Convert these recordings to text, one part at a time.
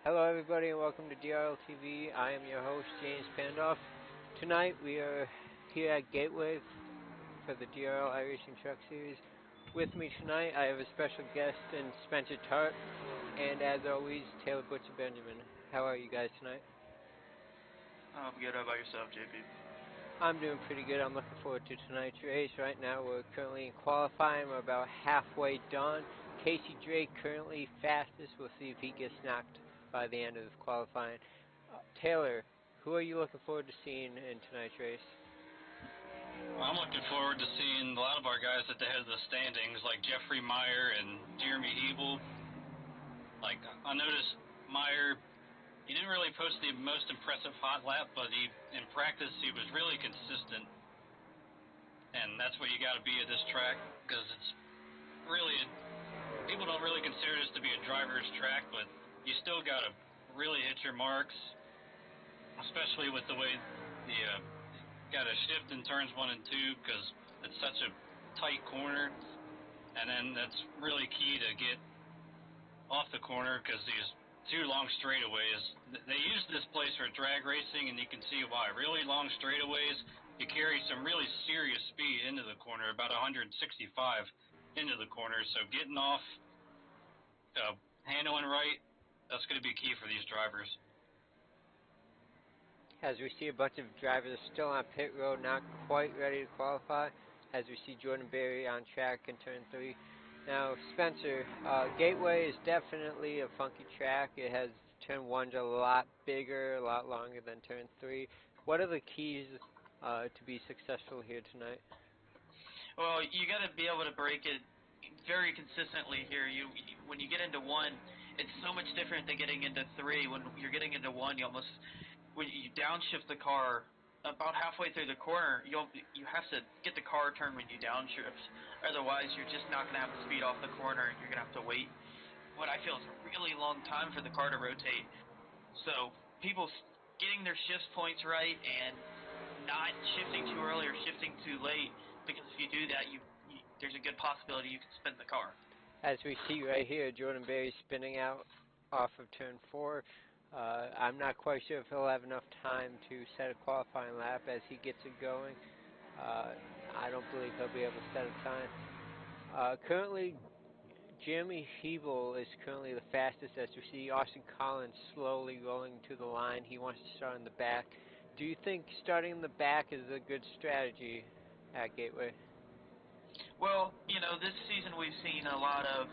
Hello everybody and welcome to DRL TV. I am your host, James Pandoff. Tonight we are here at Gateway for the DRL iRacing Truck Series. With me tonight I have a special guest in Spencer Tart, and as always, Taylor Butcher Benjamin. How are you guys tonight? I'm good. How about yourself, JP? I'm doing pretty good. I'm looking forward to tonight's race. Right now we're currently in qualifying. We're about halfway done. Casey Drake currently fastest. We'll see if he gets knocked by the end of the qualifying. Taylor, who are you looking forward to seeing in tonight's race? I'm looking forward to seeing a lot of our guys at the head of the standings, like Jeffrey Meyer and Jeremy Hebel. Like, I noticed Meyer, he didn't really post the most impressive hot lap, but in practice he was really consistent. And that's what you got to be at this track, because it's really, people don't really consider this to be a driver's track, but you still got to really hit your marks, especially with the way the got to shift in turns 1 and 2, because it's such a tight corner, and then that's really key to get off the corner, because these 2 long straightaways, they use this place for drag racing, and you can see why. Really long straightaways, you carry some really serious speed into the corner, about 165 into the corner, so getting off, handling right, that's going to be key for these drivers. As we see a bunch of drivers still on pit road, not quite ready to qualify, as we see Jordan Berry on track in turn 3. Now, Spencer, Gateway is definitely a funky track. It has turn 1's a lot bigger, a lot longer than turn 3. What are the keys to be successful here tonight? Well, you got to be able to break it very consistently here. When you get into 1, it's so much different than getting into 3. When you're getting into 1, when you downshift the car about halfway through the corner, you have to get the car turned when you downshift. Otherwise, you're just not going to have the speed off the corner, and you're going to have to wait what I feel is a really long time for the car to rotate. So people getting their shift points right and not shifting too early or shifting too late, because if you do that, there's a good possibility you can spin the car. As we see right here, Jordan Berry spinning out off of turn 4. I'm not quite sure if he'll have enough time to set a qualifying lap as he gets it going. I don't believe he'll be able to set a time. Currently, Jeremy Hebel is currently the fastest, as we see Austin Collins slowly rolling to the line. He wants to start in the back. Do you think starting in the back is a good strategy at Gateway? Well, this season we've seen a lot of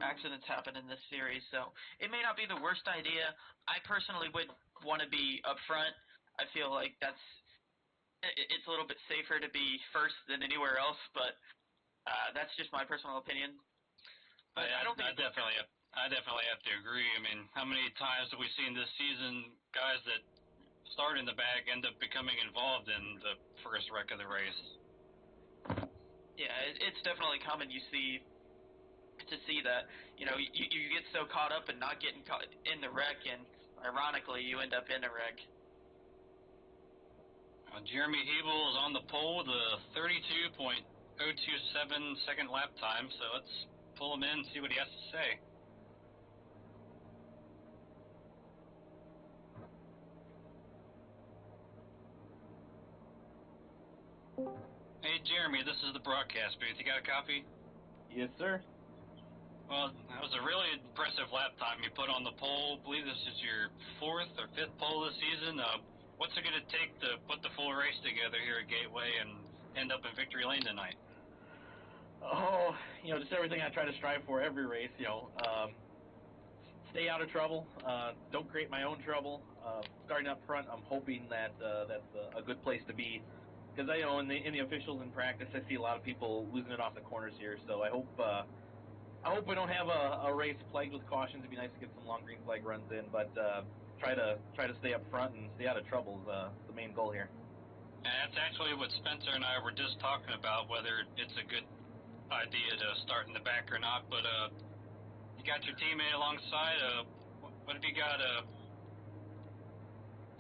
accidents happen in this series, so it may not be the worst idea. I personally would want to be up front. I feel like it's a little bit safer to be first than anywhere else, but that's just my personal opinion. But I definitely have to agree. I mean, how many times have we seen this season guys that start in the back end up becoming involved in the first wreck of the race? Yeah, it's definitely common to see that. You get so caught up in not getting caught in the wreck, and ironically, you end up in a wreck. Jeremy Hebel is on the pole with a 32.027 second lap time, so let's pull him in and see what he has to say. Hey Jeremy, this is the broadcast booth. You got a copy? Yes, sir. Well, that was a really impressive lap time you put on the pole. I believe this is your 4th or 5th pole this season. What's it going to take to put the full race together here at Gateway and end up in victory lane tonight? Oh, just everything I try to strive for every race. Stay out of trouble. Don't create my own trouble. Starting up front, I'm hoping that that's a good place to be. Because in the officials in practice, I see a lot of people losing it off the corners here. So I hope we don't have a race plagued with cautions. It'd be nice to get some long green flag runs in, but try to stay up front and stay out of trouble is the main goal here. And that's actually what Spencer and I were just talking about, whether it's a good idea to start in the back or not. But you got your teammate alongside. What have you got?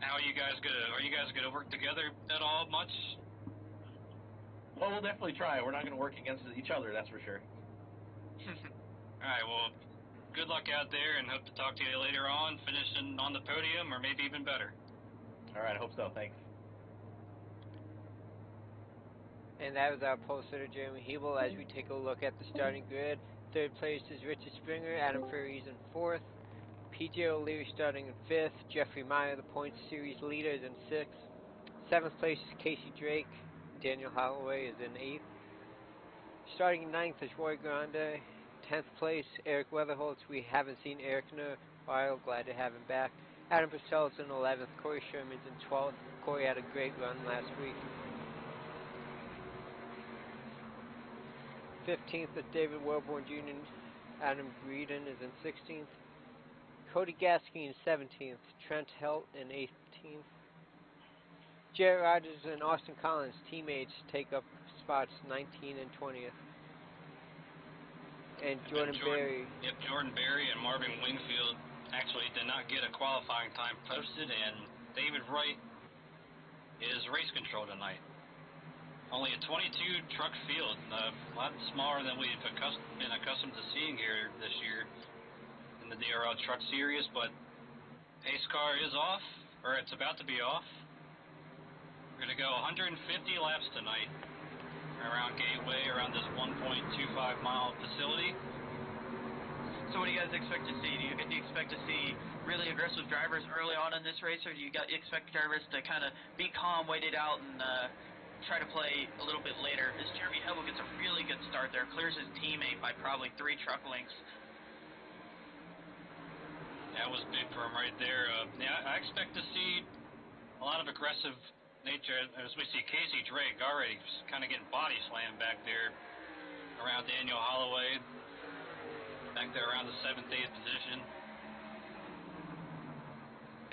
How are you guys gonna work together at all much? Well, we'll definitely try. We're not going to work against each other, that's for sure. All right. Well, good luck out there, and hope to talk to you later on, finishing on the podium, or maybe even better. All right, I hope so. Thanks. And that was our pole sitter, Jeremy Hebel. As we take a look at the starting grid, third place is Richard Springer, Adam Ferries in fourth, PJ O'Leary starting in fifth, Jeffrey Meyer, the points series leader, is in sixth. Seventh place is Casey Drake, Daniel Holloway is in eighth. Starting in ninth is Roy Grande. 10th place, Eric Weatherholtz. We haven't seen Eric in a while. Glad to have him back. Adam Purcell's in 11th. Corey Sherman's in 12th. Corey had a great run last week. 15th is David Welborn Jr. Adam Breeden is in 16th. Cody Gasky in 17th. Trent Helt in 18th. Jarrett Rogers and Austin Collins, teammates, take up spots 19 and 20th. And Jordan Berry. Yep, Jordan Berry and Marvin Wingfield actually did not get a qualifying time posted, and David Wright is race control tonight. Only a 22 truck field, a lot smaller than we've been accustomed to seeing here this year in the DRL Truck Series, but pace car is off, or it's about to be off. We're going to go 150 laps tonight around Gateway, around this 1.25-mile facility. So what do you guys expect to see? Do you expect to see really aggressive drivers early on in this race, or do you expect drivers to kind of be calm, wait it out, and try to play a little bit later? As Jeremy Hebel gets a really good start there, clears his teammate by probably 3 truck lengths. That was big for him right there. Yeah, I expect to see a lot of aggressive nature as we see Casey Drake already kind of getting body slammed back there around Daniel Holloway, back there around the 7th, 8th position.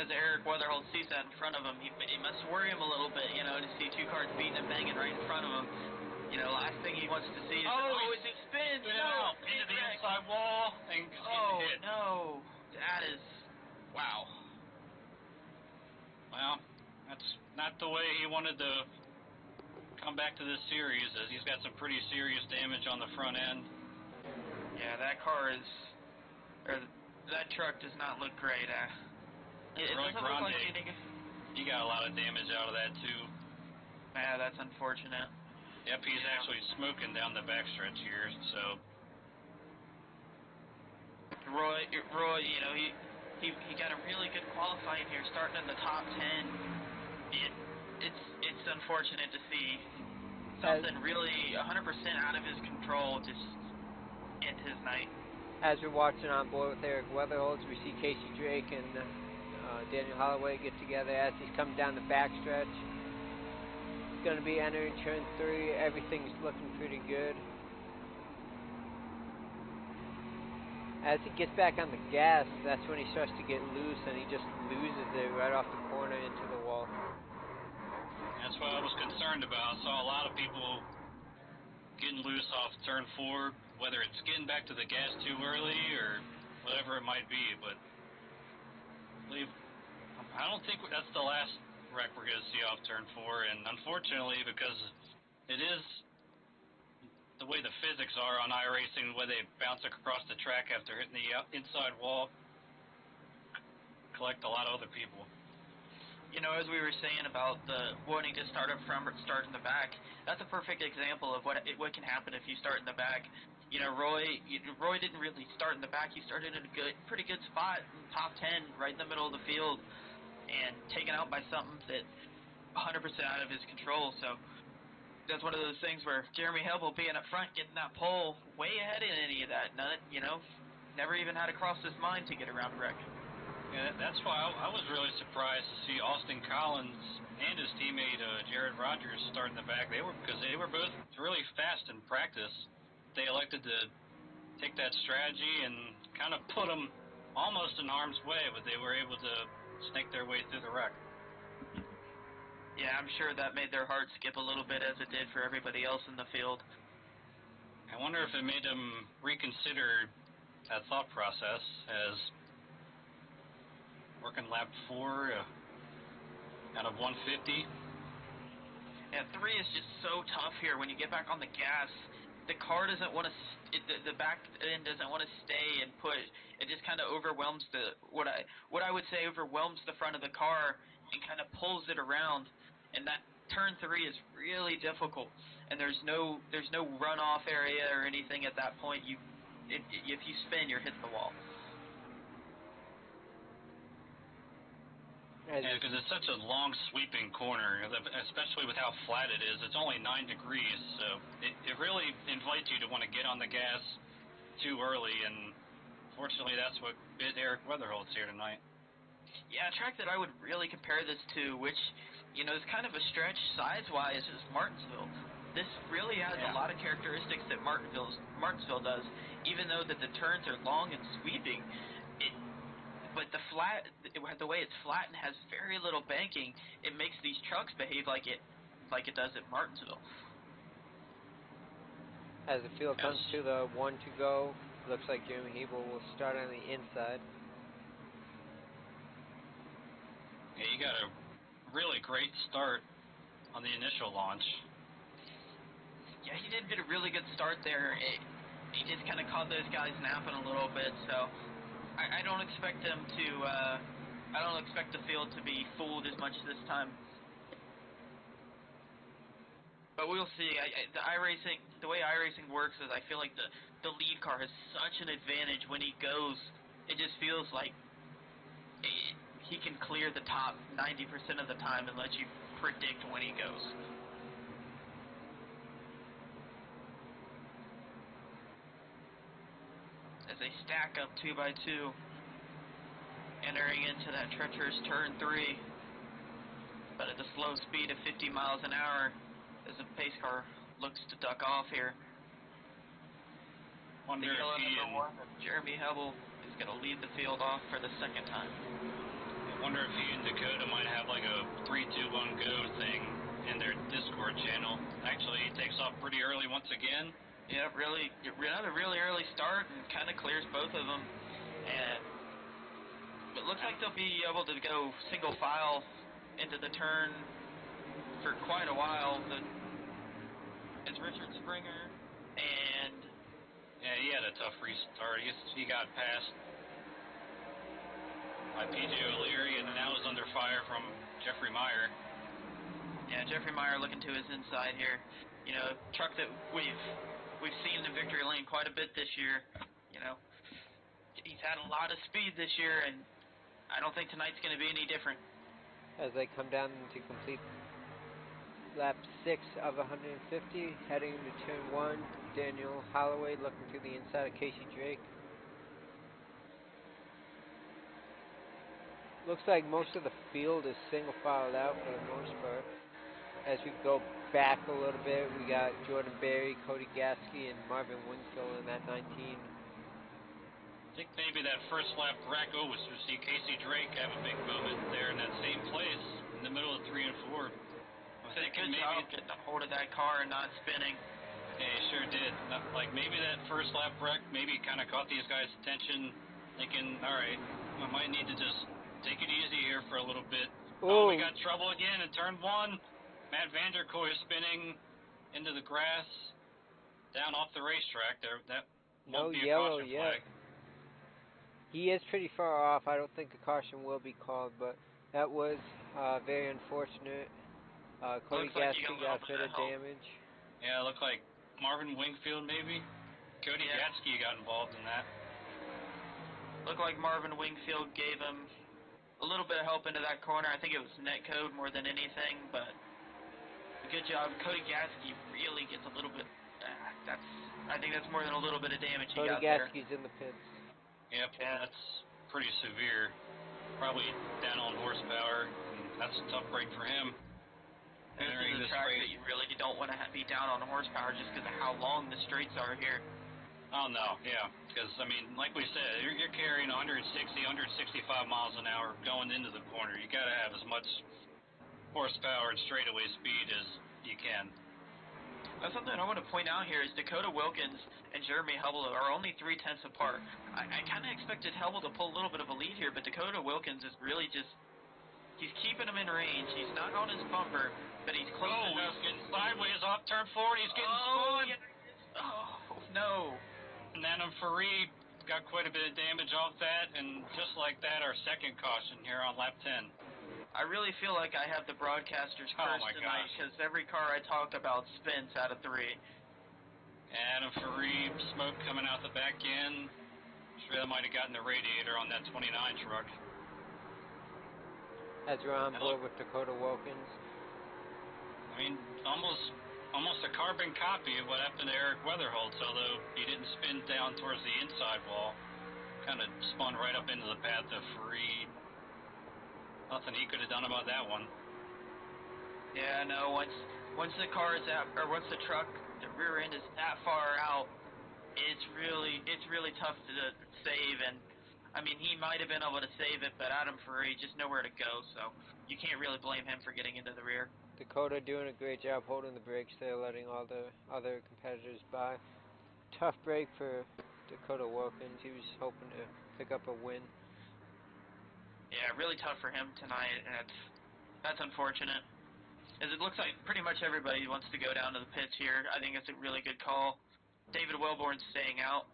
As Eric Weatherholt sees that in front of him, it must worry him a little bit, you know, to see 2 cars beating and banging right in front of him. You know, last thing he wants to see is, is it spins? No, into the inside wall and hit. No, that is, wow. Well, that's not the way he wanted to come back to this series, as he's got some pretty serious damage on the front end. Yeah, that truck does not look great. It Roy doesn't Grande, look like anything. he got a lot of damage out of that too. Yeah, that's unfortunate. Yep, he's actually smoking down the backstretch here, so. Roy, you know, he got a really good qualifying here, starting in the top 10. It's unfortunate to see something really 100% out of his control just end his night. As we're watching on board with Eric Weatherholtz, we see Casey Drake and Daniel Holloway get together as he's coming down the backstretch. He's going to be entering turn 3. Everything's looking pretty good. As he gets back on the gas, that's when he starts to get loose, and he just loses it right off the corner into the wall. That's what I was concerned about. I saw a lot of people getting loose off turn 4, whether it's getting back to the gas too early or whatever it might be, but I don't think that's the last wreck we're going to see off turn 4, and unfortunately, because it is the way the physics are on iRacing, where they bounce across the track after hitting the inside wall, collect a lot of other people. You know, as we were saying about the wanting to start up front or start in the back, that's a perfect example of what can happen if you start in the back. You know, Roy didn't really start in the back. He started in a pretty good spot, in top 10, right in the middle of the field, and taken out by something that 100% out of his control. So that's one of those things where Jeremy Hebel being up front, getting that pole way ahead in any of that, none, you know, never even had to cross his mind to get around wreck. Yeah, that's why I was really surprised to see Austin Collins and his teammate Jared Rogers start in the back. They were both really fast in practice. They elected to take that strategy and kind of put them almost in harm's way, but they were able to snake their way through the wreck. Yeah, I'm sure that made their heart skip a little bit, as it did for everybody else in the field. I wonder if it made them reconsider that thought process, as working lap 4 out of 150. Yeah, 3 is just so tough here. When you get back on the gas, the car doesn't want to, the back end doesn't want to stay and push. It just kind of overwhelms what I would say overwhelms the front of the car and kind of pulls it around, and that turn 3 is really difficult. And there's no runoff area or anything at that point. If you spin, you're hitting the wall. Yeah, because it's such a long sweeping corner, especially with how flat it is. It's only 9 degrees, so it really invites you to want to get on the gas too early, and fortunately that's what bit Eric Weatherholt's here tonight. Yeah, a track that I would really compare this to, which, you know, is kind of a stretch size-wise, is Martinsville. This really has a lot of characteristics that Martinsville does, even though that the turns are long and sweeping. But the way it's flat and has very little banking, it makes these trucks behave like it does at Martinsville. As the field comes to the 1 to go, looks like Jeremy Hebel will start on the inside. Yeah, you got a really great start on the initial launch. Yeah, he did get a really good start there. He just kind of caught those guys napping a little bit, so I don't expect them to. I don't expect the field to be fooled as much this time. But we'll see. The way iRacing works is I feel like the lead car has such an advantage when he goes. It just feels like he can clear the top 90% of the time and let you predict when he goes. As they stack up 2 by 2, entering into that treacherous turn 3, but at the slow speed of 50 miles an hour, as the pace car looks to duck off here. Wonder the yellow if he number 1, Jeremy Hebel, is going to lead the field off for the second time. I wonder if he and Dakota might have like a 3-2-1 go thing in their Discord channel. Actually, he takes off pretty early once again. Yeah, another really early start and kind of clears both of them. And it looks like they'll be able to go single file into the turn for quite a while. It's Richard Springer, and yeah, he had a tough restart. He got passed by PJ O'Leary, and now is under fire from Jeffrey Meyer. Yeah, Jeffrey Meyer looking to his inside here. You know, truck that we've seen in victory lane quite a bit this year. You know, he's had a lot of speed this year, and I don't think tonight's going to be any different. As they come down to complete lap 6 of 150, heading into turn 1, Daniel Holloway looking to the inside of Casey Drake. Looks like most of the field is single filed out for the most part. As we go back a little bit, we got Jordan Berry, Cody Gasky, and Marvin Wingfield in that 19. I think maybe that first lap wreck was to see Casey Drake have a big moment there in that same place in the middle of 3 and 4. I think good job getting a hold of that car and not spinning. Yeah, he sure did. Like maybe that first lap wreck maybe kind of caught these guys' attention, thinking, all right, I might need to just take it easy here for a little bit. Ooh. Oh, we got trouble again in turn 1. Matt Vanderkoy spinning into the grass, down off the racetrack. There, that won't be a caution flag. He is pretty far off. I don't think a caution will be called, but that was very unfortunate. Cody Gasky got a bit of damage. Yeah, it looked like Marvin Wingfield maybe. Cody Gasky got involved in that. Looked like Marvin Wingfield gave him a little bit of help into that corner. I think it was netcode more than anything, but good job. Cody Gasky really gets a little bit. I think that's more than a little bit of damage he got there. Cody Gasky's in the pits. Yep, that's pretty severe. Probably down on horsepower. That's a tough break for him. This is a track that you really don't want to be down on horsepower just because of how long the straights are here. Oh, no, yeah. Because, I mean, like we said, you're carrying 160, 165 miles an hour going into the corner. You got to have as much horsepower and straightaway speed as you can. That's something I want to point out here is Dakota Wilkins and Jeremy Hebel are only 0.3 apart. I kind of expected Hebel to pull a little bit of a lead here, but Dakota Wilkins is really just, he's keeping him in range. He's not on his bumper, but he's close enough. He's getting sideways off turn 4, and he's getting spun. Yeah. Oh, No. And Adam Faree got quite a bit of damage off that, and just like that, our second caution here on lap 10. I really feel like I have the broadcaster's Oh curse my tonight gosh. because every car I talk about spins out of 3. Adam Faree, smoke coming out the back end. Sure, that might have gotten the radiator on that 29 truck. As we're on board with Dakota Wilkins. I mean, almost a carbon copy of what happened to Eric Weatherholtz, although he didn't spin down towards the inside wall. Kind of spun right up into the path of Faree. Nothing he could have done about that one. Yeah, no. Once the car is out, or once the truck, the rear end is that far out, it's really tough to save. And I mean, he might have been able to save it, but Adam Faree just nowhere to go. So you can't really blame him for getting into the rear. Dakota doing a great job holding the brakes there, letting all the other competitors by. Tough break for Dakota Wilkins. He was hoping to pick up a win. Yeah, really tough for him tonight, and that's unfortunate. As it looks like pretty much everybody wants to go down to the pits here. I think it's a really good call. David Wellborn's staying out.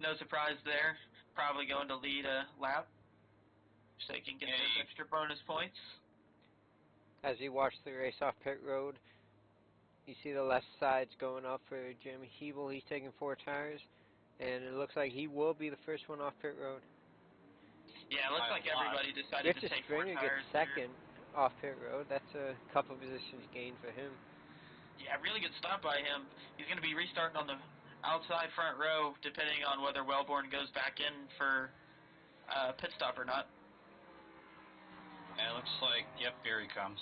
No surprise there. Probably going to lead a lap, so they can get those extra bonus points. As you watch the race off pit road, you see the left side's going up for Jeremy Hebel. He's taking 4 tires, and it looks like he will be the first one off pit road. Yeah, it looks like everybody decided to Richard take 4 Springer tires gets second off pit road. That's a couple positions gained for him. Yeah, really good stop by him. He's going to be restarting on the outside front row, depending on whether Wellborn goes back in for pit stop or not. And it looks like, yep, here he comes.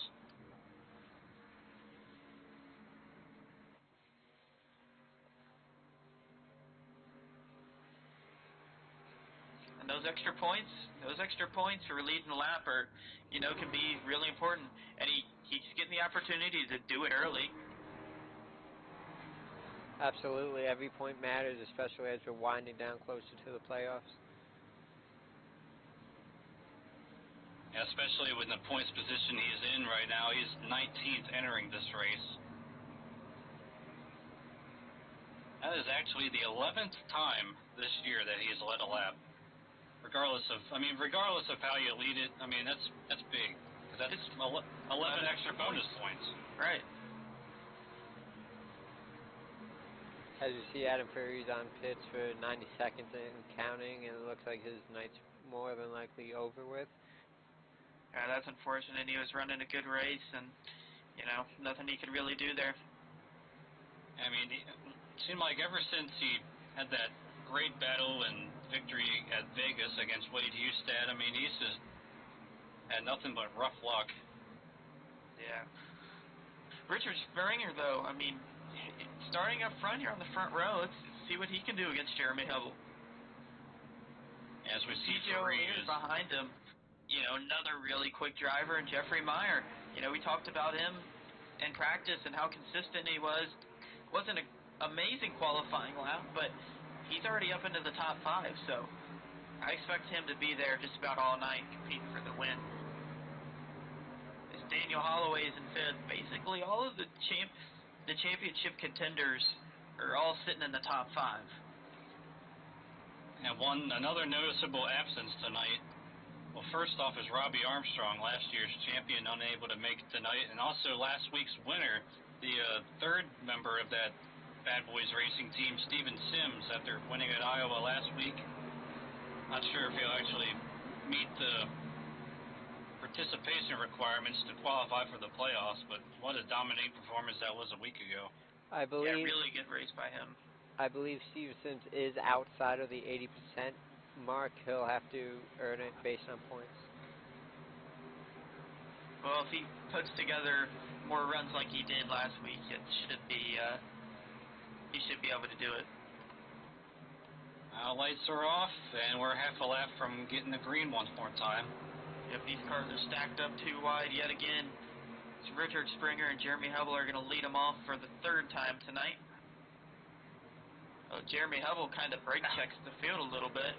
And those extra points for leading the lap are, can be really important. And he's getting the opportunity to do it early. Absolutely, every point matters, especially as we're winding down closer to the playoffs. Yeah, especially with the points position he is in right now. He's 19th entering this race. That is actually the 11th time this year that he has led a lap. Regardless of how you lead it, I mean, that's big. Because that's 11 extra bonus points. Right. As you see, Adam Faree's on pits for 90 seconds and counting, and it looks like his night's more than likely over with. Yeah, that's unfortunate. He was running a good race, and, nothing he could really do there. I mean, it seemed like ever since he had that great battle and victory at Vegas against Wade Hustad, I mean, he's just had nothing but rough luck. Yeah. Richard Springer, though, I mean, starting up front here on the front row, let's see what he can do against Jeremy Hubble. As we see Joe is behind him. Another really quick driver, and Jeffrey Meyer. We talked about him in practice and how consistent he was. Wasn't an amazing qualifying lap, but he's already up into the top 5, so I expect him to be there just about all night competing for the win. As Daniel Holloway is in 5th. Basically, all of the championship contenders are all sitting in the top 5. And another noticeable absence tonight. Well, first off is Robbie Armstrong, last year's champion, unable to make it tonight, and also last week's winner, the third member of that Bad Boys Racing team, Steven Sims, after winning at Iowa last week. Not sure if he'll actually meet the participation requirements to qualify for the playoffs, but what a dominating performance that was a week ago. I believe. Yeah, really good race by him. I believe Steven Sims is outside of the 80% mark. He'll have to earn it based on points. Well, if he puts together more runs like he did last week, it should be. He should be able to do it. Lights are off, and we're half a lap from getting the green one more time. Yep, these cars are stacked up too wide yet again. So Richard Springer and Jeremy Hubble are going to lead them off for the 3rd time tonight. Oh, Jeremy Hubble kind of brake checks the field a little bit.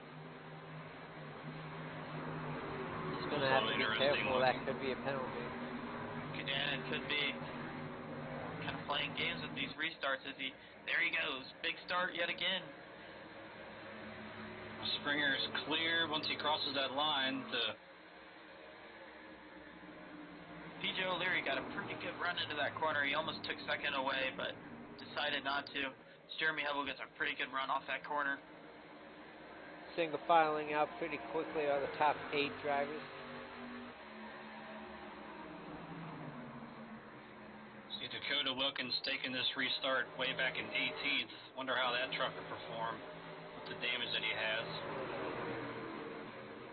He's going to have to be careful. That could be a penalty. Yeah, it could be. Kind of playing games with these restarts as there he goes. Big start yet again. Springer's clear once he crosses that line. PJ O'Leary got a pretty good run into that corner. He almost took second away, but decided not to. Jeremy Hebel gets a pretty good run off that corner. Single filing out pretty quickly are the top 8 drivers. See Dakota Wilkins taking this restart way back in 18th. Wonder how that truck will perform with the damage that he has.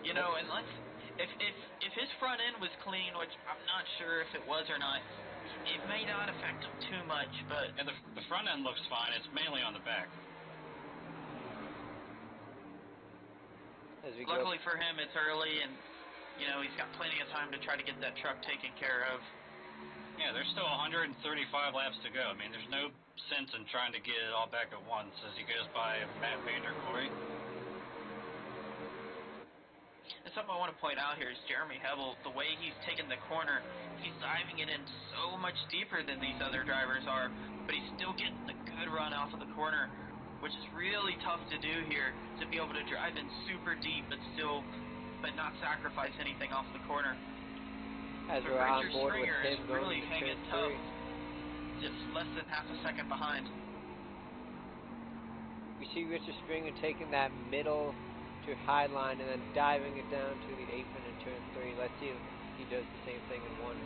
You know, and if his front end was clean, which I'm not sure if it was or not, it may not affect him too much, but... And the front end looks fine. It's mainly on the back. Luckily for him, it's early, and, you know, he's got plenty of time to try to get that truck taken care of. Yeah, there's still 135 laps to go. I mean, there's no sense in trying to get it all back at once as he goes by Matt Vanderkoy. And something I want to point out here is Jeremy Hebel, the way he's taken the corner, he's diving it in so much deeper than these other drivers are, but he's still getting a good run off of the corner, which is really tough to do here, to be able to drive in super deep but not sacrifice anything off the corner. As but we're on Richard board Springer with him is going really to hanging turn 3. tough, just less than half a second behind. We see Richard Springer taking that middle to high line and then diving it down to the apron in turn 3. Let's see if he does the same thing in 1.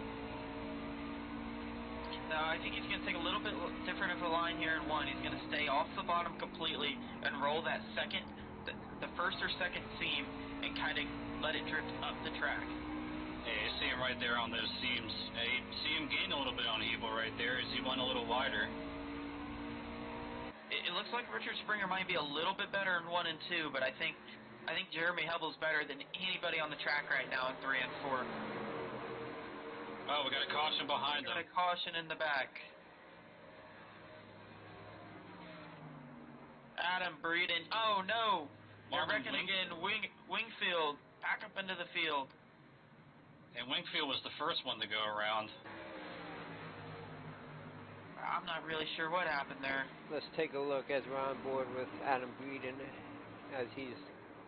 No, I think he's going to take a little bit different of a line here in 1. He's going to stay off the bottom completely and roll that second, the first or second seam, and kind of let it drift up the track. Yeah, you see him right there on those seams. And you see him gain a little bit on Hebel right there as he went a little wider. It looks like Richard Springer might be a little bit better in 1 and 2, but I think Jeremy Hebel's better than anybody on the track right now in 3 and 4. Oh, we got a caution behind them. Got a caution in the back. Adam Breeden. Oh no! They're wrecking again. Wingfield back up into the field. And Wingfield was the first one to go around. I'm not really sure what happened there. Let's take a look as we're on board with Adam Breeden as he's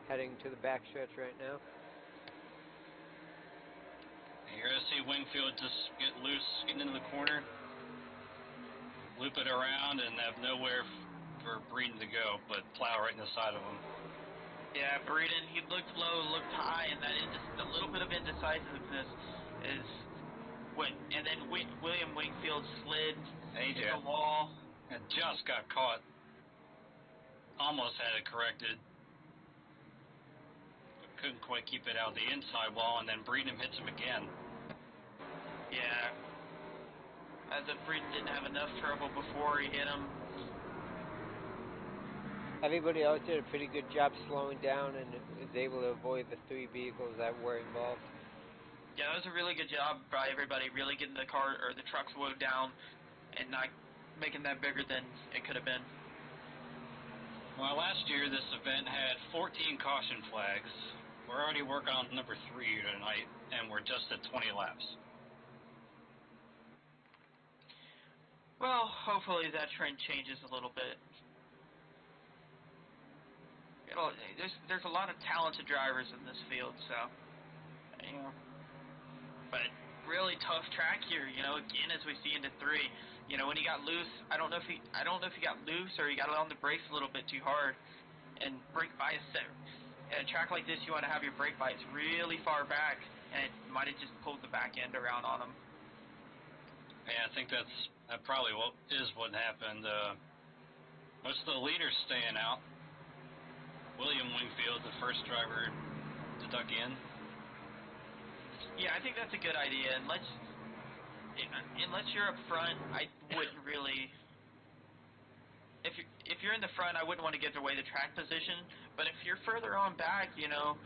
heading to the backstretch right now. You're going to see Wingfield just get loose, getting into the corner, loop it around, and have nowhere for Breeden to go, but plow right in the side of him. Yeah, Breeden, he looked low, looked high, and that a little bit of indecisiveness is what. And then William Wingfield slid into the wall. And just got caught. Almost had it corrected. But couldn't quite keep it out the inside wall, and then Breeden hits him again. Yeah. As if Breeden didn't have enough trouble before he hit him. Everybody else did a pretty good job slowing down and was able to avoid the 3 vehicles that were involved. Yeah, that was a really good job by everybody, really getting the car or the truck slowed down and not making that bigger than it could have been. Well, last year this event had 14 caution flags. We're already working on number 3 tonight, and we're just at 20 laps. Well, hopefully that trend changes a little bit. There's a lot of talented drivers in this field, so you know. But really tough track here, you know. Again, as we see into 3, you know, when he got loose, I don't know if he got loose or he got on the brakes a little bit too hard, and brake bias set. At a track like this, you want to have your brake bias really far back, and it might have just pulled the back end around on him. Yeah, I think that probably what happened. Most of the leaders staying out. William Wingfield, the first driver to duck in. Yeah, I think that's a good idea. Unless you're up front, I wouldn't really. If you're in the front, I wouldn't want to give away the track position. But if you're further on back, you know,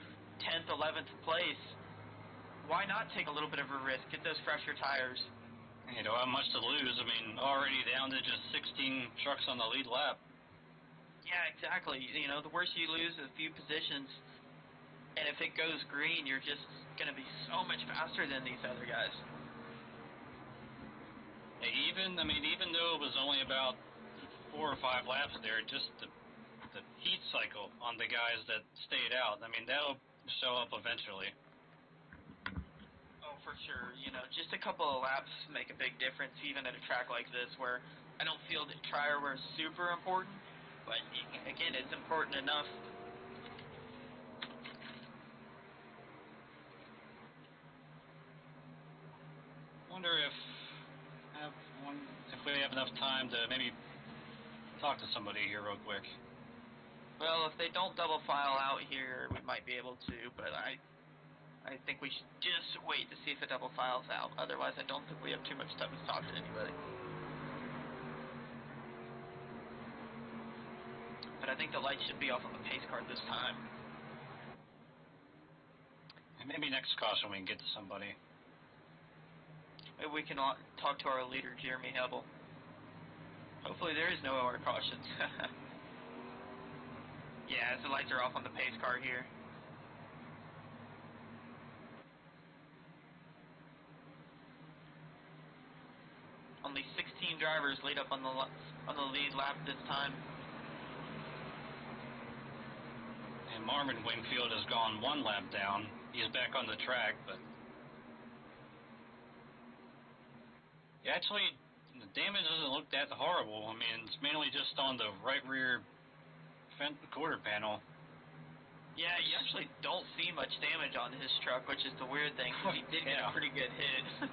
10th, 11th place, why not take a little bit of a risk? Get those fresher tires. You don't have much to lose. I mean, already down to just 16 trucks on the lead lap. Yeah, exactly. You know, the worse you lose a few positions, and if it goes green, you're just going to be so much faster than these other guys. Even though it was only about 4 or 5 laps there, just the heat cycle on the guys that stayed out, that'll show up eventually. Oh, for sure. Just a couple of laps make a big difference, even at a track like this, where I don't feel that tire wear is super important, but again, it's important enough. Wonder if we have enough time to maybe talk to somebody here real quick. Well, if they don't double file out here, we might be able to, but I think we should just wait to see if it double files out. Otherwise, I don't think we have too much time to talk to anybody. But I think the lights should be off on the pace card this time. And maybe next caution we can get to somebody. Maybe we can talk to our leader, Jeremy Hebel. Hopefully there is no OR cautions. Yeah, as the lights are off on the pace car here. Only 16 drivers lead up on the lead lap this time. And Marvin Wingfield has gone 1 lap down. He's back on the track, but yeah, actually, the damage doesn't look that horrible. It's mainly just on the right rear quarter panel. Yeah, you actually don't see much damage on his truck, which is the weird thing, because he did get a pretty good hit.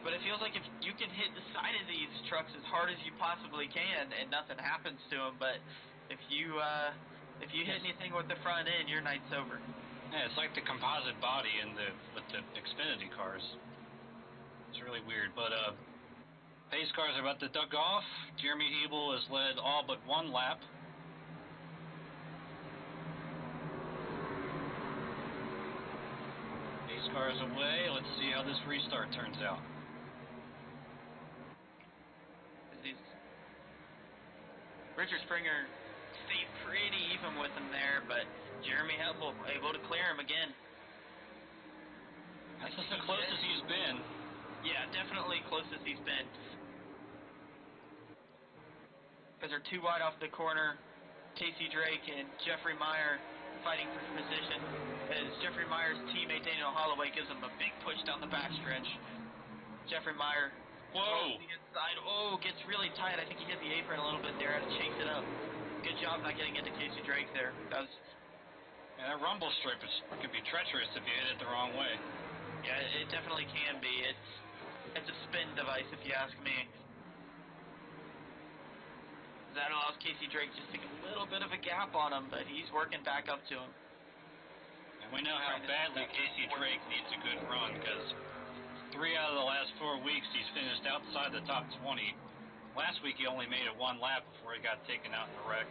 But it feels like if you can hit the side of these trucks as hard as you possibly can, and nothing happens to them, but if you hit anything with the front end, your night's over. Yeah, it's like the composite body with the Xfinity cars. It's really weird, but pace cars are about to duck off. Jeremy Hebel has led all but 1 lap. Pace cars away. Let's see how this restart turns out. Richard Springer stayed pretty even with him there, but Jeremy Hebel able to clear him again. That's just the closest he's been. Yeah, definitely closest he's been. Because they're 2 wide off the corner. Casey Drake and Jeffrey Meyer fighting for position. As Jeffrey Meyer's teammate Daniel Holloway gives him a big push down the backstretch. Jeffrey Meyer goes to the inside. Oh, gets really tight. I think he hit the apron a little bit there. Had to chase it up. Good job not getting into Casey Drake there. Yeah, that rumble strip can be treacherous if you hit it the wrong way. Yeah, it definitely can be. It's a spin device, if you ask me. That allows Casey Drake just to get a little bit of a gap on him, but he's working back up to him. And we know how badly Casey Drake needs a good run, because 3 out of the last 4 weeks he's finished outside the top 20. Last week he only made it 1 lap before he got taken out in a wreck.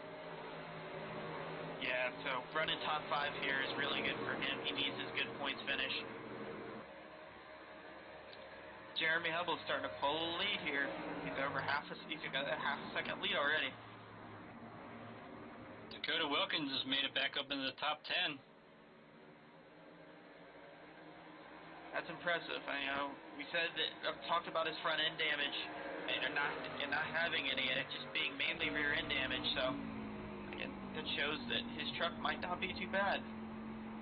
Yeah, so running top 5 here is really good for him. He needs his good points finish. Jeremy Hebel's starting to pull the lead here. He's got a half a second lead already. Dakota Wilkins has made it back up into the top 10. That's impressive. We said that I've talked about his front end damage and not having any, and it just being mainly rear end damage. So again, that shows that his truck might not be too bad.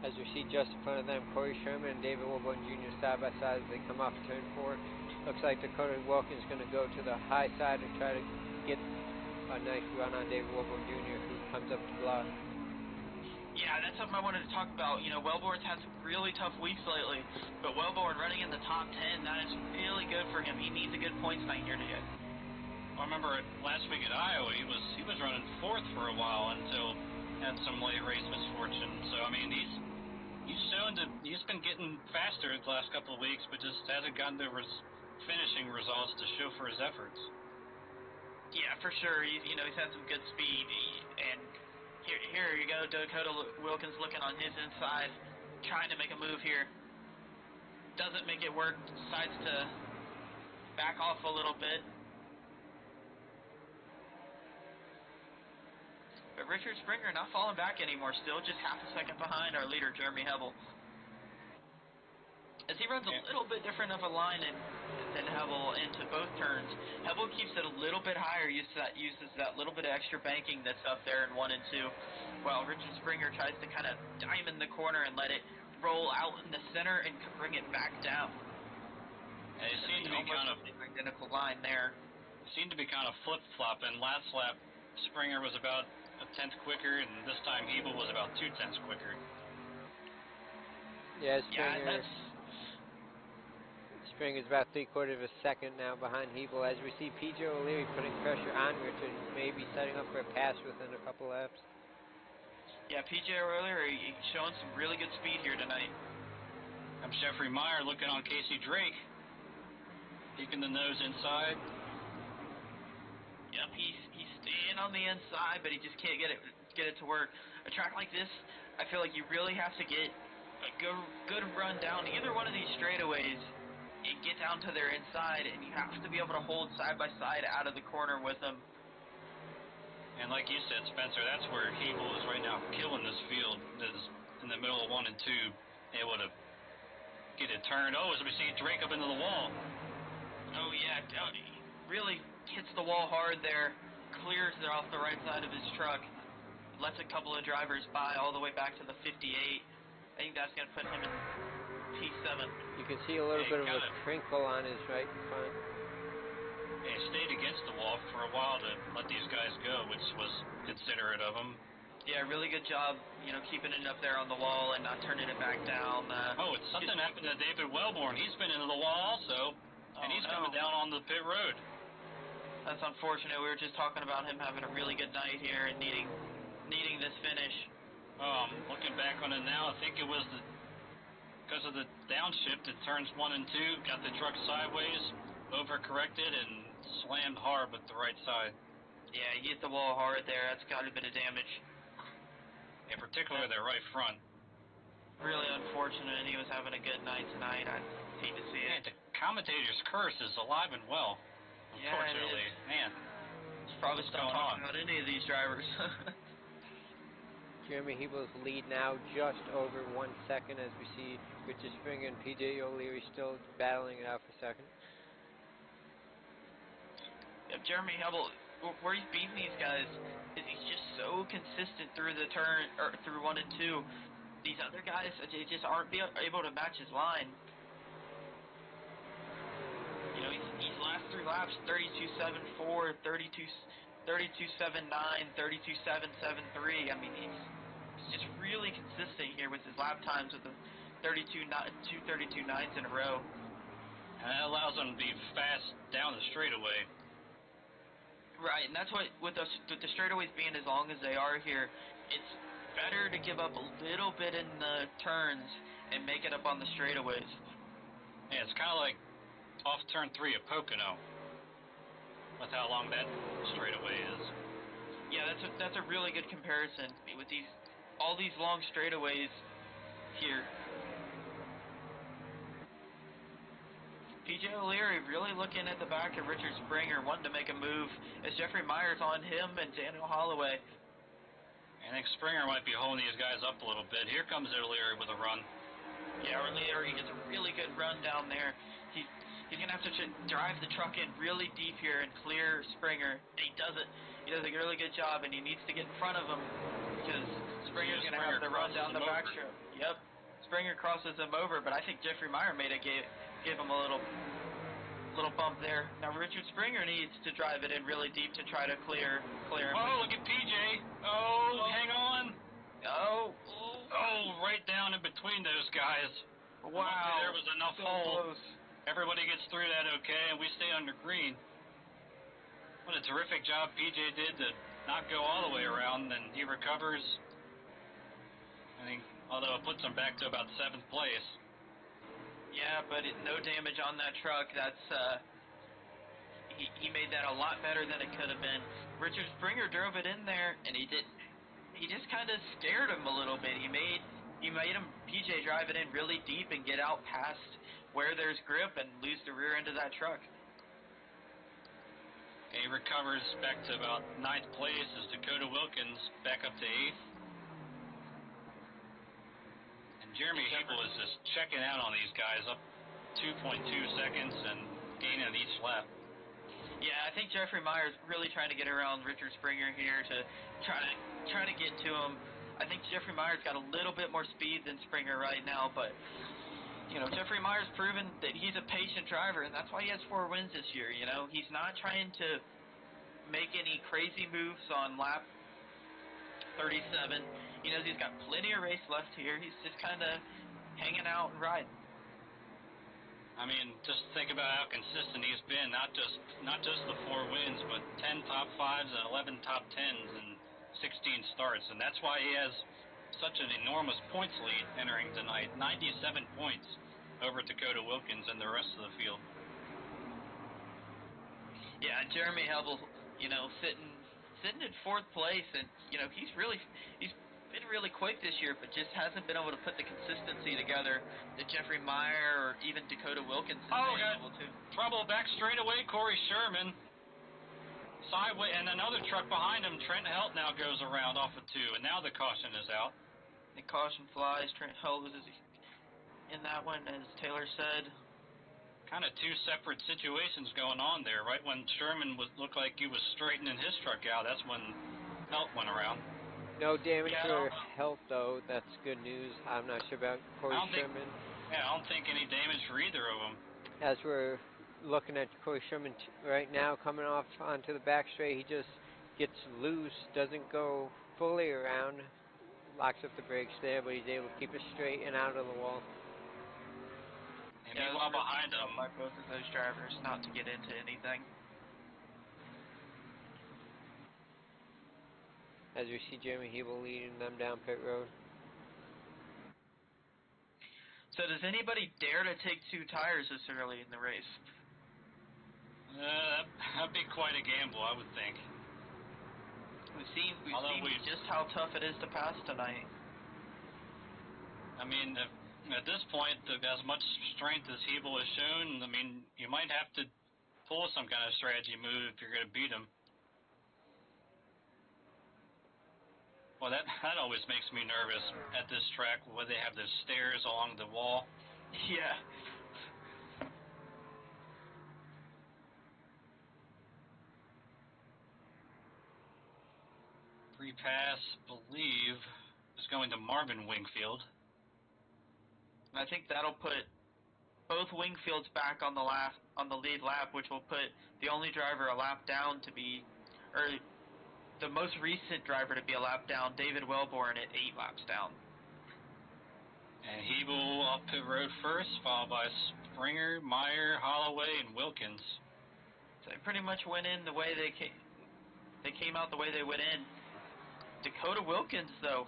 As we see just in front of them, Corey Sherman and David Wilborn Jr. side by side as they come off turn 4. Looks like Dakota Wilkins is going to go to the high side and try to get a nice run on David Wilborn Jr. who comes up to block. Yeah, that's something I wanted to talk about. Wellborn's had some really tough weeks lately, but Wellborn running in the top 10, that is really good for him. He needs a good points night here today. I remember last week at Iowa, he was running 4th for a while until had some late race misfortune. So he's been getting faster the last couple of weeks, but just hasn't gotten the finishing results to show for his efforts. Yeah, for sure. He's had some good speed, and here you go. Dakota Wilkins looking on his inside, trying to make a move here. Doesn't make it work. Decides to back off a little bit. But Richard Springer not falling back anymore. Still just half a second behind our leader, Jeremy Hebel. As he runs a little bit different of a line in than Hebel into both turns. Hebel keeps it a little bit higher, uses that little bit of extra banking that's up there in 1 and 2, while Richard Springer tries to kind of diamond the corner and let it roll out in the center and bring it back down. And it seemed to be kind of identical line there. Seemed to be kind of flip-flopping. Last lap, Springer was about a tenth quicker, and this time Hebel was about 2 tenths quicker. Yeah, Springer's about 3/4 of a second now behind Hebel, as we see PJ O'Leary putting pressure on Richard, maybe setting up for a pass within a couple laps. Yeah, PJ O'Leary showing some really good speed here tonight. I'm Jeffrey Meyer looking on Casey Drake, peeking the nose inside. Yep, he's staying on the inside, but he just can't get it to work. A track like this, I feel like you really have to get a good run down either one of these straightaways and get down to their inside, and you have to be able to hold side by side out of the corner with them. And like you said, Spencer, that's where Hebel is right now killing this field. Is in the middle of 1 and 2, able to get it turned. Oh, as we see Drake up into the wall. Oh yeah, he really hits the wall hard there, clears it off the right side of his truck, lets a couple of drivers by all the way back to the 58. I think that's going to put him in P7. You can see a little bit of a crinkle on his right front. He stayed against the wall for a while to let these guys go, which was considerate of him. Yeah, really good job, keeping it up there on the wall and not turning it back down. Something happened to David Wellborn. He's been into the wall also, and he's coming down on the pit road. That's unfortunate. We were just talking about him having a really good night here and needing this finish. Looking back on it now, I think it was because of the downshift at turns 1 and 2, got the truck sideways, overcorrected, and slammed hard with the right side. Yeah, he hit the wall hard there. That's got a bit of damage. In particular, their right front. Really unfortunate. He was having a good night tonight. I hate to see it. The commentator's curse is alive and well. Unfortunately, man. He's probably stopped talking about any of these drivers. Jeremy Hebel's lead now just over 1 second, as we see Richard Springer and PJ O'Leary still battling it out for second. Yep, Jeremy Hebel, where he's beating these guys is he's just so consistent through the turn, or through 1 and 2. These other guys, they just aren't able to match his line. He's last 3 laps, 32.74, 32.79, 32.773. I mean, he's just really consistent here with his lap times with the 32.9s in a row. And that allows him to be fast down the straightaway. Right, and that's what, with the straightaways being as long as they are here, it's better to give up a little bit in the turns and make it up on the straightaways. Yeah, it's kind of like off turn 3 at Pocono, with how long that straightaway is. Yeah, that's a really good comparison with all these long straightaways here. PJ O'Leary really looking at the back of Richard Springer, wanting to make a move as Jeffrey Meyer's on him and Daniel Holloway. I think Springer might be holding these guys up a little bit. Here comes O'Leary with a run. Yeah, O'Leary gets a really good run down there. He's going to have to drive the truck in really deep here and clear Springer. And he does it. He does a really good job, and he needs to get in front of him because Springer's going to have to run down the backstroke. Yep. Springer crosses him over, but I think Jeffrey Meyer gave him a little bump there. Now Richard Springer needs to drive it in really deep to try to clear him. Oh, look at PJ. Oh, hang on. Oh, right down in between those guys. Wow. There was enough so hole. Close. Everybody gets through that okay, and we stay under green. What a terrific job PJ did to not go all the way around, and he recovers. I think, although it puts him back to about 7th place. Yeah, but no damage on that truck. That's he made that a lot better than it could have been. Richard Springer drove it in there, and he just kind of scared him a little bit. He made him PJ drive it in really deep and get out past where there's grip and lose the rear end of that truck. He recovers back to about 9th place as Dakota Wilkins back up to 8th. And Jeremy Hebel is just checking out on these guys, up 2.2 seconds and gain on each lap. Yeah, I think Jeffrey Meyer's really trying to get around Richard Springer here to try to get to him. I think Jeffrey Meyer's got a little bit more speed than Springer right now, but you know, Jeffrey Meyer's proven that he's a patient driver, and that's why he has 4 wins this year. You know, he's not trying to make any crazy moves on lap 37. He knows he's got plenty of race left here. He's just kind of hanging out and riding. I mean, just think about how consistent he's been. Not just the 4 wins, but 10 top 5s and 11 top 10s and 16 starts, and that's why he has such an enormous points lead entering tonight. 97 points over Dakota Wilkins and the rest of the field. Yeah, Jeremy Hebel, you know, sitting in 4th place, and you know he's been really quick this year, but just hasn't been able to put the consistency together that Jeffrey Meyer or even Dakota Wilkins has been able to. Trouble back straight away, Corey Sherman. Sideway, and another truck behind him. Trent Helt now goes around off of 2, and now the caution is out. The caution flies. Trent Helt was in that one, as Taylor said. Kind of 2 separate situations going on there. Right when Sherman looked like he was straightening his truck out, that's when Helt went around. No damage for Helt, though. That's good news. I'm not sure about Corey Sherman. I don't think any damage for either of them. As we're looking at Corey Sherman right now, coming off onto the back straight, he just gets loose, doesn't go fully around, locks up the brakes there, but he's able to keep it straight and out of the wall. And meanwhile, behind him, by both of those drivers not to get into anything. As we see Jeremy Hebel leading them down pit road. So does anybody dare to take 2 tires this early in the race? That'd be quite a gamble, I would think. We've seen just how tough it is to pass tonight. I mean, at this point, as much strength as Hebel has shown, I mean, you might have to pull some kind of strategy move if you're going to beat him. Well, that always makes me nervous at this track, where they have those stairs along the wall. Yeah. Free pass, believe, is going to Marvin Wingfield. And I think that'll put both Wingfields back on the lead lap, which will put the only driver a lap down to be, or the most recent driver to be a lap down, David Wellborn, at 8 laps down. And Hebel up pit road first, followed by Springer, Meyer, Holloway, and Wilkins. So they pretty much went in the way they came. They came out the way they went in. Dakota Wilkins, though,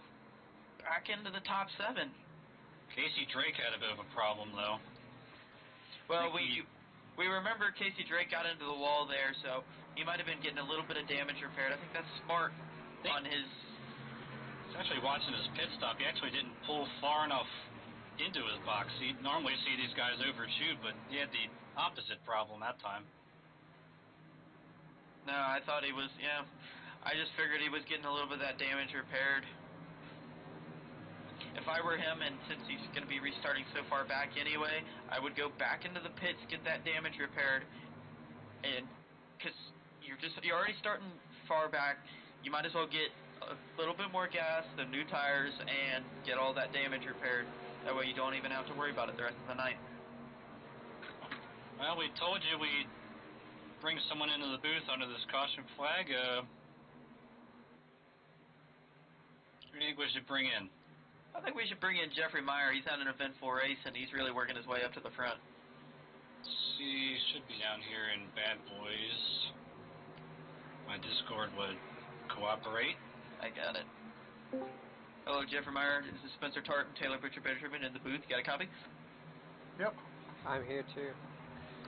back into the top 7. Casey Drake had a bit of a problem, though. Well, we remember Casey Drake got into the wall there, so he might have been getting a little bit of damage repaired. I think that's smart on his... He's actually watching his pit stop. He actually didn't pull far enough into his box. You normally see these guys overshoot, but he had the opposite problem that time. No, I thought he was, yeah. I just figured he was getting a little bit of that damage repaired. If I were him, and since he's going to be restarting so far back anyway, I would go back into the pits, get that damage repaired, and because you're already starting far back, you might as well get a little bit more gas, the new tires, and get all that damage repaired. That way you don't even have to worry about it the rest of the night. Well, we told you we'd bring someone into the booth under this caution flag. Who do you think we should bring in? I think we should bring in Jeffrey Meyer. He's had an eventful race, and he's really working his way up to the front. He should be down here in Bad Boys. My Discord would cooperate. I got it. Hello, Jeffrey Meyer. This is Spencer Tart and Taylor Butcher-Benjamin in the booth. You got a copy? Yep. I'm here, too.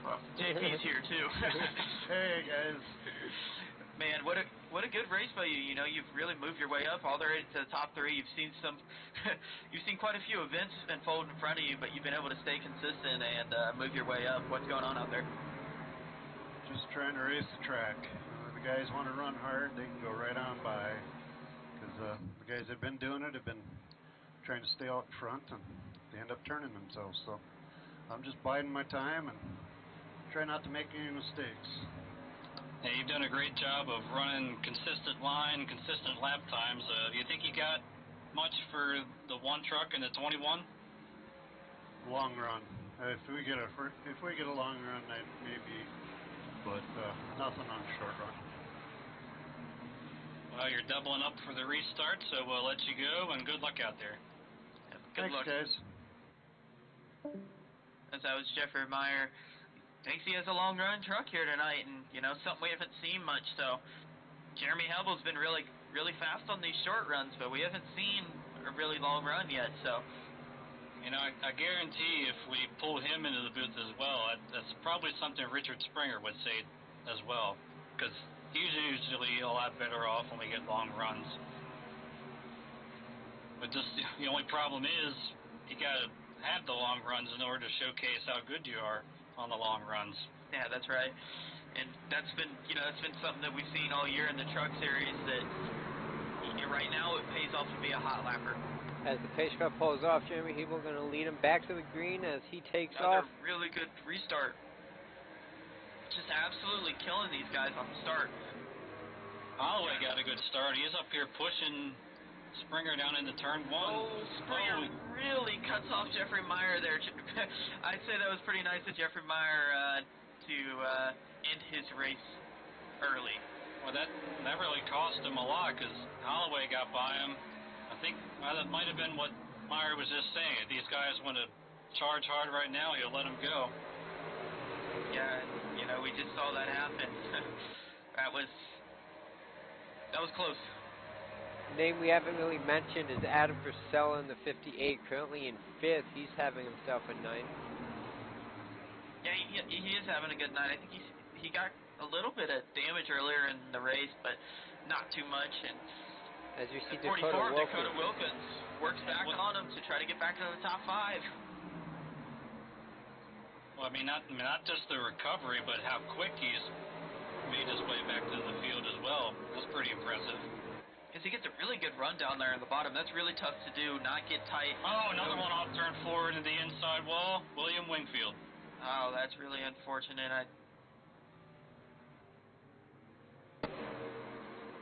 Well, JP's here, too. Hey, guys. Man, what a good race by you. You know, you've really moved your way up all the way to the top 3. You've seen you've seen quite a few events unfold in front of you, but you've been able to stay consistent and move your way up. What's going on out there? Just trying to race the track. If the guys want to run hard, they can go right on by. Because the guys that have been doing it have been trying to stay out in front, and they end up turning themselves. So I'm just biding my time and try not to make any mistakes. Yeah, you've done a great job of running consistent line, consistent lap times. Do you think you got much for the one truck and the 21? Long run. If we get a long run, maybe, but nothing on short run. Well, you're doubling up for the restart, so we'll let you go, and good luck out there. Yeah, good Thanks, luck. guys. As that was Jeffrey Meyer. Thinks he has a long run truck here tonight, and you know, something we haven't seen much. So Jeremy Hebel's been really fast on these short runs, but we haven't seen a really long run yet. So You know, I guarantee if we pull him into the booth as well, that's probably something Richard Springer would say as well, because he's usually a lot better off when we get long runs. But just the only problem is you got to have the long runs in order to showcase how good you are on the long runs. yeah, that's right. And that's been something that we've seen all year in the truck series. That right now it pays off to be a hot lapper. As the pace car pulls off, Jeremy Hebel going to lead him back to the green as he takes Another off. really good restart. Just absolutely killing these guys on the start. Holloway got a good start. He's up here pushing Springer down into turn 1. Oh, Springer really cuts off Jeffrey Meyer there. I'd say that was pretty nice of Jeffrey Meyer to end his race early. Well, that really cost him a lot because Holloway got by him. I think that might have been what Meyer was just saying. If these guys want to charge hard right now, he'll let them go. Yeah, you know, we just saw that happen. that was close. Name we haven't really mentioned is Adam Purcell in the 58, currently in 5th. He's having himself a night. Yeah, he is having a good night. I think he got a little bit of damage earlier in the race, but not too much. And as you see, 44, Dakota Wilkins works back on him to try to get back into the top 5. Well, I mean, not just the recovery, but how quick he's made his way back to the field as well. That's pretty impressive. Because he gets a really good run down there in the bottom. That's really tough to do, not get tight. Oh, another one off turn 4 into the inside wall. William Wingfield. Oh, that's really unfortunate.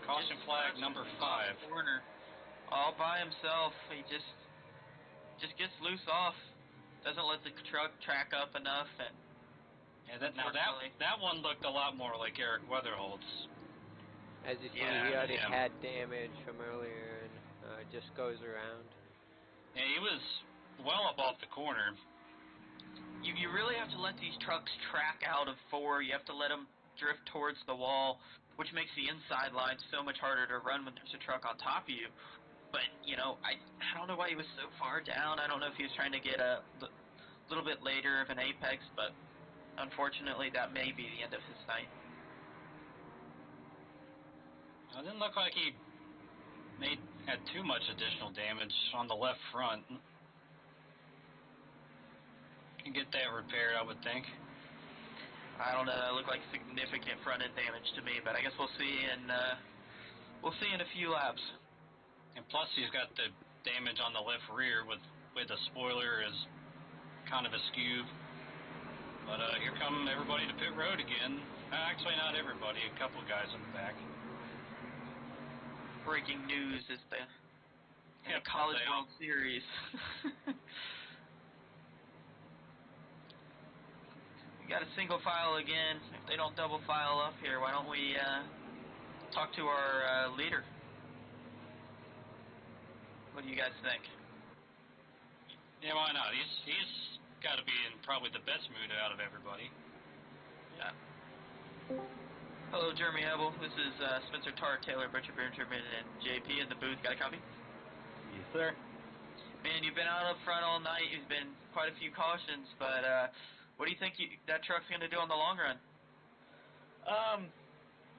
Caution flag number 5. Corner, all by himself. He just gets loose off. Doesn't let the truck track up enough, and yeah, that one looked a lot more like Eric Weatherholt's. As you see, he already had damage from earlier and just goes around. Yeah, he was well up off the corner. You really have to let these trucks track out of 4. You have to let them drift towards the wall, which makes the inside line so much harder to run when there's a truck on top of you. But, you know, I don't know why he was so far down. I don't know if he was trying to get a little bit later of an apex, but unfortunately that may be the end of his night. It didn't look like he had too much additional damage on the left front. Can get that repaired, I would think. I don't know. That looked like significant front end damage to me, but I guess we'll see in a few laps. And plus, he's got the damage on the left rear with the spoiler is kind of askew. But here come everybody to pit road again. Actually, not everybody. A couple guys in the back. Breaking news is the Yep, College World Series. We got a single file again. If they don't double file up here, why don't we talk to our leader? What do you guys think? Yeah, why not? He's got to be in probably the best mood out of everybody. Yeah. Hello, Jeremy Hebel. This is Spencer Tart, Taylor, Richard Benjamin, and JP in the booth. Got a copy? Yes, sir. Man, you've been out up front all night. You've been quite a few cautions, but what do you think that truck's going to do on the long run?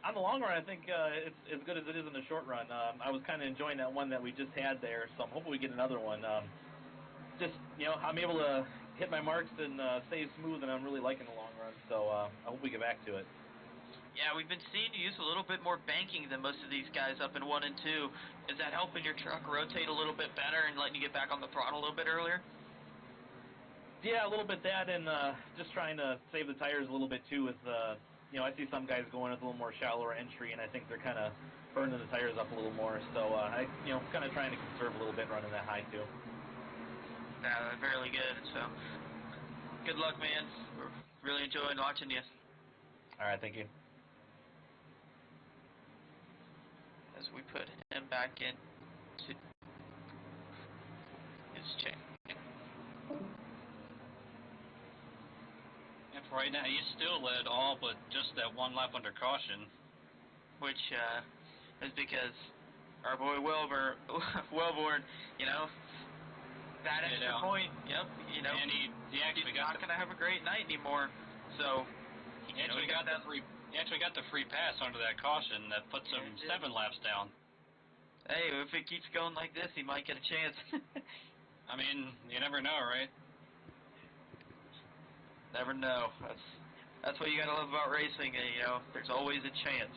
On the long run, I think it's as good as it is in the short run. I was kind of enjoying that one that we just had there, so I'm hoping we get another one. Just, you know, I'm able to hit my marks and stay smooth, and I'm really liking the long run, so I hope we get back to it. Yeah, we've been seeing you use a little bit more banking than most of these guys up in 1 and 2. Is that helping your truck rotate a little bit better and letting you get back on the throttle a little bit earlier? Yeah, a little bit that, and just trying to save the tires a little bit too. With I see some guys going with a little more shallower entry, and I think they're kind of burning the tires up a little more. So kind of trying to conserve a little bit running that high too. Yeah, really good. So, good luck, man. We're really enjoying watching you. All right, thank you. As we put him back in to his chain. And for right now, he's still led all but just that one lap under caution. Which is because our boy Wellborn, that extra point, and he actually he's not going to have a great night anymore. So, he actually got the free pass under that caution that puts him 7 laps down. Hey, if it keeps going like this, he might get a chance. I mean, you never know, right? Never know. That's what you got to love about racing. There's always a chance.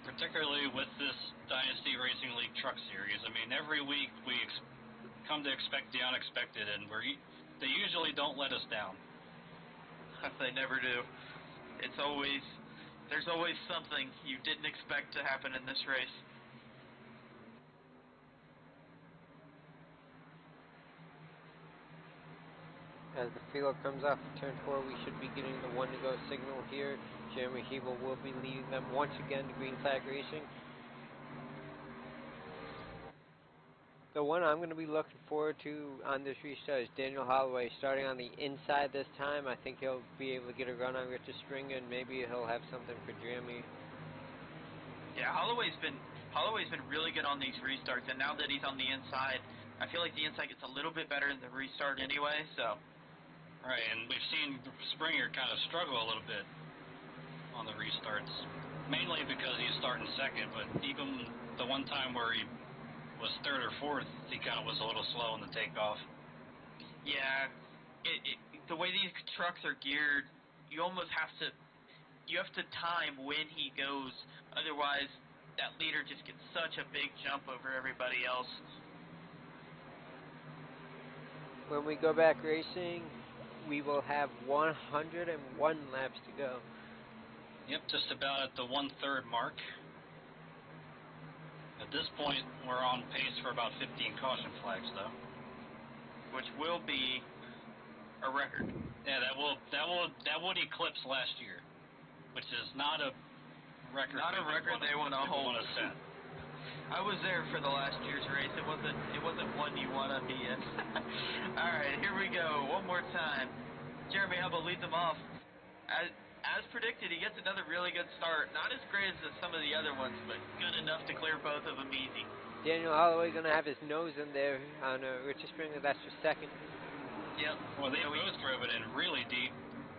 Particularly with this Dynasty Racing League Truck Series. I mean, every week we come to expect the unexpected, and they usually don't let us down. They never do. There's always something you didn't expect to happen in this race. As the field comes off of turn 4, we should be getting the 1 to go signal here. Jeremy Hebel will be leading them once again to Green Flag Racing. The one I'm going to be looking forward to on this restart is Daniel Holloway starting on the inside this time. I think he'll be able to get a run on Richard Springer, and maybe he'll have something for Jeremy. Yeah, Holloway's been really good on these restarts, and now that he's on the inside, I feel like the inside gets a little bit better in the restart anyway, so. Right, and we've seen Springer kind of struggle a little bit on the restarts, mainly because he's starting second, but even the one time where he was 3rd or 4th, he kind of was a little slow in the takeoff. Yeah, the way these trucks are geared, you almost have to time when he goes, otherwise that leader just gets such a big jump over everybody else. When we go back racing, we will have 101 laps to go. Yep, just about at the 1/3 mark. At this point, we're on pace for about 15 caution flags, though. Which will be a record. Yeah, that would eclipse last year, which is not a record. Not a record they want to hold. Set. I was there for the last year's race. It wasn't one you want to be in. All right, here we go. One more time. Jeremy Hubble leads them off. As predicted, he gets another really good start. Not as great as some of the other ones, but good enough to clear both of them easy. Daniel Holloway going to have his nose in there on Richard Springer. That's for second. Yep. Well, they both drove it in really deep.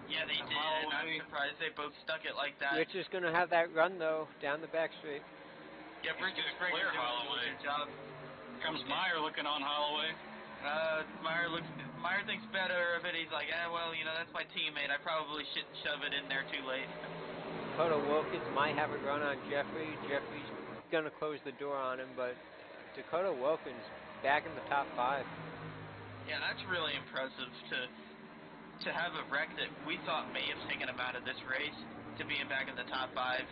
Yeah, they did. And I'm surprised they both stuck it like that. Richard's going to have that run, though, down the back straight. Yeah, Richard Springer doing a really good job. Comes Meyer looking on Holloway. Meyer thinks better of it. He's like, that's my teammate. I probably shouldn't shove it in there too late. Dakota Wilkins might have a run on Jeffrey. Jeffrey's going to close the door on him, but Dakota Wilkins back in the top 5. Yeah, that's really impressive to have a wreck that we thought may have taken him out of this race to being back in the top 5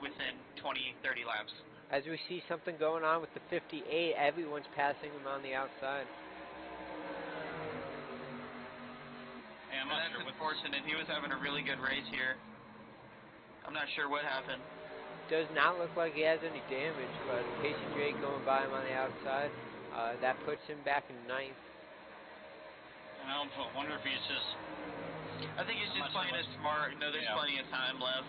within 20, 30 laps. As we see something going on with the 58, everyone's passing him on the outside. Yeah, and that's unfortunate. He was having a really good race here. I'm not sure what happened. Does not look like he has any damage, but Casey Drake going by him on the outside. That puts him back in 9th. I wonder if he's just... I think he's just playing it smart. There's plenty of time left.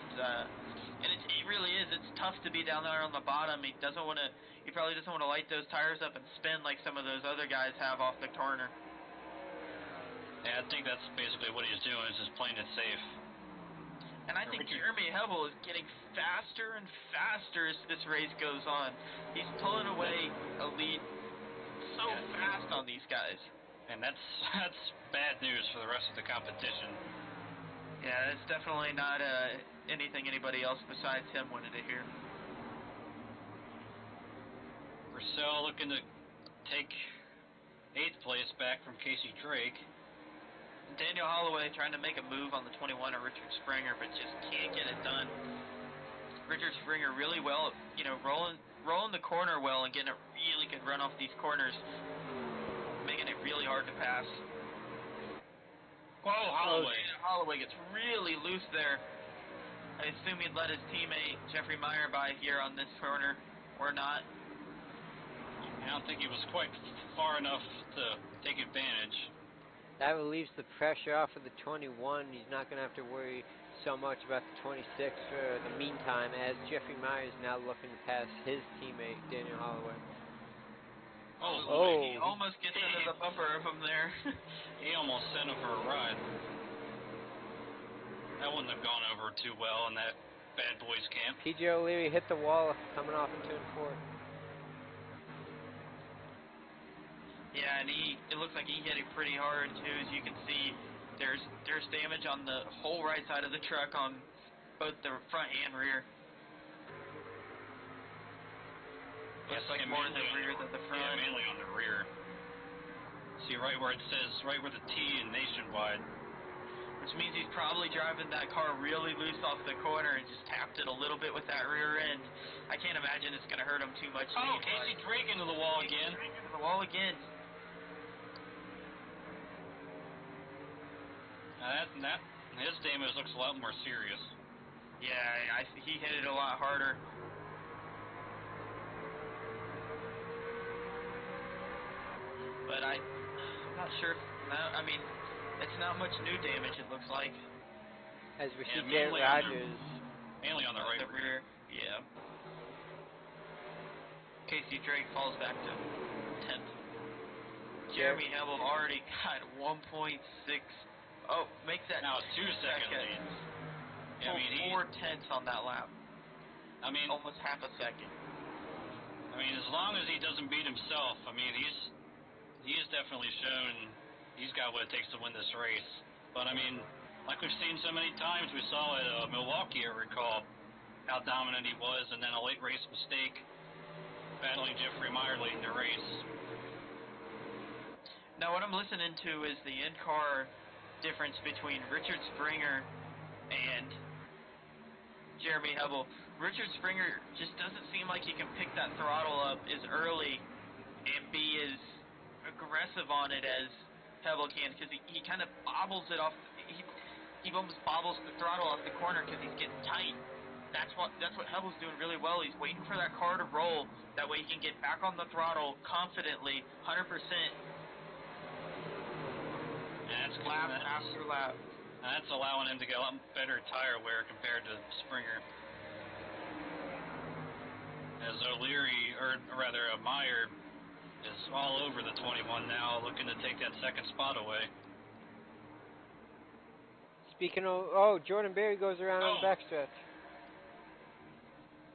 And it really is. It's tough to be down there on the bottom. He probably doesn't want to light those tires up and spin like some of those other guys have off the corner. Yeah, I think that's basically what he's doing, is just playing it safe. And I think Jeremy Hebel is getting faster and faster as this race goes on. He's pulling away a lead so fast on these guys. And that's bad news for the rest of the competition. Yeah, it's definitely not anything anybody else besides him wanted to hear. Purcell looking to take 8th place back from Casey Drake. Daniel Holloway trying to make a move on the 21 of Richard Springer, but just can't get it done. Richard Springer really well, you know, rolling the corner well and getting a really good run off these corners, making it really hard to pass. Whoa, Holloway. Holloway gets really loose there. I assume he'd let his teammate Jeffrey Meyer by here on this corner, or not. I don't think he was quite far enough to take advantage. That relieves the pressure off of the 21. He's not going to have to worry so much about the 26 for the meantime, as Jeffrey Meyer is now looking to pass his teammate, Daniel Holloway. He almost gets into the bumper of him there. He almost sent him for a ride. That wouldn't have gone over too well in that bad boys camp. PJ O'Leary hit the wall coming off in turn 4. Yeah, and it looks like he hit it pretty hard too. As you can see, there's damage on the whole right side of the truck on both the front and rear. Looks like more in the rear than the front. Yeah, mainly on the rear. See right where it says, right where the T in Nationwide. Which means he's probably driving that car really loose off the corner and just tapped it a little bit with that rear end. I can't imagine it's going to hurt him too much. Oh, Casey Drake into the wall again. Into the wall again. His damage looks a lot more serious. Yeah, he hit it a lot harder. But I'm not sure. I mean, it's not much new damage, it looks like. As we see Garrett Rogers. Mainly on the right rear. Yeah. Casey Drake falls back to 10th. Jeremy Hebel already got 1.6. Oh, makes that now 2 second lead. Yeah, I mean, 4/10 on that lap. I mean, almost half a second. I mean, as long as he doesn't beat himself, I mean, he's definitely shown he's got what it takes to win this race. But I mean, like we've seen so many times, we saw at Milwaukee, I recall, how dominant he was, and then a late race mistake, battling Jeffrey Meyer late in the race. Now, what I'm listening to is the in-car difference between Richard Springer and Jeremy Hebel. Richard Springer just doesn't seem like he can pick that throttle up as early and be as aggressive on it as Hebel can, because he kind of bobbles it off. He almost bobbles the throttle off the corner because he's getting tight. That's what Hebel's doing really well. He's waiting for that car to roll. That way he can get back on the throttle confidently, 100%. Lap after lap. That's allowing him to get a lot better tire wear compared to Springer. As O'Leary, or rather Meyer, is all over the 21 now, looking to take that second spot away. Speaking of, Jordan Berry goes around on the backstretch.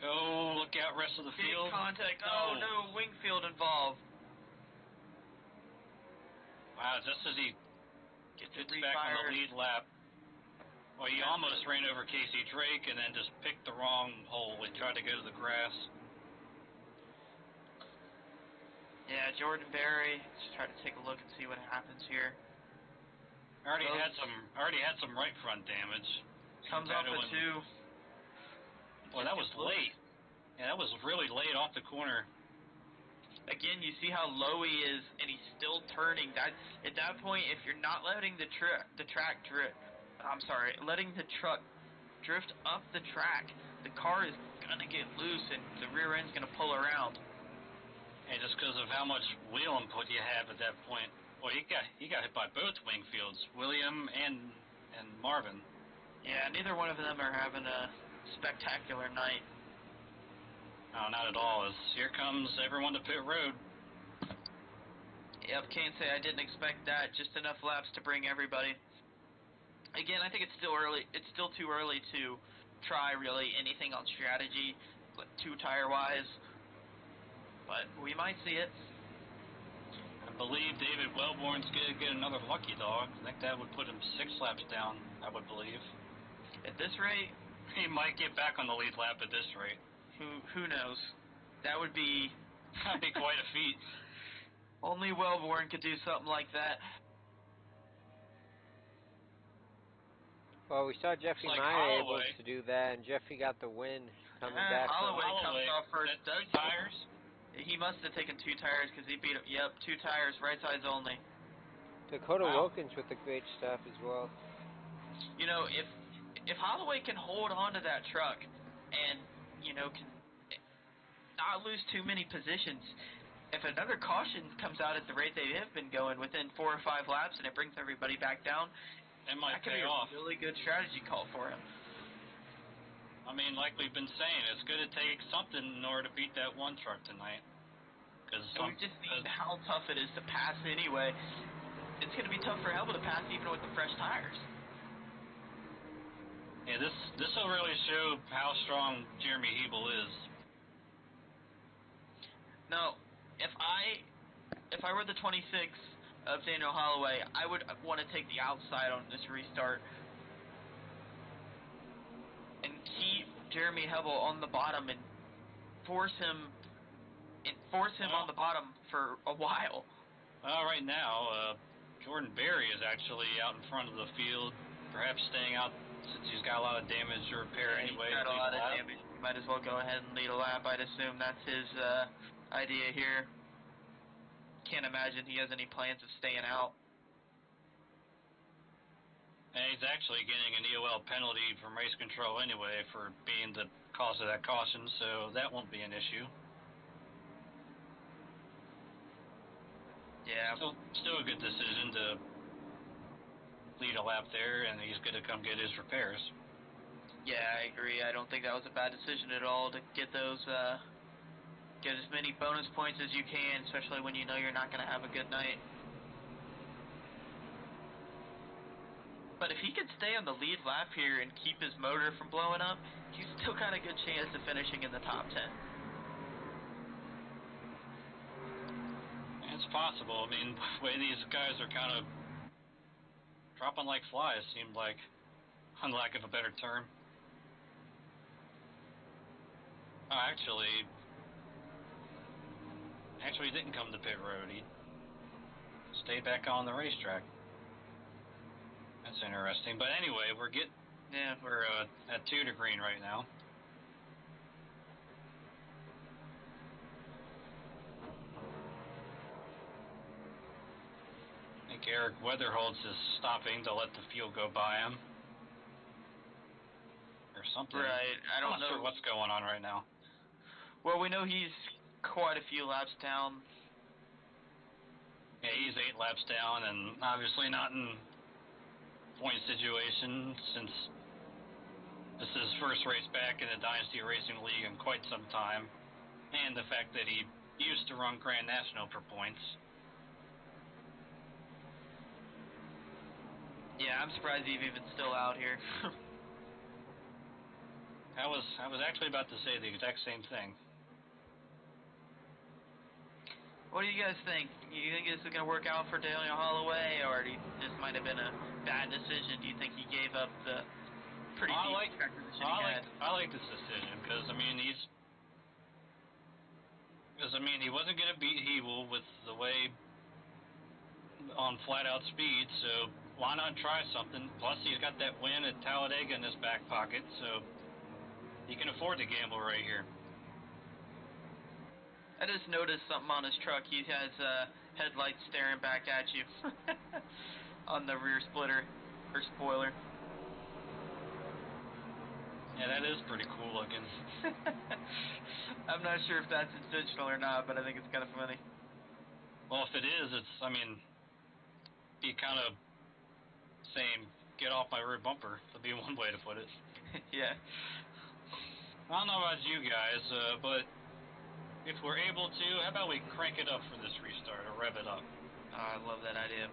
Oh, look out, rest of the field. Contact. Oh, no, Wingfield involved. Wow, just as he gets back on the lead lap. Well, he almost ran over Casey Drake and then just picked the wrong hole and tried to go to the grass. Yeah, Jordan Berry. Let's try to take a look and see what happens here. Already had some right front damage. Comes off the 2. Well, that was late. Yeah, that was really late off the corner. Again, you see how low he is, and he's still turning. At that point, if you're not letting letting the truck drift up the track, the car is gonna get loose, and the rear end's gonna pull around. And just because of how much wheel input you have at that point, well, he got hit by both Wingfields, William and Marvin. Yeah, neither one of them are having a spectacular night. No, not at all. Here comes everyone to pit road. Yep, can't say I didn't expect that. Just enough laps to bring everybody. Again, I think it's still early. It's still too early to try really anything on strategy, two-tire-wise. But we might see it. I believe David Wellborn's going to get another lucky dog. I think that would put him 6 laps down, I would believe. At this rate, he might get back on the lead lap at this rate. Who knows? That'd be quite a feat. Only Wellborn could do something like that. Well, we saw Jeffrey like Meyer able Holloway. to do that, and Jeffrey got the win coming back from. Holloway comes off first. Is that 2 tires? He must have taken 2 tires because he beat him. Yep, 2 tires, right sides only. Dakota Wow. Wilkins with the great stuff as well. You know, if Holloway can hold on to that truck and, you know, can not lose too many positions, if another caution comes out at the rate they have been going within 4 or 5 laps and it brings everybody back down, It might that could pay be off. a really good strategy call for him. I mean, like we've been saying, it's going to take something in order to beat that one truck tonight. And we've just seen how tough it is to pass anyway. It's going to be tough for Hubble to pass even with the fresh tires. Yeah, this will really show how strong Jeremy Hebel is. Now, if I were the 26 of Daniel Holloway, I would want to take the outside on this restart and keep Jeremy Hebel on the bottom and force him on the bottom for a while. Right now, Jordan Berry is actually out in front of the field, perhaps staying out since he's got a lot of damage to repair anyway. He's got a lot of damage. He might as well go ahead and lead a lap. I'd assume that's his idea here. Can't imagine he has any plans of staying out. And he's actually getting an EOL penalty from race control anyway for being the cause of that caution, so that won't be an issue. Yeah. Still a good decision to lead a lap there, and he's going to come get his repairs. Yeah, I agree. I don't think that was a bad decision at all to get those, get as many bonus points as you can, especially when you know you're not going to have a good night. But if he can stay on the lead lap here and keep his motor from blowing up, he's still got a good chance of finishing in the top 10. It's possible. I mean, the way these guys are kind of dropping like flies, seemed like, on lack of a better term. Actually, he didn't come to pit road. He stayed back on the racetrack. That's interesting. But anyway, we're at 2 to green right now. I think Eric Weatherholtz is stopping to let the fuel go by him. Or something. Right, I don't I'm not know. sure what's going on right now. Well, we know he's quite a few laps down. Yeah, he's 8 laps down, and obviously not in point situation since this is his first race back in the Dynasty Racing League in quite some time, and the fact that he used to run Grand National for points. Yeah, I'm surprised he's even still out here. I was actually about to say the exact same thing. What do you guys think? You think this is going to work out for Daniel Holloway, or do you think this might have been a bad decision? Do you think he gave up the pretty decent track position he had? I like this decision because he wasn't going to beat Hebel with the way on flat-out speed, so why not try something? Plus, he's got that win at Talladega in his back pocket, so he can afford to gamble right here. I just noticed something on his truck. He has headlights staring back at you on the rear splitter or spoiler. Yeah, that is pretty cool looking. I'm not sure if that's intentional or not, but I think it's kind of funny. Well, if it is, be kind of saying, get off my rear bumper. That'd be one way to put it. Yeah. I don't know about you guys, but if we're able to, how about we crank it up for this restart or rev it up? Oh, I love that idea.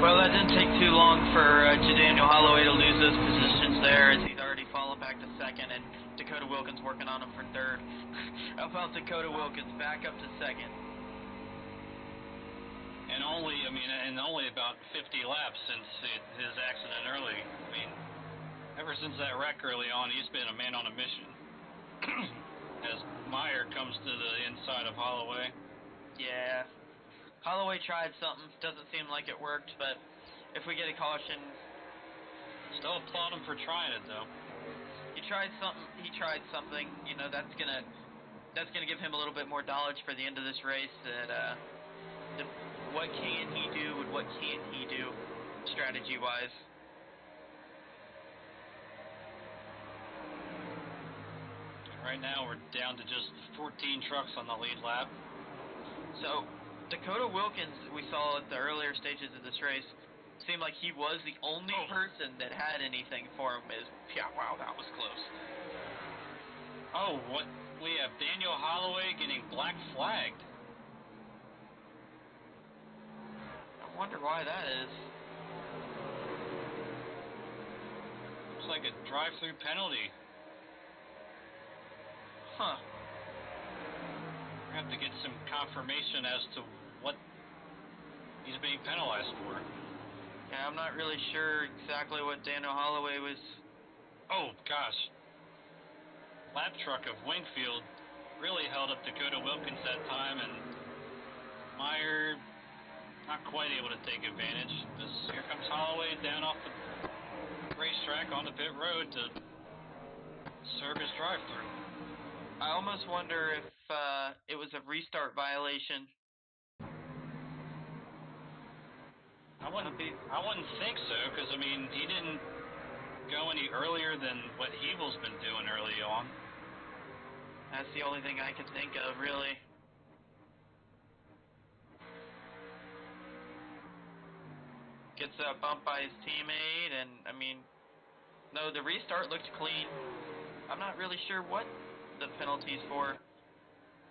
Well, that didn't take too long for Daniel Holloway to lose those positions there, as he's already fallen back to second, and Dakota Wilkins working on him for third. How about Dakota Wilkins back up to second? And only about 50 laps since his accident early. I mean, ever since that wreck early on, he's been a man on a mission. As Meyer comes to the inside of Holloway. Yeah. Holloway tried something. Doesn't seem like it worked, but if we get a caution... Still applaud him for trying it, though. He tried something. You know, that's gonna give him a little bit more knowledge for the end of this race that what can he do and what can't he do strategy-wise. Right now we're down to just 14 trucks on the lead lap. So Dakota Wilkins, we saw at the earlier stages of this race, seemed like he was the only person that had anything for him. Yeah, wow, that was close. Oh, what? We have Daniel Holloway getting black flagged. I wonder why that is. Looks like a drive-through penalty. Huh. I have to get some confirmation as to what he's being penalized for. Yeah, I'm not really sure exactly what Daniel Holloway was... Oh, gosh. Lap truck of Wingfield really held up Dakota Wilkins that time, and Meyer not quite able to take advantage. As here comes Holloway down off the racetrack on the pit road to serve his drive-through. I almost wonder if it was a restart violation. I wouldn't think so, because, I mean, he didn't go any earlier than what Hebel's been doing early on. That's the only thing I can think of, really. Gets a bump by his teammate, and, I mean, no, the restart looked clean. I'm not really sure what the penalty's for.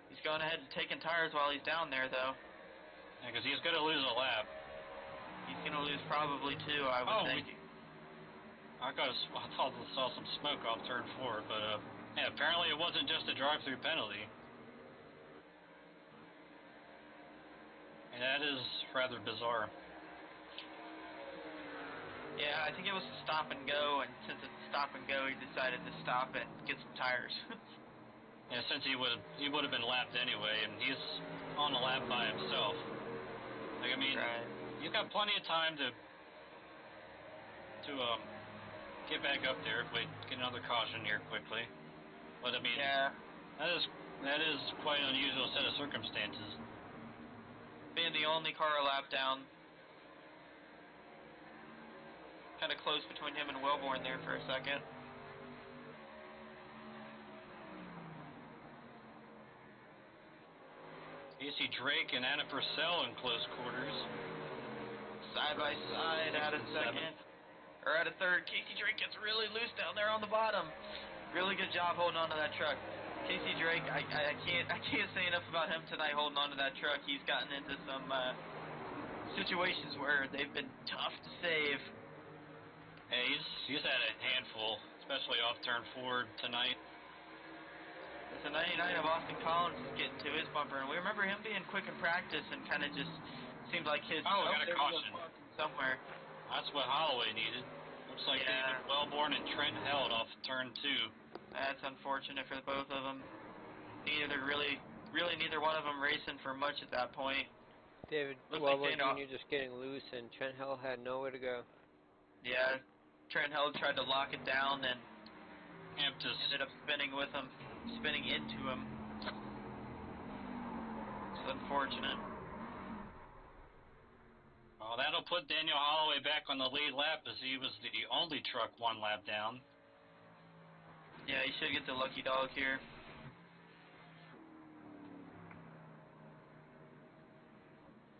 He's going ahead and taking tires while he's down there, though. Yeah, because he's going to lose a lap. He's going to lose probably two, I would think. I thought I saw some smoke off turn 4, but yeah, apparently it wasn't just a drive-through penalty. And that is rather bizarre. Yeah, I think it was a stop and go, and since it's stop and go, he decided to stop and get some tires. Yeah, since he would have been lapped anyway, and he's on a lap by himself. Like, I mean, right. You've got plenty of time to get back up there if we get another caution here quickly. But I mean, yeah, that is quite an unusual set of circumstances. being the only car a lap down. Kind of close between him and Wellborn there for a second. Casey Drake and Anna Purcell in close quarters. Side by side, out of second. Or out of third. Casey Drake gets really loose down there on the bottom. Really good job holding on to that truck. Casey Drake, I can't say enough about him tonight holding on to that truck. He's gotten into some situations where they've been tough to save. Hey, he's had a handful, especially off turn 4 tonight. The 99 of Austin Collins is getting to his bumper, and we remember him being quick in practice and kind of just seemed like his... Oh, we got a caution. Somewhere. That's what Holloway needed. Looks like David Wellborn and Trent Held off turn 2. That's unfortunate for both of them. Neither one of them racing for much at that point. David Wellborn Jr. just getting loose, and Trent Hell had nowhere to go. Yeah, Trent Held tried to lock it down and ended up spinning into him. It's unfortunate. Well, that'll put Daniel Holloway back on the lead lap as he was the only truck one lap down. Yeah, he should get the lucky dog here.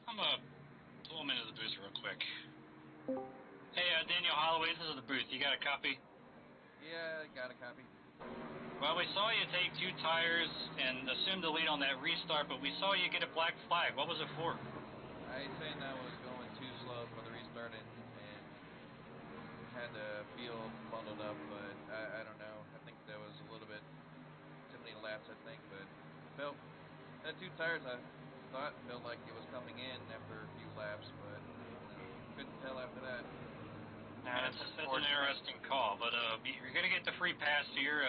I'm going to pull him into the booth real quick. Hey, Daniel Holloway, this is the booth. You got a copy? Yeah, I got a copy. Well, we saw you take 2 tires and assume the lead on that restart, but we saw you get a black flag. What was it for? I saying that was going too slow for the restart had the field bundled up, but I don't know. I think there was a little bit too many laps, I think, but it felt, that 2 tires I thought felt like it was coming in after a few laps, but couldn't tell after that. That's an interesting call, but you're going to get the free pass here.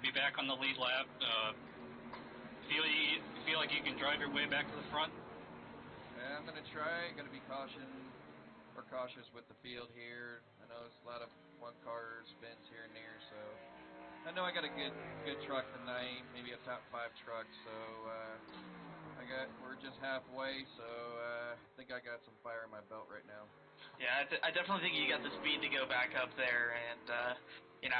Be back on the lead lap. Feel like you can drive your way back to the front? Yeah, I'm gonna try. Gonna be cautious with the field here. I know there's a lot of 1-car spins here and there, so I know I got a good truck tonight, maybe a top 5 truck. So we're just halfway, so I think I got some fire in my belt right now. Yeah, I definitely think you got the speed to go back up there, and you know,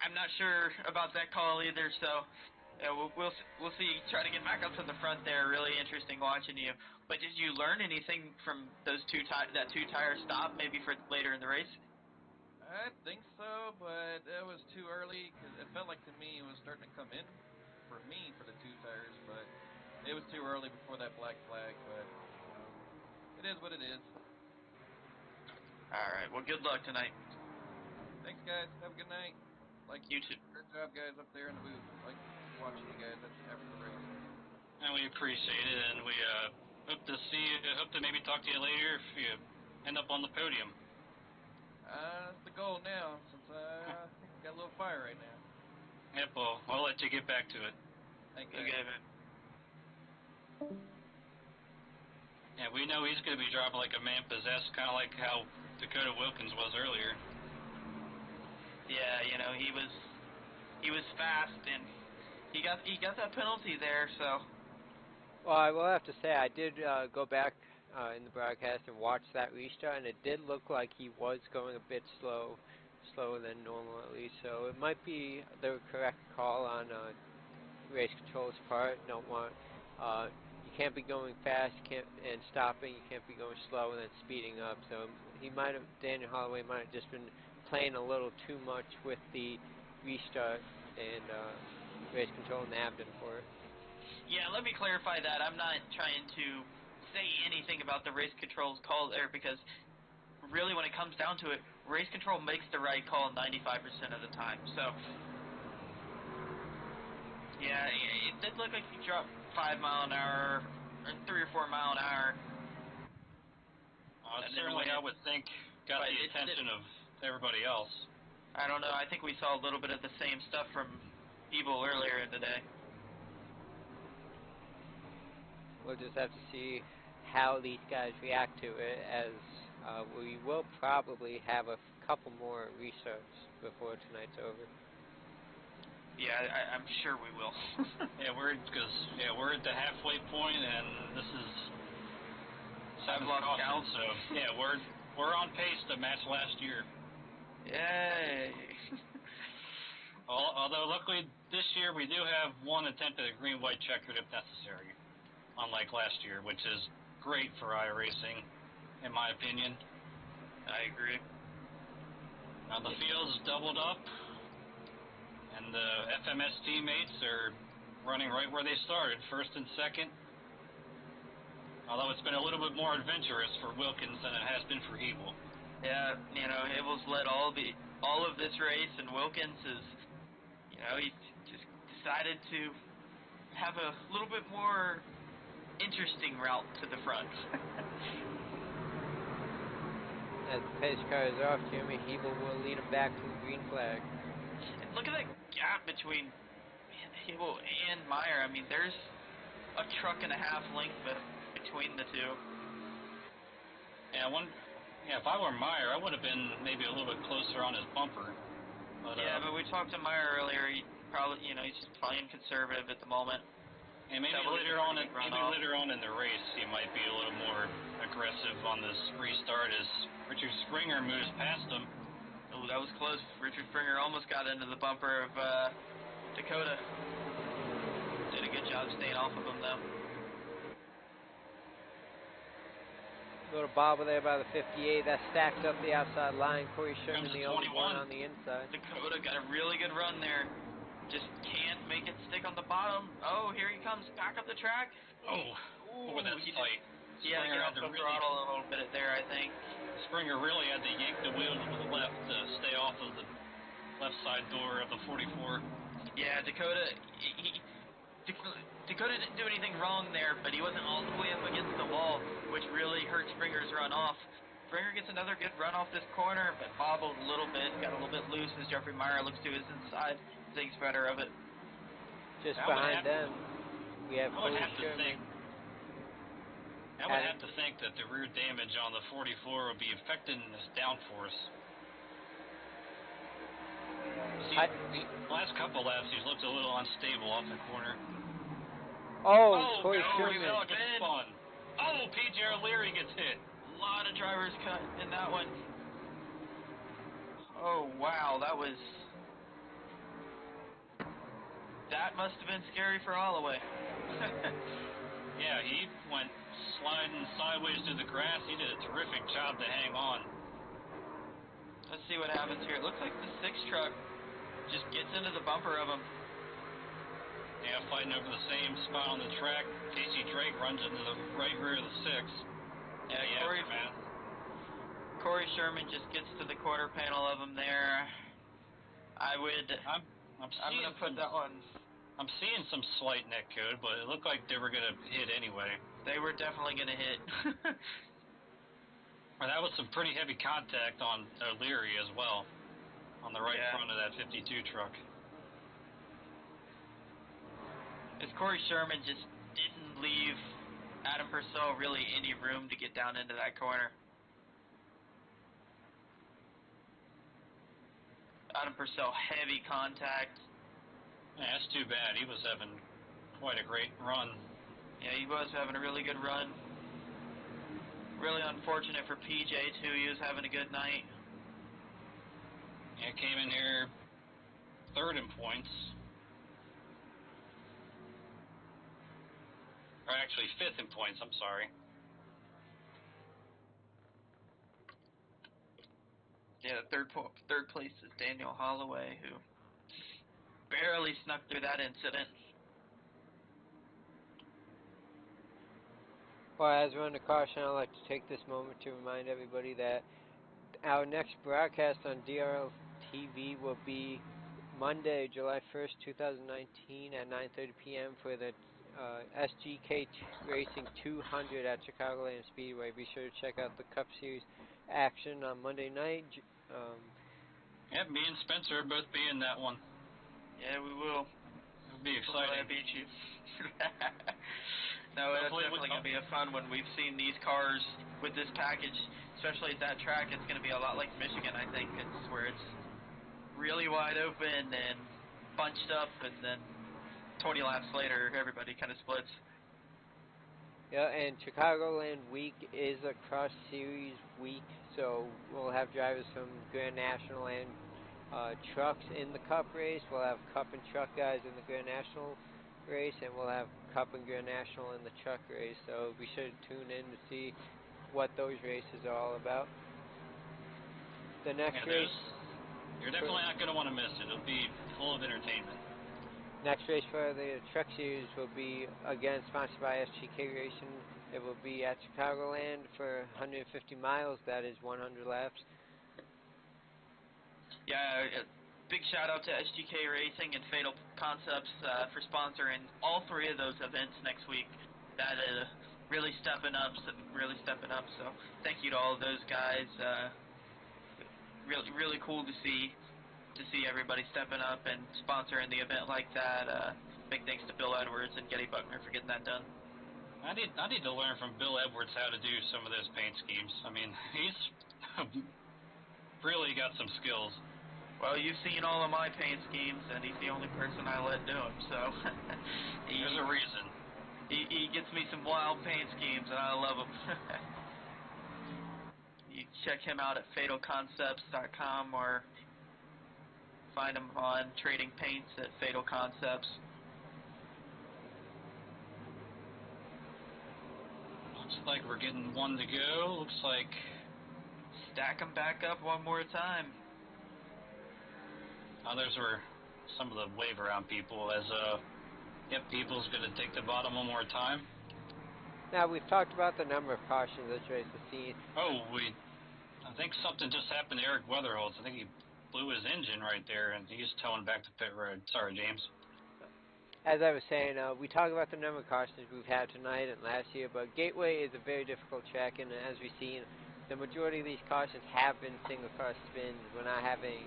I'm not sure about that call either. So yeah, we'll see. Try to get back up to the front there. Really interesting watching you. But did you learn anything from those that 2-tire stop, maybe for later in the race? I think so, but it was too early because it felt like to me it was starting to come in for me for the 2 tires, but it was too early before that black flag. But you know, it is what it is. All right. Well, good luck tonight. Thanks, guys. Have a good night. Like You too. Good job, guys, up there in the booth. Like watching you guys after the race. And we appreciate it, and we hope to maybe talk to you later if you end up on the podium. That's the goal now, since got a little fire right now. Yep, well, I'll let you get back to it. Thanks, Okay, guys. man. Yeah, we know he's going to be driving like a man possessed, kind of like how Dakota Wilkins was earlier. Yeah, you know, he was fast, and he got that penalty there. So. Well, I will have to say I did go back in the broadcast and watch that restart, and it did look like he was going a bit slower than normal at least. So it might be the correct call on race control's part. You can't be going fast, and stopping. You can't be going slow and then speeding up. So Daniel Holloway might have just been playing a little too much with the restart, and race control nabbed him for it. Yeah, let me clarify that. I'm not trying to say anything about the race control's call there, because really when it comes down to it, race control makes the right call 95% of the time. So, yeah, it did look like he dropped 5 mile an hour, or 3 or 4 mile an hour. Certainly, I would think, got the attention of everybody else. I don't know. I think we saw a little bit of the same stuff from Ebel earlier in the day. We'll just have to see how these guys react to it, as we will probably have a couple more restarts before tonight's over. Yeah, I'm sure we will. We're at the halfway point, and this is I've lost count. So yeah, we're on pace to match last year. Yay! Although luckily this year we do have one attempt at a green-white checkered if necessary, unlike last year, which is great for iRacing, in my opinion. I agree. Now the field's doubled up, and the FMS teammates are running right where they started, first and second. Although it's been a little bit more adventurous for Wilkins than it has been for Hebel. Yeah, you know, Hebel's led all of this race, and Wilkins is, you know, he just decided to have a little bit more interesting route to the front. As the pace car is off, Jeremy Hebel will lead him back to the green flag. And look at that gap between Hebel and Meyer. I mean, there's a truck and a half length between the two. Yeah, if I were Meyer, I would have been maybe a little bit closer on his bumper. But, but we talked to Meyer earlier. He probably, you know, he's just playing conservative at the moment. And maybe later on in the race, he might be a little more aggressive on this restart as Richard Springer moves past him. Oh, that was close. Richard Springer almost got into the bumper of Dakota. Did a good job staying off of him, though. Little bobble there by the 58. That stacked up the outside line. Corey Sherman, the only one on the inside. Dakota got a really good run there. Just can't make it stick on the bottom. Oh, here he comes back up the track. Oh, that's tight. Yeah, he got off the throttle a little bit there, I think. Springer really had to yank the wheel to the left to stay off of the left side door of the 44. Yeah, Dakota, Dakota didn't do anything wrong there, but he wasn't all the way up against the wall, which really hurt Springer's run off. Springer gets another good run off this corner, but bobbled a little bit, got a little bit loose as Jeffrey Meyer looks to his inside, thinks better of it. Just behind them, we have Corey Sherman. I would have to think that the rear damage on the 44 would be affecting this downforce. The last couple laps, he's looked a little unstable off the corner. Corey Sherman. Gets spun. PJ O'Leary gets hit. A lot of drivers cut in that one. Oh, wow, that must have been scary for Holloway. Yeah, he went sliding sideways through the grass. He did a terrific job to hang on. Let's see what happens here. It looks like the 6 truck just gets into the bumper of him. Yeah, fighting over the same spot on the track. Casey Drake runs into the right rear of the 6. Yeah, Corey Sherman just gets to the quarter panel of him there. I'm going to put that one. I'm seeing some slight neck code, but it looked like they were going to hit anyway. They were definitely going to hit. Well, that was some pretty heavy contact on O'Leary as well, on the right front of that 52 truck. As Corey Sherman just didn't leave Adam Purcell really any room to get down into that corner. Adam Purcell, heavy contact. Yeah, that's too bad. He was having quite a great run. Yeah, he was having a really good run. Really unfortunate for PJ, too. He was having a good night. Yeah, came in here 3rd in points. Or actually 5th in points, I'm sorry. Yeah, third place is Daniel Holloway, who barely snuck through that incident. Well, as we're on the caution, I'd like to take this moment to remind everybody that our next broadcast on DRL TV will be Monday, July 1st, 2019 at 9:30 p.m. for the SGK Racing 200 at Chicagoland Speedway. Be sure to check out the Cup Series action on Monday night. Yep, me and Spencer will both be in that one. Yeah, we will. It'll be exciting. I beat you. No, it's definitely going to be a fun one. We've seen these cars with this package, especially at that track. It's going to be a lot like Michigan, I think. It's where it's really wide open and bunched up, and then 20 laps later, everybody kind of splits. Yeah, and Chicagoland week is a cross series week, so we'll have drivers from Grand National and trucks in the Cup race. We'll have Cup and truck guys in the Grand National race, and we'll have Cup and Grand National in the truck race. So be sure to tune in to see what those races are all about. The next race, you're definitely not going to want to miss it. It'll be full of entertainment. Next race for the truck series will be, again, sponsored by SGK Racing. It will be at Chicagoland for 150 miles. That is 100 laps. Yeah, big shout out to SGK Racing and Fatal Concepts for sponsoring all 3 of those events next week. That is really stepping up. So thank you to all of those guys. Really cool to see everybody stepping up and sponsoring the event like that. Big thanks to Bill Edwards and Getty Buckner for getting that done. I need to learn from Bill Edwards how to do some of those paint schemes. I mean, he's really got some skills. Well, you've seen all of my paint schemes, and he's the only person I let do them, so... There's a reason. He gets me some wild paint schemes, and I love them. You check him out at fatalconcepts.com or find him on Trading Paints at Fatal Concepts. Looks like we're getting one to go. Looks like... Stack them back up one more time. Those were some of the wave around people as, People's going to take the bottom one more time. Now, we've talked about the number of cautions this race has seen. I think something just happened to Eric Weatherholtz. I think he blew his engine right there, and he's towing back to pit road. Sorry, James. As I was saying, we talk about the number of cautions we've had tonight and last year, but Gateway is a very difficult track, and as we've seen, the majority of these cautions have been single car spins. We're not having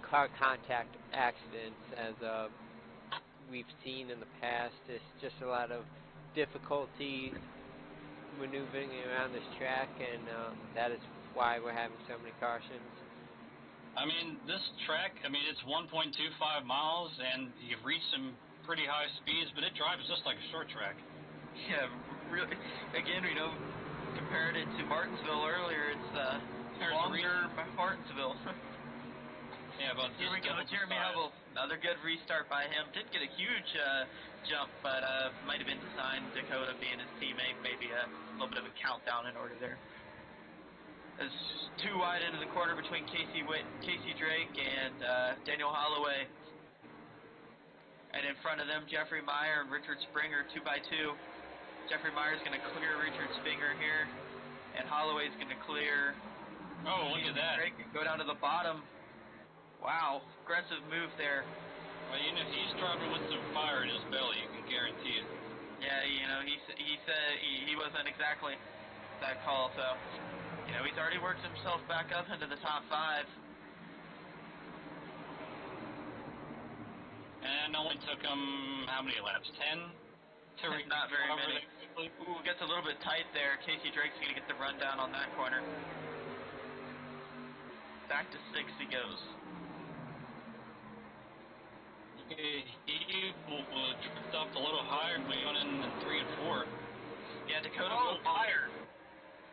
car contact accidents as we've seen in the past. It's just a lot of difficulty maneuvering around this track, and that is why we're having so many cautions. I mean, this track, I mean, it's 1.25 miles, and you've reached some pretty high speeds, but it drives just like a short track. Yeah, really. Again, you know, compared it to Martinsville earlier, it's longer by Martinsville. Yeah, about Here we go, Jeremy Hubble. Another good restart by him. Didn't get a huge jump, but might have been designed. Dakota being his teammate, maybe a little bit of a countdown in order there. It's too wide into the corner between Casey Drake and Daniel Holloway. And in front of them, Jeffrey Meyer and Richard Springer, 2x2. Jeffrey Meyer's going to clear Richard Springer here, and Holloway's going to clear. Oh, look at that. Drake and go down to the bottom. Wow, aggressive move there. Well, you know, he's driving with some fire in his belly, you can guarantee it. Yeah, you know, he said he wasn't exactly that call, so... You know, he's already worked himself back up into the top 5. And only took him, how many laps? 10? Not very many. Ooh, gets a little bit tight there. Casey Drake's going to get the rundown on that corner. Back to 6 he goes. Okay, he will drift up a little higher and we went in 3 and 4. Yeah, Dakota will fire.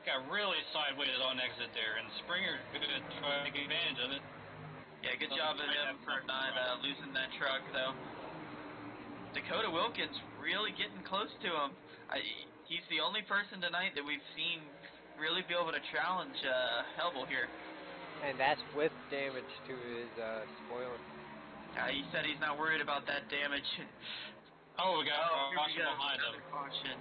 Got really sideways on exit there, and Springer could try to take advantage of it. Yeah, good job of him for not losing that truck, though. Dakota Wilkins really getting close to him. He's the only person tonight that we've seen really be able to challenge Helbel here. And that's with damage to his spoiler. He said he's not worried about that damage. Oh, we got a caution behind him. Caution.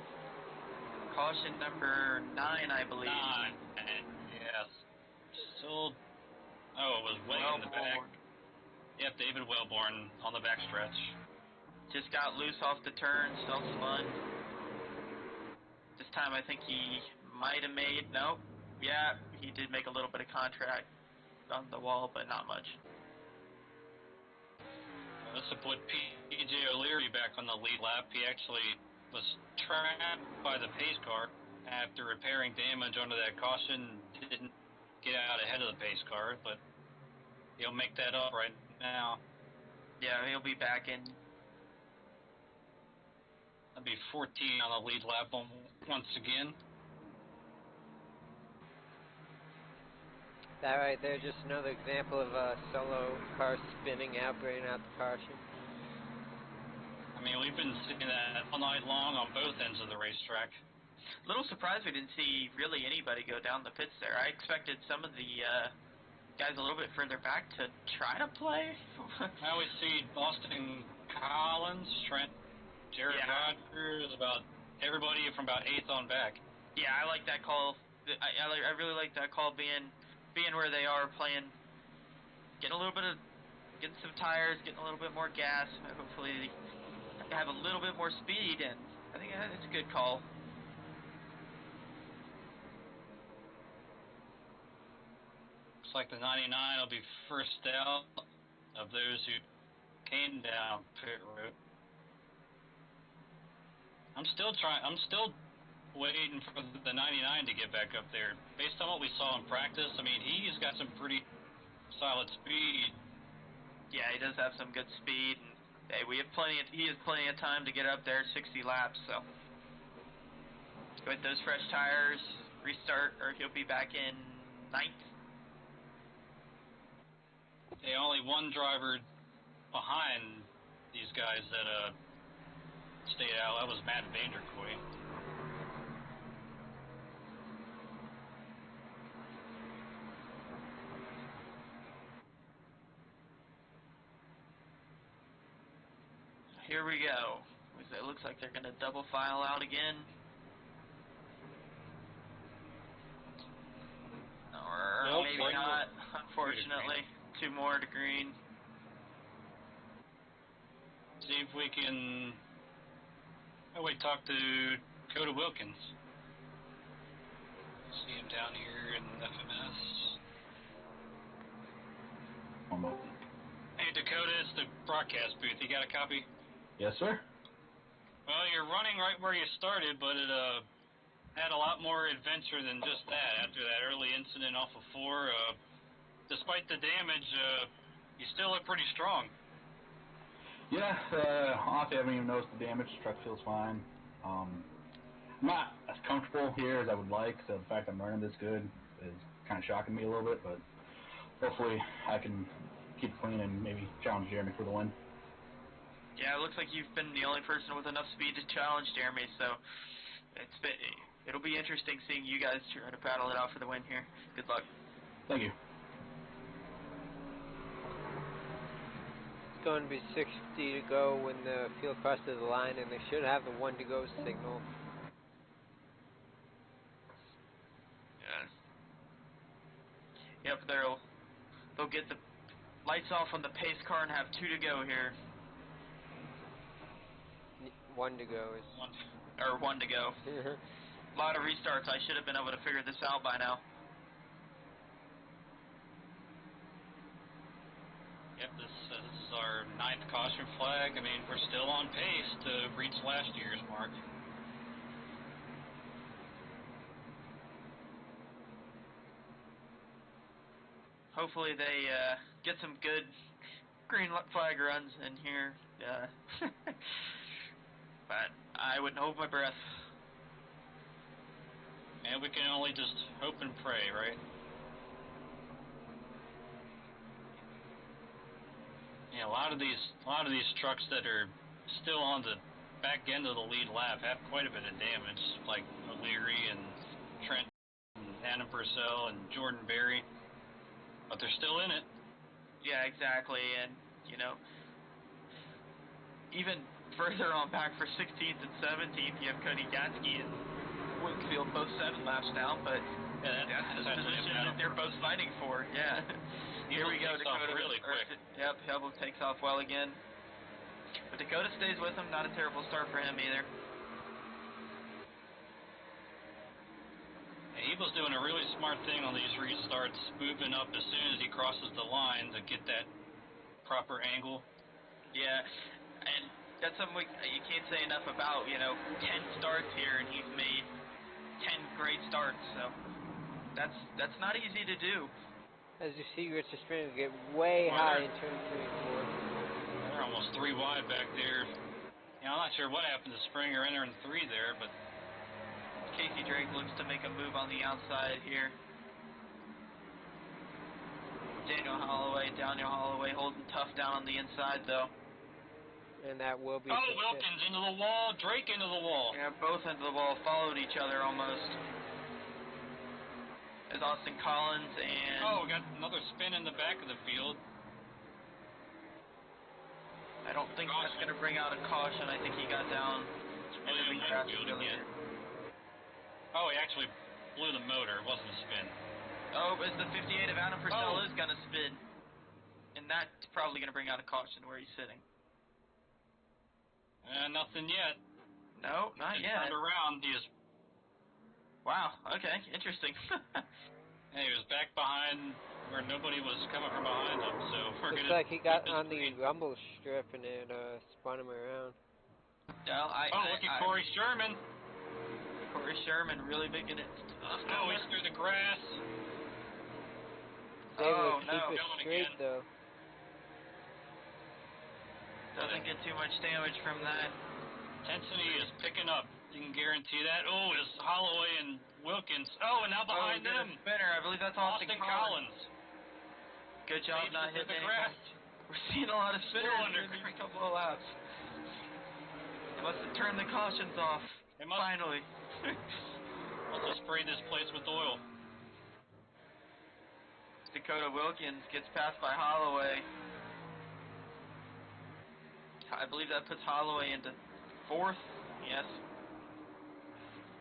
Caution number 9, I believe. 9, yes. Still, it was way in the back. Yep, David Wellborn on the backstretch. Just got loose off the turn, self-spun. This time I think he might have made, nope. Yeah, he did make a little bit of contact on the wall, but not much. This will put P.J. O'Leary back on the lead lap. He actually was trapped by the pace car after repairing damage under that caution. Didn't get out ahead of the pace car, but he'll make that up right now. Yeah, he'll be back in. That'll be 14 on the lead lap once again. That right there, just another example of a solo car spinning out, bringing out the caution. I mean, we've been seeing that all night long on both ends of the racetrack. A little surprised we didn't see really anybody go down the pits there. I expected some of the guys a little bit further back to try to play. Now we see Austin Collins, Trent, Jared Rogers, about everybody from about 8th on back. Yeah, I like that call. I really like that call being where they are, playing, getting some tires, getting a little bit more gas. Hopefully have a little bit more speed, and I think it's a good call. Looks like the 99 will be first out of those who came down pit road. I'm still waiting for the 99 to get back up there. Based on what we saw in practice, I mean, he's got some pretty solid speed. Yeah, he does have some good speed. And, hey, he has plenty of time to get up there, 60 laps. So with those fresh tires, restart, or he'll be back in 9th. Yeah, only one driver behind these guys that stayed out. That was Matt Vanderkoy. Here we go. It looks like they're going to double file out again. Maybe not, unfortunately. 2 more to green. See if we can. Oh, wait, talk to Dakota Wilkins. See him down here in FMS. Hey, Dakota, it's the broadcast booth. You got a copy? Yes, sir. Well, you're running right where you started, but it had a lot more adventure than just that. After that early incident off of 4, despite the damage, you still look pretty strong. Yeah, honestly, I haven't even noticed the damage. The truck feels fine. I'm not as comfortable here as I would like, so the fact I'm running this good is kind of shocking me a little bit, but hopefully I can keep it clean and maybe challenge Jeremy for the win. Yeah, it looks like you've been the only person with enough speed to challenge Jeremy, so it'll be interesting seeing you guys try to battle it out for the win here. Good luck. Thank you. It's going to be 60 to go when the field crosses the line, and they should have the 1 to go signal. Yeah. Yep, they'll get the lights off on the pace car and have 2 to go here. 1 to go is... Or 1 to go. A lot of restarts. I should have been able to figure this out by now. Yep, this is our 9th caution flag. I mean, we're still on pace to reach last year's mark. Hopefully they get some good green flag runs in here. But I wouldn't hold my breath. And we can only just hope and pray, right? Yeah, a lot of these trucks that are still on the back end of the lead lap have quite a bit of damage, like O'Leary and Trent and Adam Purcell and Jordan Berry, but they're still in it. Yeah, exactly, and you know, even further on back for 16th and 17th, you have Cody Gatsky and Wakefield both 7 laps down, but yeah, that's the position that they're both fighting for. Yeah. Here we go, Dakota. Really quick. Yep, Hubble takes off well again. But Dakota stays with him. Not a terrible start for him either. Yeah, Hebel's doing a really smart thing on these restarts, moving up as soon as he crosses the line to get that proper angle. Yeah, and that's something you can't say enough about. You know, 10 starts here, and he's made 10 great starts. So that's not easy to do. As you see, Richard Springer get way high in turn 3 and 4. They're almost 3 wide back there. You know, I'm not sure what happened to Springer entering 3 there, but Casey Drake looks to make a move on the outside here. Daniel Holloway holding tough down on the inside, though. And that will be... Oh, Wilkins into the wall, Drake into the wall. Yeah, both into the wall, followed each other almost. As Austin Collins and... Oh, we got another spin in the back of the field. I don't think that's going to bring out a caution. I think he got down into the grass again. Oh, he actually blew the motor. It wasn't a spin. Oh, but the 58 of Adam Purcell is going to spin. And that's probably going to bring out a caution where he's sitting. Nothing yet. No, not yet. Turned around. He is... Wow, okay, interesting. Hey, he was back behind where nobody was coming from behind him, so we're Looks gonna... like he got on the rumble strip and it spun him around. Well, look at Corey Sherman. Corey Sherman really making it. Oh, he's through the grass. He's able to keep it straight, though. Doesn't get too much damage from that. Intensity is picking up. You can guarantee that. Oh, it's Holloway and Wilkins. Oh, and now behind them. Spinner. I believe that's Austin Collins. Good job not hitting the grass. We're seeing a lot of spinners in a couple of laps. They must have turned the cautions off. Finally. Must have sprayed this place with oil. Dakota Wilkins gets passed by Holloway. I believe that puts Holloway into 4th. Yes.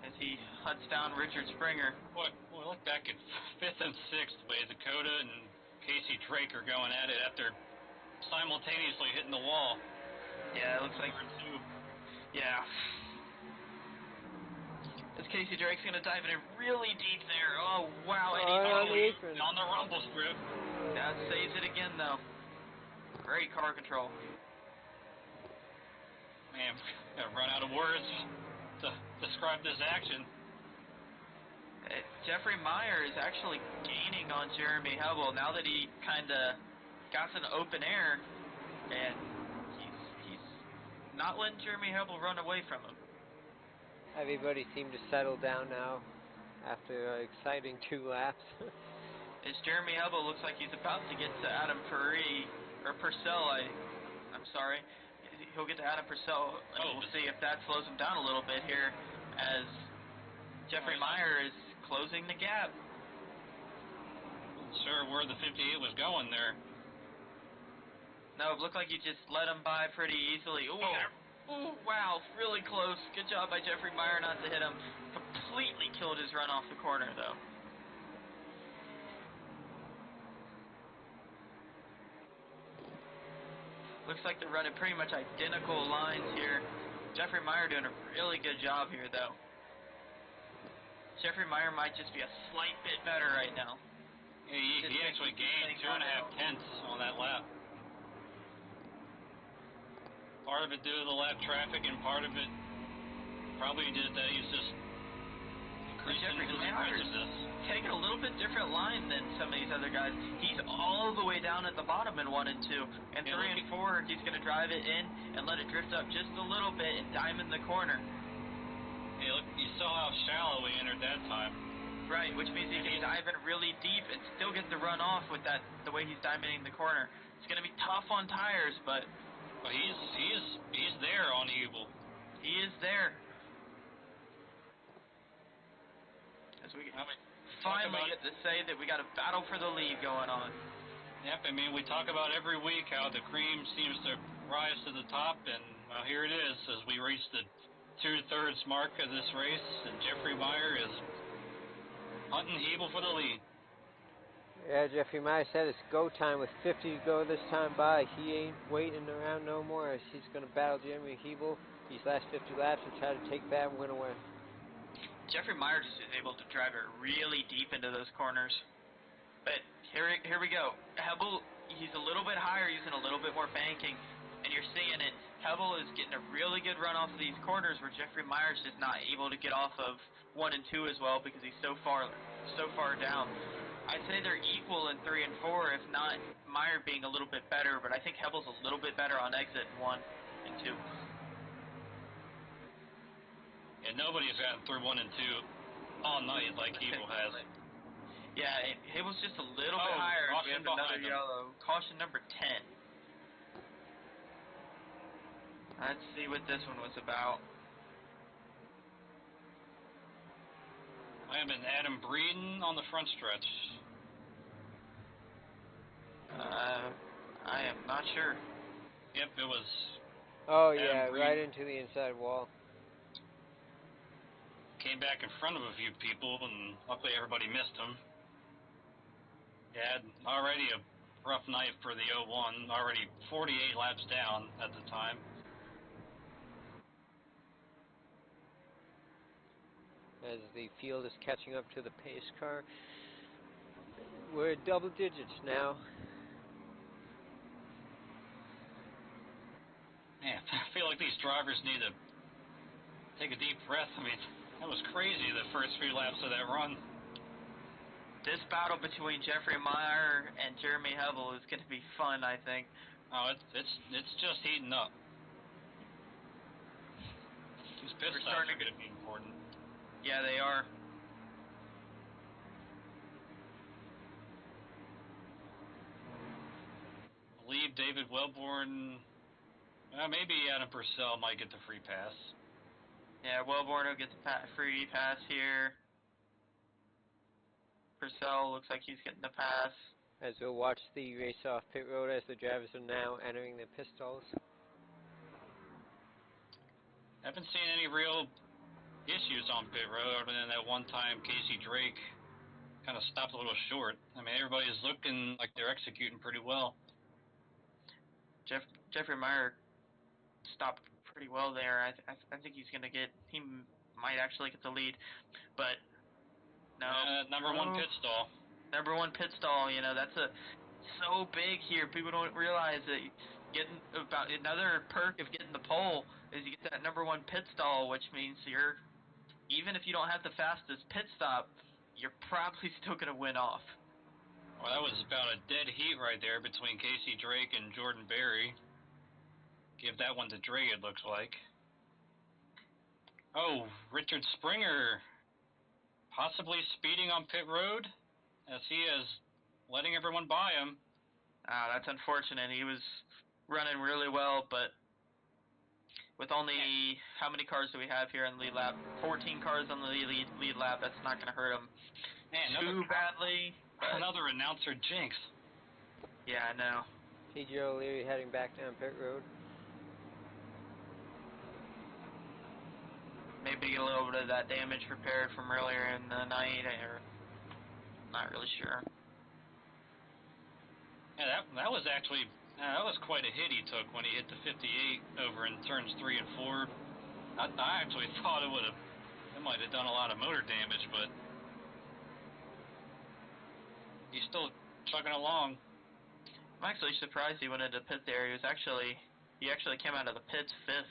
as he hunts down Richard Springer. Boy, look back at 5th and 6th, the way Dakota and Casey Drake are going at it after simultaneously hitting the wall. Yeah, it looks like... Yeah. As Casey Drake's going to dive in really deep there. Oh, wow. And he's on the rumble strip. That saves it again, though. Great car control. Man, I've run out of words to describe this action. Jeffrey Meyer is actually gaining on Jeremy Hebel now that he kind of got an open air, and he's not letting Jeremy Hebel run away from him. Everybody seemed to settle down now after an exciting 2 laps. As Jeremy Hebel looks like he's about to get to Adam Purcell, I'm sorry. He'll get to Adam Purcell, and we'll see if that slows him down a little bit here as Jeffrey Meyer is closing the gap. Not sure where the 58 was going there. No, it looked like he just let him by pretty easily. Ooh, wow, really close. Good job by Jeffrey Meyer not to hit him. Completely killed his run off the corner, though. Looks like they're running pretty much identical lines here. Jeffrey Meyer doing a really good job here, though. Jeffrey Meyer might just be a slight bit better right now. Yeah, he actually gained 2.5 tenths on that lap. Part of it due to the lap traffic, and part of it probably did that he's just increasing his aggressiveness. Taking a little bit different line than some of these other guys. He's all the way down at the bottom in 1 and 2. And 3 and 4, he's going to drive it in and let it drift up just a little bit and diamond the corner. Hey, look, you saw how shallow we entered that time. Right, which means he can dive in really deep and still get the run off with that, the way he's diamonding the corner. It's going to be tough on tires, but he's there on Hebel. He is there. As we finally get to say that we got a battle for the lead going on. Yep, I mean, we talk about every week how the cream seems to rise to the top, and here it is as we reach the 2/3 mark of this race, and Jeffrey Meyer is hunting Hebel for the lead. Yeah, Jeffrey Meyer said it's go time with 50 to go this time by. He ain't waiting around no more. As he's going to battle Jeremy Hebel these last 50 laps and try to take that win away. Jeffrey Meyer just is able to drive it really deep into those corners. But here we go. Hebel, he's a little bit higher, using a little bit more banking, and you're seeing it. Hebel is getting a really good run off of these corners where Jeffrey Meyer's just not able to get off of 1 and 2 as well because he's so far down. I'd say they're equal in 3 and 4, if not Meyer being a little bit better, but I think Hebel's a little bit better on exit in 1 and 2. And nobody's gotten through 1 and 2 all night like Hebel has. Yeah, Hebel's just a little bit higher. We have another yellow. Caution number 10. Let's see what this one was about. I am an Adam Breeden on the front stretch. I am not sure. Yep, it was. Oh, yeah, right into the inside wall. Came back in front of a few people, and luckily everybody missed him. He had already a rough night for the 01, already 48 laps down at the time. As the field is catching up to the pace car. We're at double digits now. Man, I feel like these drivers need to take a deep breath. I mean, that was crazy, the first few laps of that run. This battle between Jeffrey Meyer and Jeremy Hebel is going to be fun, I think. Oh, it's just heating up. These pit stops are going to be important. Yeah, they are. I believe David Wellborn, maybe Adam Purcell might get the free pass. Yeah, Wellborn will get the free pass here. Purcell looks like he's getting the pass. As we'll watch the race off pit road as the drivers are now entering the pit stalls. Haven't seen any real issues on pit road, other than that one time Casey Drake kind of stopped a little short. I mean, everybody's looking like they're executing pretty well. Jeffrey Meyer stopped pretty well there. I think he's gonna get. He might actually get the lead, but no. Number one pit stall. Number one pit stall. You know, that's so big here. People don't realize that getting about another perk of getting the pole is you get that number one pit stall, which means you're, even if you don't have the fastest pit stop, you're probably still gonna win off. Well, that was about a dead heat right there between Casey Drake and Jordan Berry. Give that one to Drake, it looks like. Oh, Richard Springer possibly speeding on pit road as he is letting everyone by him. That's unfortunate. He was running really well, but with only, how many cars do we have here in the lead lap? 14 cars on the lead lap. That's not going to hurt him too badly. Another announcer jinx. Yeah, I know. T.J. O'Leary heading back down pit road. Maybe get a little bit of that damage repaired from earlier in the night, or not really sure. Yeah, that was actually that was quite a hit he took when he hit the 58 over in turns 3 and 4. I actually thought it might have done a lot of motor damage, but he's still chugging along. I'm actually surprised he went into pit there. He actually came out of the pits 5th.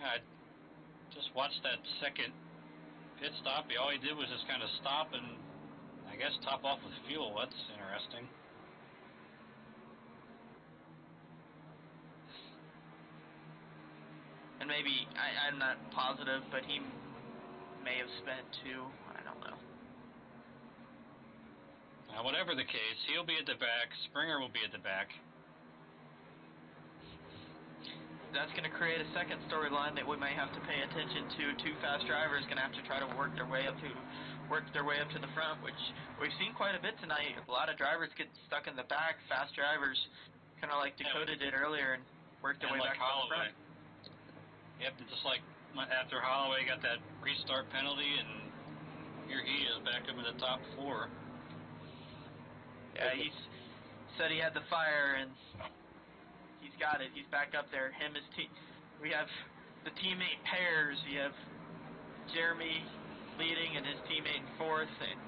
I just watched that second pit stop. All he did was just kind of stop and, I guess, top off with fuel. That's interesting. And maybe, I'm not positive, but he may have spent 2. I don't know. Whatever the case, he'll be at the back. Springer will be at the back. That's going to create a second storyline that we may have to pay attention to. 2 fast drivers going to have to try to work their way up to the front, which we've seen quite a bit tonight. A lot of drivers get stuck in the back. Fast drivers, kind of like Dakota did earlier, and work their way back to the front. Yep, just like after Holloway got that restart penalty, and here he is back up in the top 4. Yeah, he said he had the fire, and he's got it. He's back up there. We have the teammate pairs. You have Jeremy leading and his teammate in 4th, and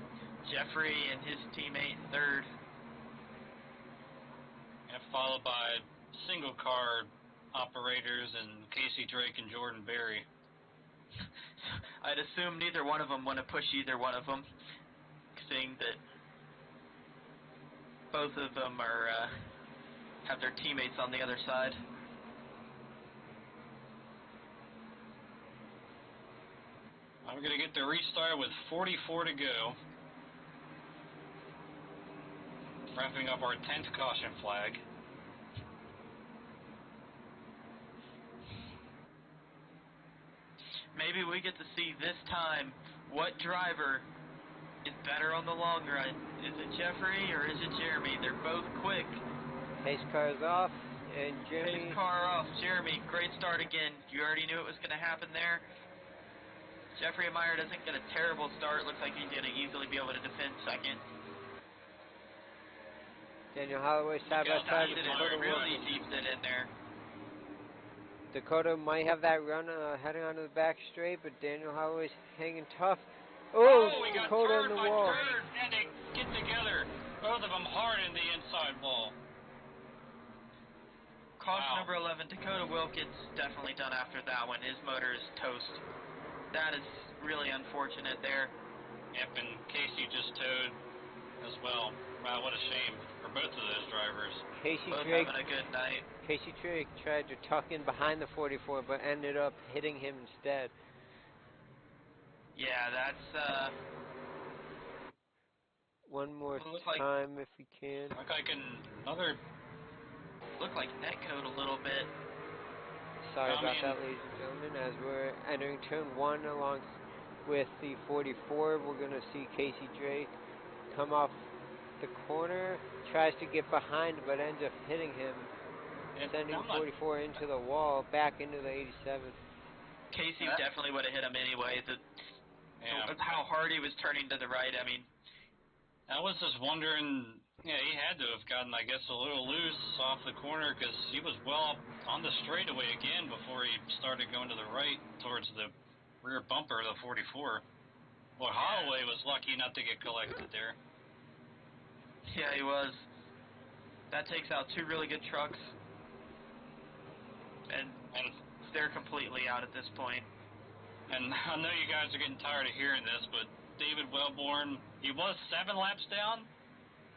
Jeffrey and his teammate in 3rd. And followed by single car operators and Casey Drake and Jordan Berry. I'd assume neither one of them want to push either one of them, seeing that both of them are have their teammates on the other side. I'm going to get the restart with 44 to go. Wrapping up our 10th caution flag. Maybe we get to see this time what driver is better on the long run. Is it Jeffrey or is it Jeremy? They're both quick. Pace car's off, and Jeremy... Pace car off. Jeremy, great start again. You already knew it was going to happen there. Jeffrey Meyer doesn't get a terrible start. Looks like he's going to easily be able to defend 2nd. Daniel Holloway side by side with Dakota really Wilson. deeps it in there. Dakota might have that run heading onto the back straight, but Daniel Holloway's hanging tough. Oh, Dakota in the wall. And they get together. Both of them hard in the inside wall. Caution number 11, Dakota Wilkins definitely done after that one. His motor is toast. That is really unfortunate there. Yep, and Casey just towed as well. Wow, what a shame for both of those drivers. Both having a good night. Casey Drake tried to tuck in behind the 44, but ended up hitting him instead. Yeah, that's one more time if we can. Look like another... Look like netcode a little bit. Sorry about that, ladies and gentlemen. As we're entering turn 1 along with the 44, we're going to see Casey Drake come off the corner, tries to get behind, but ends up hitting him sending I'm not, 44 into the wall, back into the 87. Casey definitely would have hit him anyway. yeah. How hard he was turning to the right, I mean. I was just wondering, yeah, he had to have gotten, I guess, a little loose off the corner because he was well up on the straightaway again before he started going to the right towards the rear bumper of the 44. Well, Holloway was lucky not to get collected there. Yeah, he was. That takes out two really good trucks. And they're completely out at this point. And I know you guys are getting tired of hearing this, but David Wellborn, he was 7 laps down.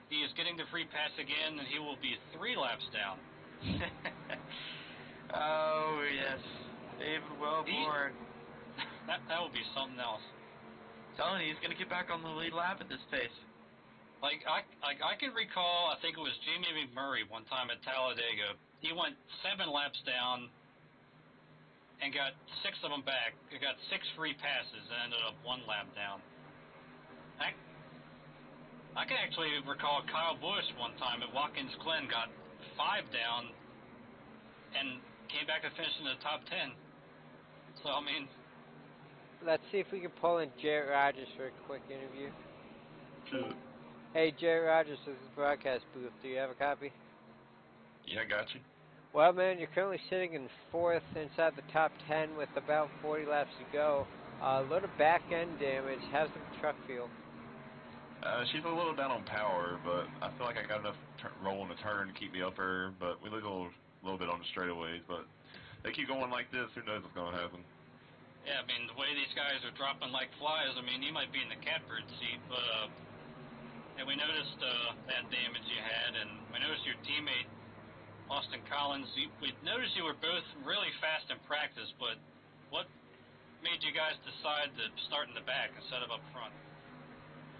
He is getting the free pass again, and he will be 3 laps down. Oh, yes. David Wellborn. That will be something else. I'm telling you, he's going to get back on the lead lap at this pace. I can recall, I think it was Jamie McMurray one time at Talladega. He went 7 laps down and got 6 of them back. He got 6 free passes and ended up 1 lap down. I can actually recall Kyle Busch one time at Watkins Glen got 5 down and came back and finished in the top 10. So, I mean... Let's see if we can pull in Jarrett Rogers for a quick interview. Sure. Hey, Jarrett Rogers, this is the broadcast booth. Do you have a copy? Yeah, I got you. Well, man, you're currently sitting in 4th inside the top 10 with about 40 laps to go. A little back-end damage. How's the truck feel? She's a little down on power, but I feel like I got enough roll in the turn to keep me up her, but we lose a little bit on the straightaways, but they keep going like this, who knows what's going to happen. Yeah, I mean, the way these guys are dropping like flies, I mean, you might be in the catbird seat, but, yeah, we noticed, that damage you had, and we noticed your teammate, Austin Collins, we noticed you were both really fast in practice, but what made you guys decide to start in the back instead of up front?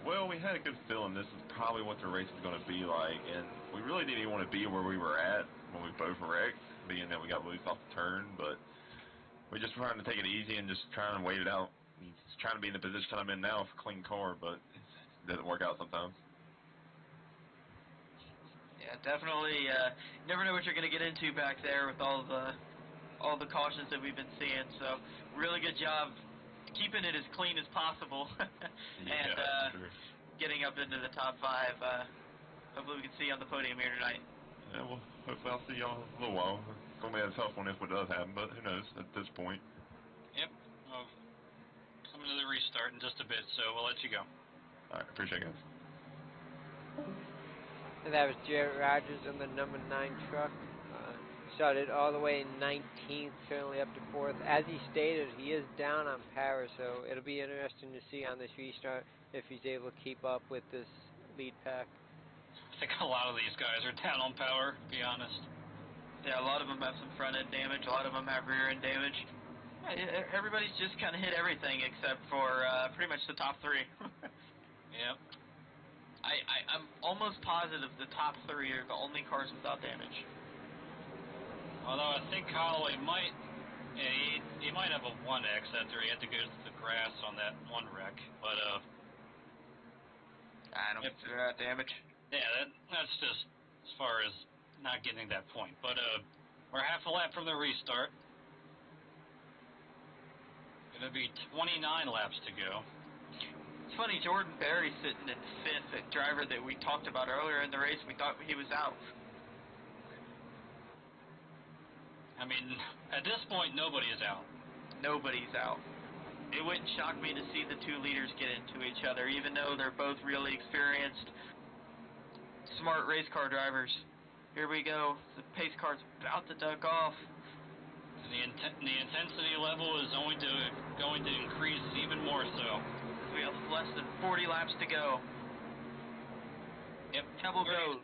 Well, we had a good feeling this is probably what the race is going to be like, and we really didn't even want to be where we were at when we both wrecked, being that we got loose off the turn, but we just trying to take it easy and just trying to wait it out. And just trying to be in the position I'm in now with a clean car, but it doesn't work out sometimes. Yeah, definitely. Never know what you're going to get into back there with all the cautions that we've been seeing. So, really good job keeping it as clean as possible, and sure. getting up into the top 5. Hopefully, we can see you on the podium here tonight. Yeah, well, hopefully I'll see y'all in a little while. It's going to be a tough one if it does happen, but who knows at this point. Yep. Well, coming to the restart in just a bit, so we'll let you go. All right, appreciate it, guys. And that was Jarrett Rogers in the number 9 truck. Started all the way in 19th, currently up to 4th. As he stated, he is down on power, so it'll be interesting to see on this restart if he's able to keep up with this lead pack. I think a lot of these guys are down on power, to be honest. Yeah, a lot of them have some front end damage. A lot of them have rear end damage. Everybody's just kind of hit everything except for pretty much the top 3. Yep. I'm almost positive the top 3 are the only cars without damage. Although I think Holloway might, yeah, he might have a 1X after he had to go to the grass on that 1 wreck, but I don't consider that damage. Yeah, that's just as far as not getting that point. But we're half a lap from the restart. Gonna be 29 laps to go. It's funny, Jordan Berry's sitting in 5th, a driver that we talked about earlier in the race. We thought he was out. I mean, at this point, nobody is out. Nobody's out. It wouldn't shock me to see the 2 leaders get into each other, even though they're both really experienced, smart race car drivers. Here we go. The pace car's about to duck off. The intensity level is going to increase even more so. We have less than 40 laps to go. Yep. Double goes.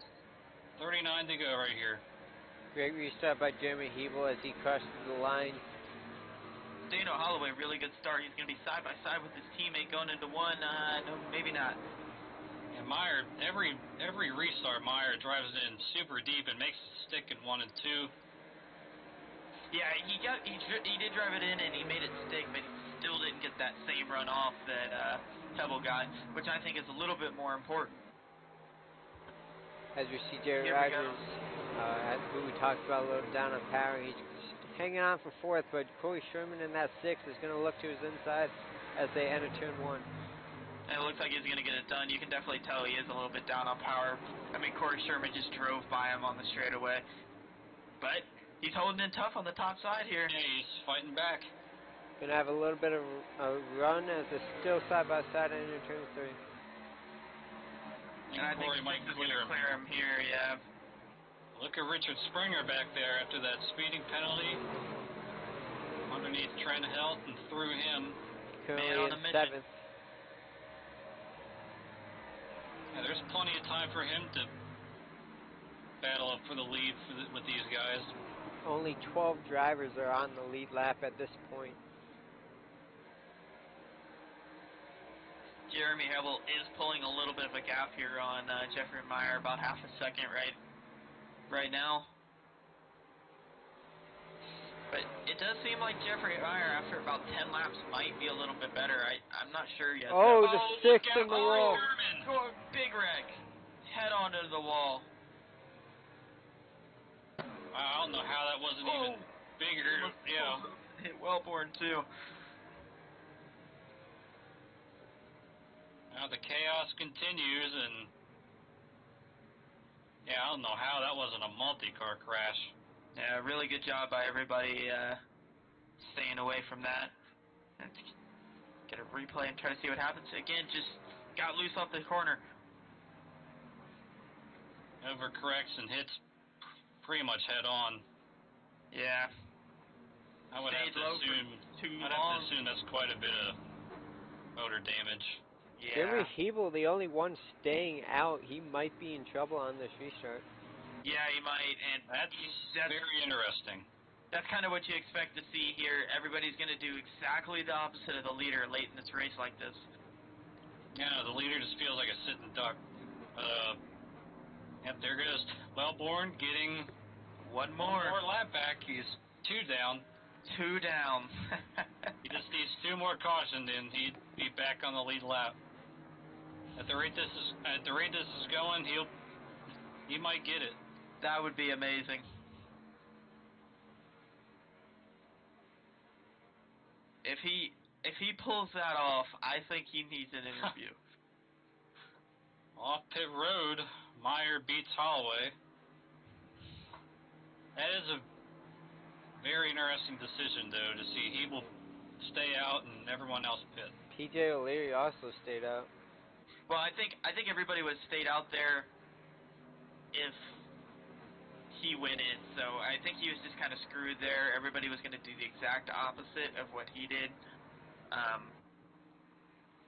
39 to go right here. Great restart by Jeremy Hebel as he crosses the line. Dano Holloway, really good start. He's going to be side by side with his teammate going into 1. No, maybe not. And Meyer, every restart, Meyer drives it in super deep and makes it stick in 1 and 2. Yeah, he did drive it in and he made it stick, but he still didn't get that same run off that Pebble got, which I think is a little bit more important. As we see Jarrett Here we go. Rogers Who we talked about a little down on power. He's hanging on for 4th, but Corey Sherman in that 6th is going to look to his inside as they enter turn 1. And it looks like he's going to get it done. You can definitely tell he is a little bit down on power. I mean, Corey Sherman just drove by him on the straightaway. But he's holding in tough on the top side here. Yeah, he's fighting back. Going to have a little bit of a run as they're still side by side into turn 3. And I think Corey might Six is going to clear him here, yeah. Look at Richard Springer back there after that speeding penalty. Underneath Trent Helt and through him. Currently Man on in a mission. 7th. Yeah, there's plenty of time for him to battle up for the lead with these guys. Only 12 drivers are on the lead lap at this point. Jeremy Hebel is pulling a little bit of a gap here on Jeffrey Meyer, about half a second right now. But it does seem like Jeffrey Meyer, after about 10 laps, might be a little bit better. I'm not sure yet. Oh, the 6th in the wall. Oh, big wreck. Head onto the wall. I don't know how that wasn't even bigger. Yeah. Hit Wellborn, too. Now the chaos continues, and yeah, I don't know how that wasn't a multi-car crash. Yeah, really good job by everybody staying away from that. And get a replay and try to see what happens. Again, just got loose off the corner. Overcorrects and hits pretty much head on. Yeah. I would have to assume that's quite a bit of motor damage. Yeah. Jeremy Hebel, the only one staying out, he might be in trouble on this restart. Yeah, he might, and that's very interesting. That's kind of what you expect to see here. Everybody's going to do exactly the opposite of the leader late in this race like this. Yeah, the leader just feels like a sitting duck. Yep, there goes Wellborn getting one more lap back. He's 2 down. 2 down. He just needs 2 more caution, and he'd be back on the lead lap. At the rate this is going, he might get it. That would be amazing. If he pulls that off, I think he needs an interview. Off pit road, Meyer beats Holloway. That is a very interesting decision, though, to see he will stay out and everyone else pit. PJ O'Leary also stayed out. Well, I think everybody would have stayed out there if he went in. So I think he was just kind of screwed there. Everybody was going to do the exact opposite of what he did.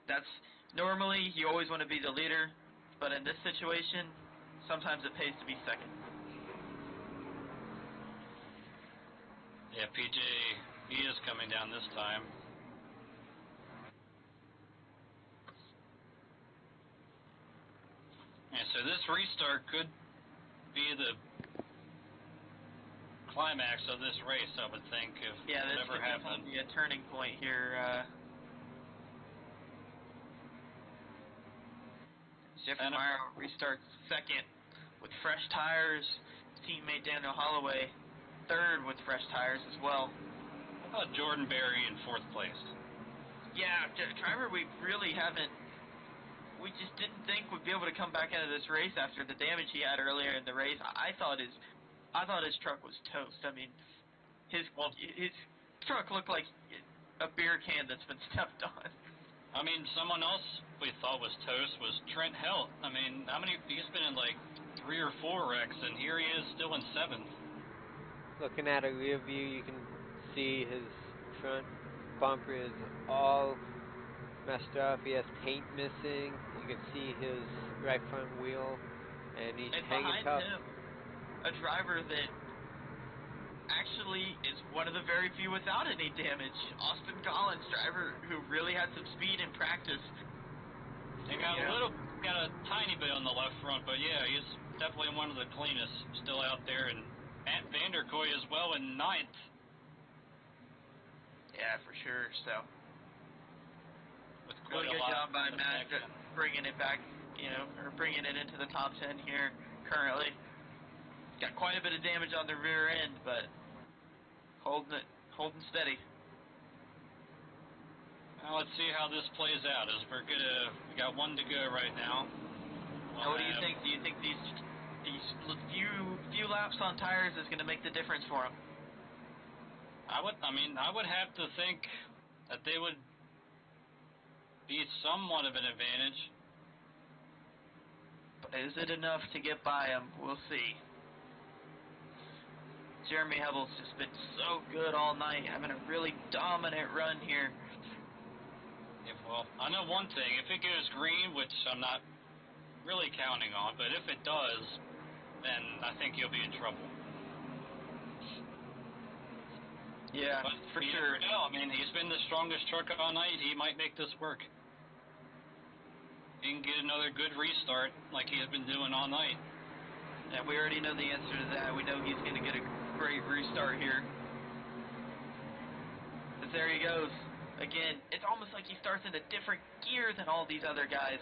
That's normally you always want to be the leader, but in this situation, sometimes it pays to be second. Yeah, PJ, he is coming down this time. And so this restart could be the climax of this race, I would think, if this whatever could happened. Be a turning point here. Jeffrey Meyer restarts second with fresh tires. Teammate Daniel Holloway third with fresh tires as well. How about Jordan Berry in 4th place? Yeah, driver we really haven't. We just didn't think we'd be able to come back into this race after the damage he had earlier in the race. I thought his truck was toast. I mean, his truck looked like a beer can that's been stepped on. I mean, someone else we thought was toast was Trent Helt. I mean, he's been in like 3 or 4 wrecks, and here he is still in 7th. Looking at a rear view, you can see his front bumper is all messed up. He has paint missing. You can see his right front wheel, and he's hanging tough. Behind him, a driver that actually is one of the very few without any damage. Austin Collins, driver who really had some speed in practice. They got a tiny bit on the left front, but yeah, he's definitely one of the cleanest still out there, and Matt Vanderkoy as well in 9th. Yeah, for sure. So really good job by Matt bringing it back, or bringing it into the top 10 here currently. Got quite a bit of damage on the rear end, but holding steady. Now let's see how this plays out. We got one to go right now. Now, what do you think? Do you think these few laps on tires is going to make the difference for him? I would have to think that they would be somewhat of an advantage. But is it enough to get by him? We'll see. Jeremy Hubble's just been so good all night, having a really dominant run here. Well, I know one thing. If it goes green, which I'm not really counting on, but if it does, then I think he'll be in trouble. Yeah, but for sure. I mean, he's been the strongest truck all night. He might make this work. He can get another good restart like he's been doing all night. Yeah, we already know the answer to that. We know he's going to get a great restart here. But there he goes. Again, it's almost like he starts in a different gear than all these other guys.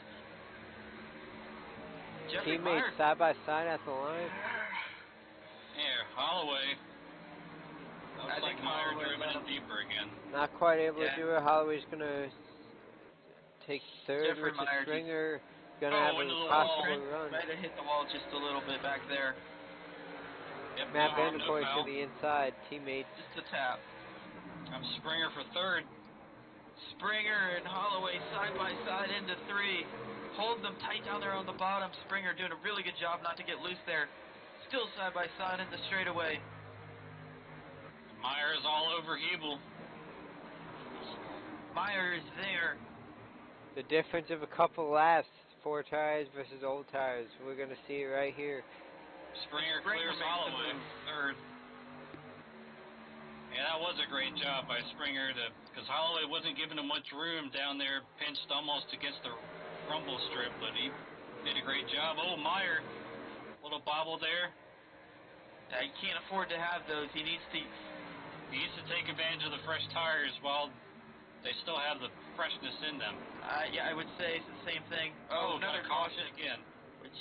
Teammates side by side at the line. Here, Holloway. Looks like Meyer driven in deeper again. Not quite able to do it. Holloway's going to take third with the Springer. Going to have a possible run. Might have hit the wall just a little bit back there. Yep, Matt Vanderpool to the inside. Teammates. Just a tap. Springer for third. Springer and Holloway side by side into three. Hold them tight down there on the bottom. Springer doing a really good job not to get loose there. Still side by side in the straightaway. Meyer is all over Hebel. Meyer is there. The difference of a couple laps, 4 tires versus old tires. We're going to see it right here. Springer clears Holloway third. Yeah, that was a great job by Springer, because Holloway wasn't giving him much room down there, pinched almost against the rumble strip, but he did a great job. Oh, Meyer, little bobble there. Yeah, he can't afford to have those. He needs to take advantage of the fresh tires while they still have the freshness in them. Yeah, I would say it's the same thing. Oh, another caution again. Which,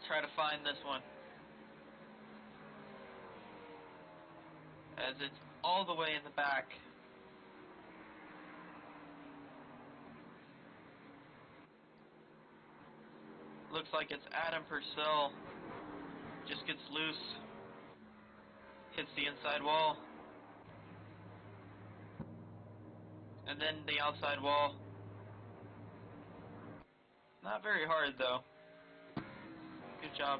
try to find this one. As it's all the way in the back. Looks like it's Adam Purcell. Just gets loose. Hits the inside wall. And then the outside wall. Not very hard though. Good job.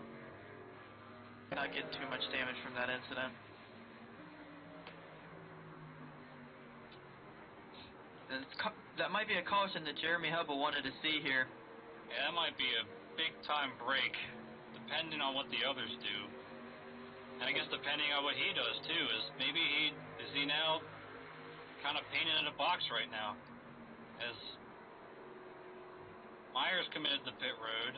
Not getting too much damage from that incident. That might be a caution that Jeremy Hubble wanted to see here. Yeah, that might be a big-time break, depending on what the others do. And I guess depending on what he does, too, is maybe is he now kind of painted in a box right now? As Meyer's committed the pit road.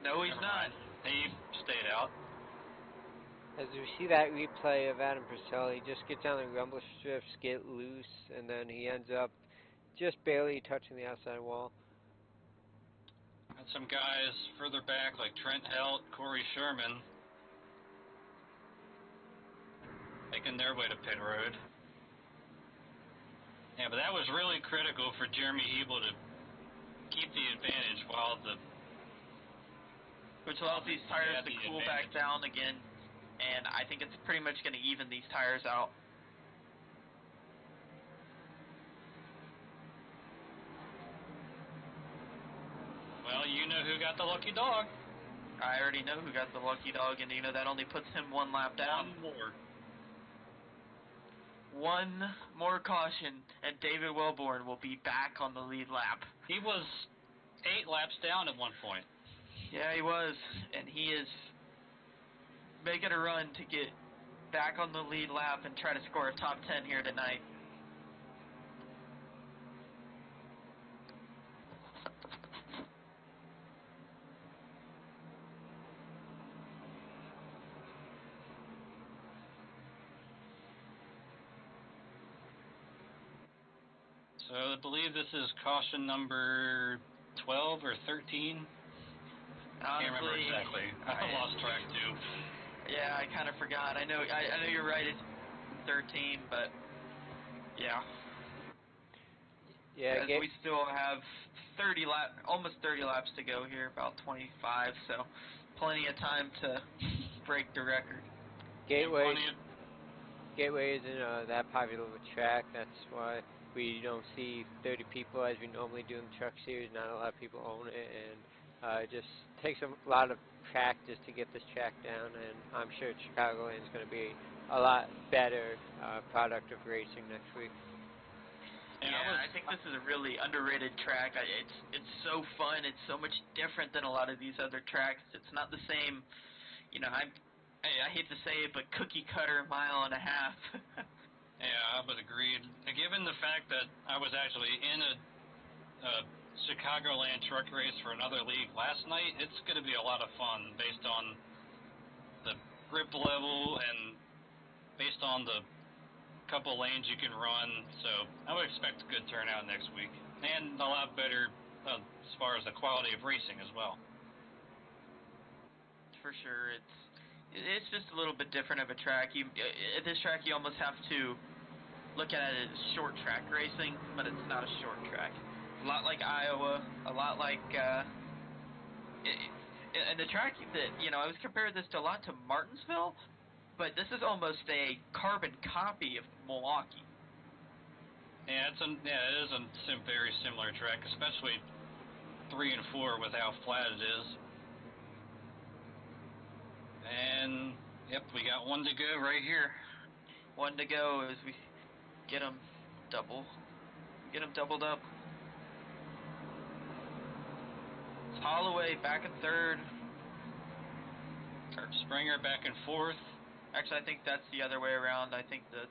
No, he's not. He stayed out. As we see that replay of Adam Purcell, he just gets on the rumble strips, get loose, and then he ends up just barely touching the outside wall. Got some guys further back like Trent Helt, Corey Sherman, making their way to pit road. Yeah, but that was really critical for Jeremy Hebel to keep the advantage which allows these tires to cool back down again, and I think it's pretty much going to even these tires out. Well, you know who got the lucky dog. I already know who got the lucky dog, and that only puts him 1 lap down. One more caution, and David Wellborn will be back on the lead lap. He was 8 laps down at one point. Yeah, he was, and he is making a run to get back on the lead lap and try to score a top 10 here tonight. So I believe this is caution number 12 or 13. Honestly, Can't remember exactly. I lost track too. Yeah, I kind of forgot. I know you're right. It's 13, but yeah. Yeah, As we still have almost 30 laps to go here, about 25, so plenty of time to break the record. Gateway isn't that popular of a track. That's why we don't see 30 people as we normally do in the truck series. Not a lot of people own it, and it just takes a lot of practice to get this track down. And I'm sure Chicagoland is going to be a lot better product of racing next week. Yeah, I think this is a really underrated track. It's so fun. It's so much different than a lot of these other tracks. It's not the same, I hate to say it, but cookie cutter mile and a half. Yeah, I would agree. Given the fact that I was actually in a Chicagoland truck race for another league last night, it's going to be a lot of fun based on the grip level and based on the couple lanes you can run. So I would expect a good turnout next week, and a lot better as far as the quality of racing as well. For sure, it's just a little bit different of a track. At this track, you almost have to look at it as short track racing, but it's not a short track. A lot like Iowa, a lot like and the track that I was comparing this to a lot to Martinsville, but this is almost a carbon copy of Milwaukee. Yeah, it is a very similar track, especially 3 and 4 with how flat it is. And yep, we got one to go right here. One to go as we get them doubled up. It's Holloway back in third. Kurt Springer back in fourth. Actually, I think that's the other way around. I think the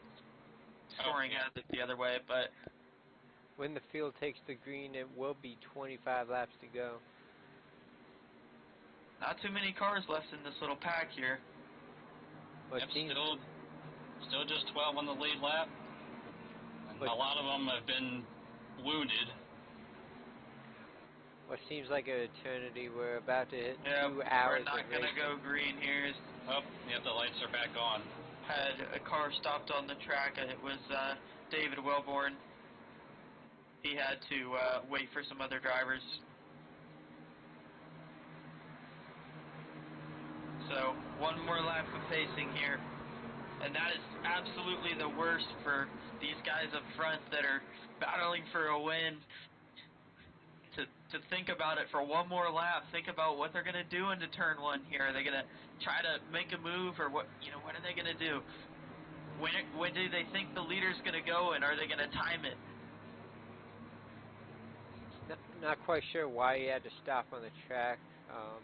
scoring has it the other way, but when the field takes the green, it will be 25 laps to go. Not too many cars left in this little pack here. Yep, still just 12 on the lead lap. And a lot of them have been wounded. What seems like an eternity. We're about to hit 2 hours. We're not going to go green here. Oh, yeah, the lights are back on. Had a car stopped on the track, and it was David Wellborn. He had to wait for some other drivers. So, one more lap of pacing here. And that is absolutely the worst for these guys up front that are battling for a win. To think about it for one more lap, think about what they're going to do into turn 1 here. Are they going to try to make a move, or what are they going to do? When do they think the leader's going to go, and are they going to time it? Not quite sure why he had to stop on the track.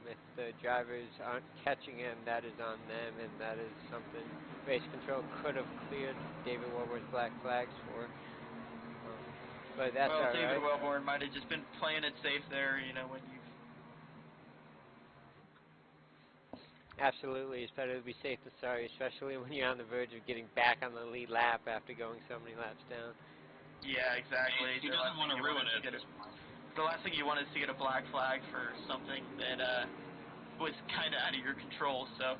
If the drivers aren't catching him, that is on them, and that is something race control could have cleared David Wellborn's black flags for. But that's all right. David Wellborn might have just been playing it safe there, when you... Absolutely, it's better to be safe than sorry, especially when you're on the verge of getting back on the lead lap after going so many laps down. Yeah, exactly. He doesn't want to ruin it. The last thing you want is to get a black flag for something that was kind of out of your control, so...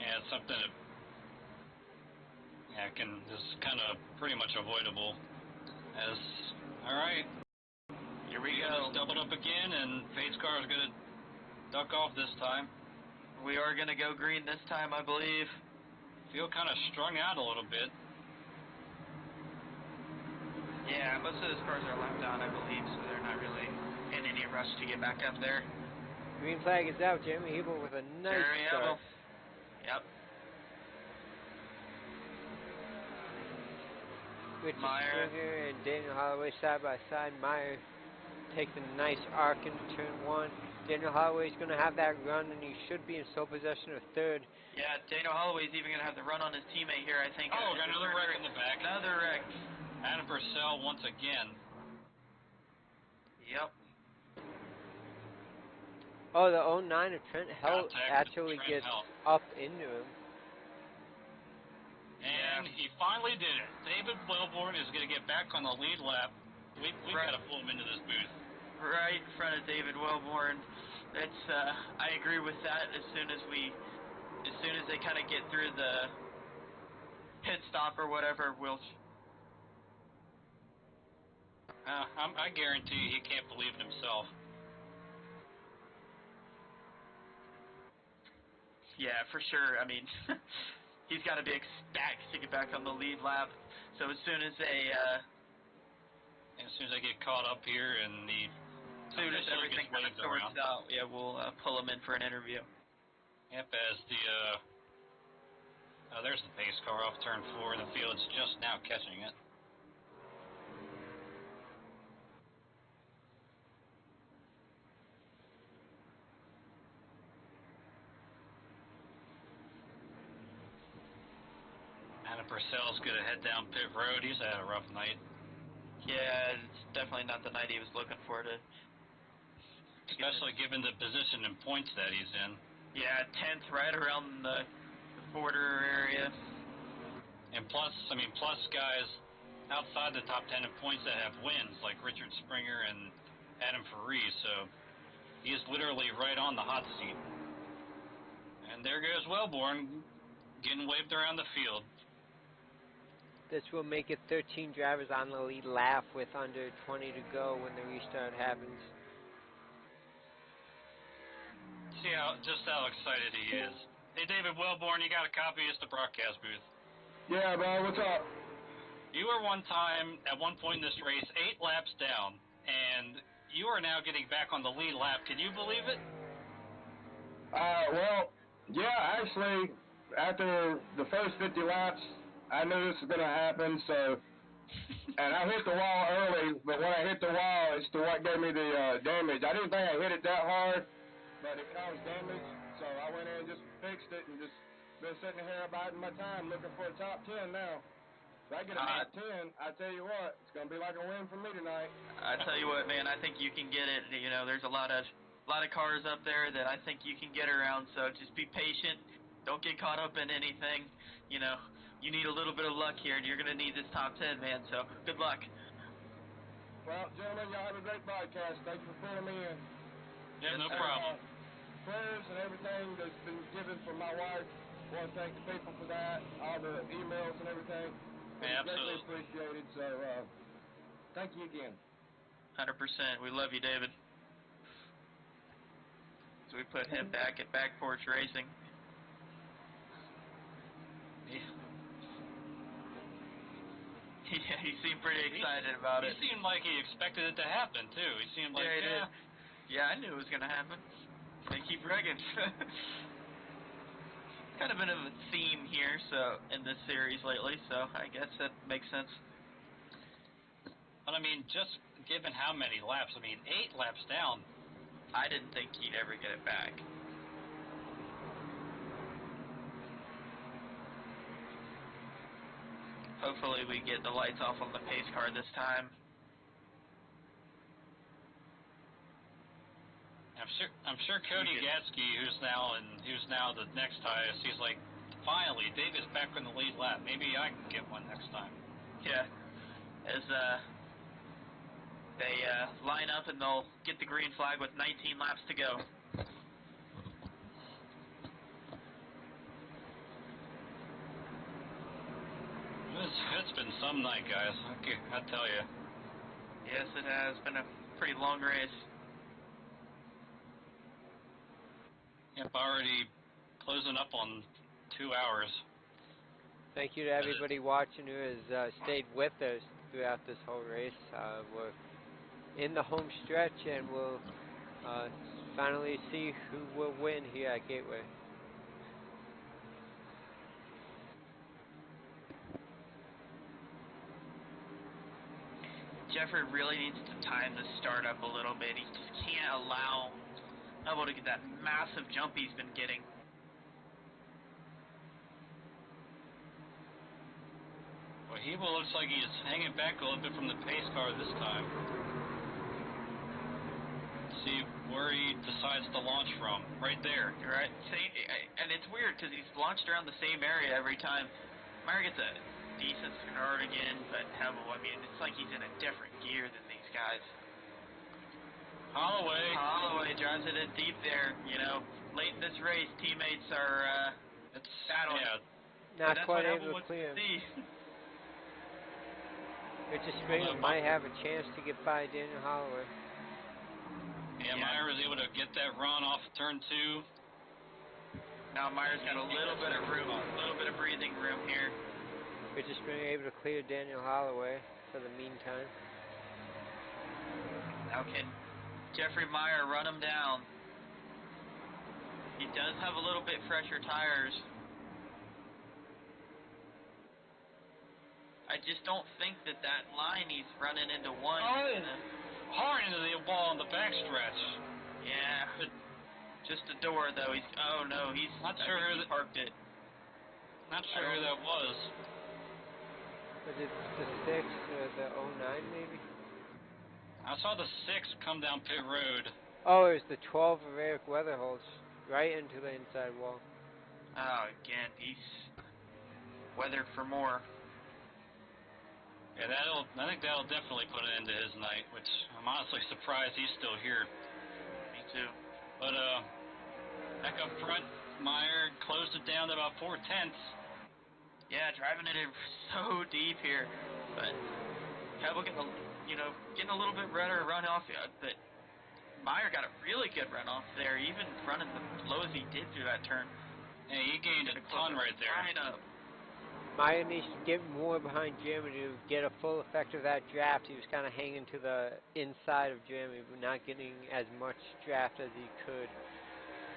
Yeah, it's something that is kind of pretty much avoidable. Alright. Here we go. Just doubled up again, and Fate's car is going to duck off this time. We are going to go green this time, I believe. Feel kind of strung out a little bit. Yeah, most of those cars are lapped out, I believe, so they're not really in any rush to get back up there. Green flag is out. Jeremy Hebel with a nice start. Yep. Richard Springer and Daniel Holloway side by side. Meyer takes a nice arc into turn 1. Daniel Holloway's going to have that run, and he should be in sole possession of third. Yeah, Daniel Holloway's even going to have the run on his teammate here, I think. Oh, got another wreck in the back. Another wreck. Adam Purcell once again. Yep. Oh, the 09 of Trent Helt actually gets up into him. And he finally did it. David Wellborn is going to get back on the lead lap. We've got to pull him into this booth. Right in front of David Wellborn. It's I agree with that. As soon as they kind of get through the pit stop or whatever, we'll. I guarantee he can't believe it himself. Yeah, for sure. I mean, he's got to be ecstatic to get back on the lead lap. So as soon as they get caught up here and as soon as everything kind of sorts out, yeah, we'll pull him in for an interview. Yep, as there's the pace car off turn 4 in the field. It's just now catching it. Anna Purcell's gonna head down pit road. He's had a rough night. Yeah, it's definitely not the night he was looking for especially given the position and points that he's in. Yeah, 10th, right around the border area. And plus guys outside the top 10 in points that have wins, like Richard Springer and Adam Faris, so he's literally right on the hot seat. And there goes Wellborn, getting waved around the field. This will make it 13 drivers on the lead lap with under 20 to go when the restart happens. See just how excited he is. Hey, David Wellborn, you got a copy of the broadcast booth? Yeah, bro, what's up? You were at one point in this race, 8 laps down, and you are now getting back on the lead lap. Can you believe it? Well, yeah, actually, after the first 50 laps, I knew this was going to happen, so, and I hit the wall early, but when I hit the wall, it's to what gave me the damage. I didn't think I hit it that hard, but it caused damage, so I went in and just fixed it and just been sitting here biding my time looking for a top 10 now. If I get a top 10, I tell you what, it's going to be like a win for me tonight. I tell you what, man, I think you can get it. You know, there's a lot of cars up there that I think you can get around, so just be patient. Don't get caught up in anything. You know, you need a little bit of luck here, and you're going to need this top 10, man, so good luck. Well, gentlemen, y'all have a great broadcast. Thank you for pulling me in. Yeah, no problem. Prayers and everything that's been given for my wife. I want to thank the people for that, all the emails and everything. Yeah, greatly appreciated, so thank you again. 100%. We love you, David. So we put him back at Back Porch Racing. Yeah, he seemed pretty excited about it. He seemed like he expected it to happen, too. He seemed like, he did. Yeah, I knew it was going to happen. They keep wrecking. Kind of been a theme here, so in this series lately, so I guess that makes sense. But I mean, just given how many laps, 8 laps down. I didn't think he'd ever get it back. Hopefully we get the lights off on the pace car this time. I'm sure Cody Gatsky, who's now the next highest, he's like, finally, David's back on the lead lap. Maybe I can get one next time. Yeah, as they line up and they'll get the green flag with 19 laps to go. It's been some night, guys. I tell you. Yes, it has been a pretty long race. Yep, already closing up on 2 hours. Thank you to everybody watching who has stayed with us throughout this whole race. We're in the home stretch, and we'll finally see who will win here at Gateway. Jeffrey really needs to time the start up a little bit. He just can't allow Elbow to get that massive jump he's been getting. Well, Hebo looks like he's hanging back a little bit from the pace car this time. See where he decides to launch from. Right there. You're right. See, and it's weird because he's launched around the same area every time. Meyer gets a decent start again, but Hebo, it's like he's in a different gear than these guys. Holloway drives it in deep there. You know, late in this race, teammates are battling. Yeah, Not That's quite what able to everyone wants clear to him. see. Richard Springer might have a chance to get by Daniel Holloway. Yeah, Meyer was able to get that run off of turn 2. Now Meyer's got a little bit of room, a little bit of breathing room here. Richard Springer able to clear Daniel Holloway for the meantime. Now can Jeffrey Meyer run him down? He does have a little bit fresher tires. I just don't think that line he's running into one. Hard into the wall on the backstretch. Yeah. Just a door though. Oh no, he's Not sure he parked it. Not sure who that was. Was it the 6 or the 09 maybe? I saw the 6 come down pit road. Oh, it was the 12 of Eric Weatherholtz, right into the inside wall. Oh, again, he's weathered for more. Yeah, I think that'll definitely put an end to his night, which I'm honestly surprised he's still here. Me too. But, back up front, Meyer closed it down to about 4/10. Yeah, driving it in so deep here. But Hebel getting a little bit better runoff, but Meyer got a really good runoff there, even running as low as he did through that turn. Yeah, he gained a ton right there. Right up. Meyer needs to get more behind Jeremy to get a full effect of that draft. He was kind of hanging to the inside of Jeremy, but not getting as much draft as he could.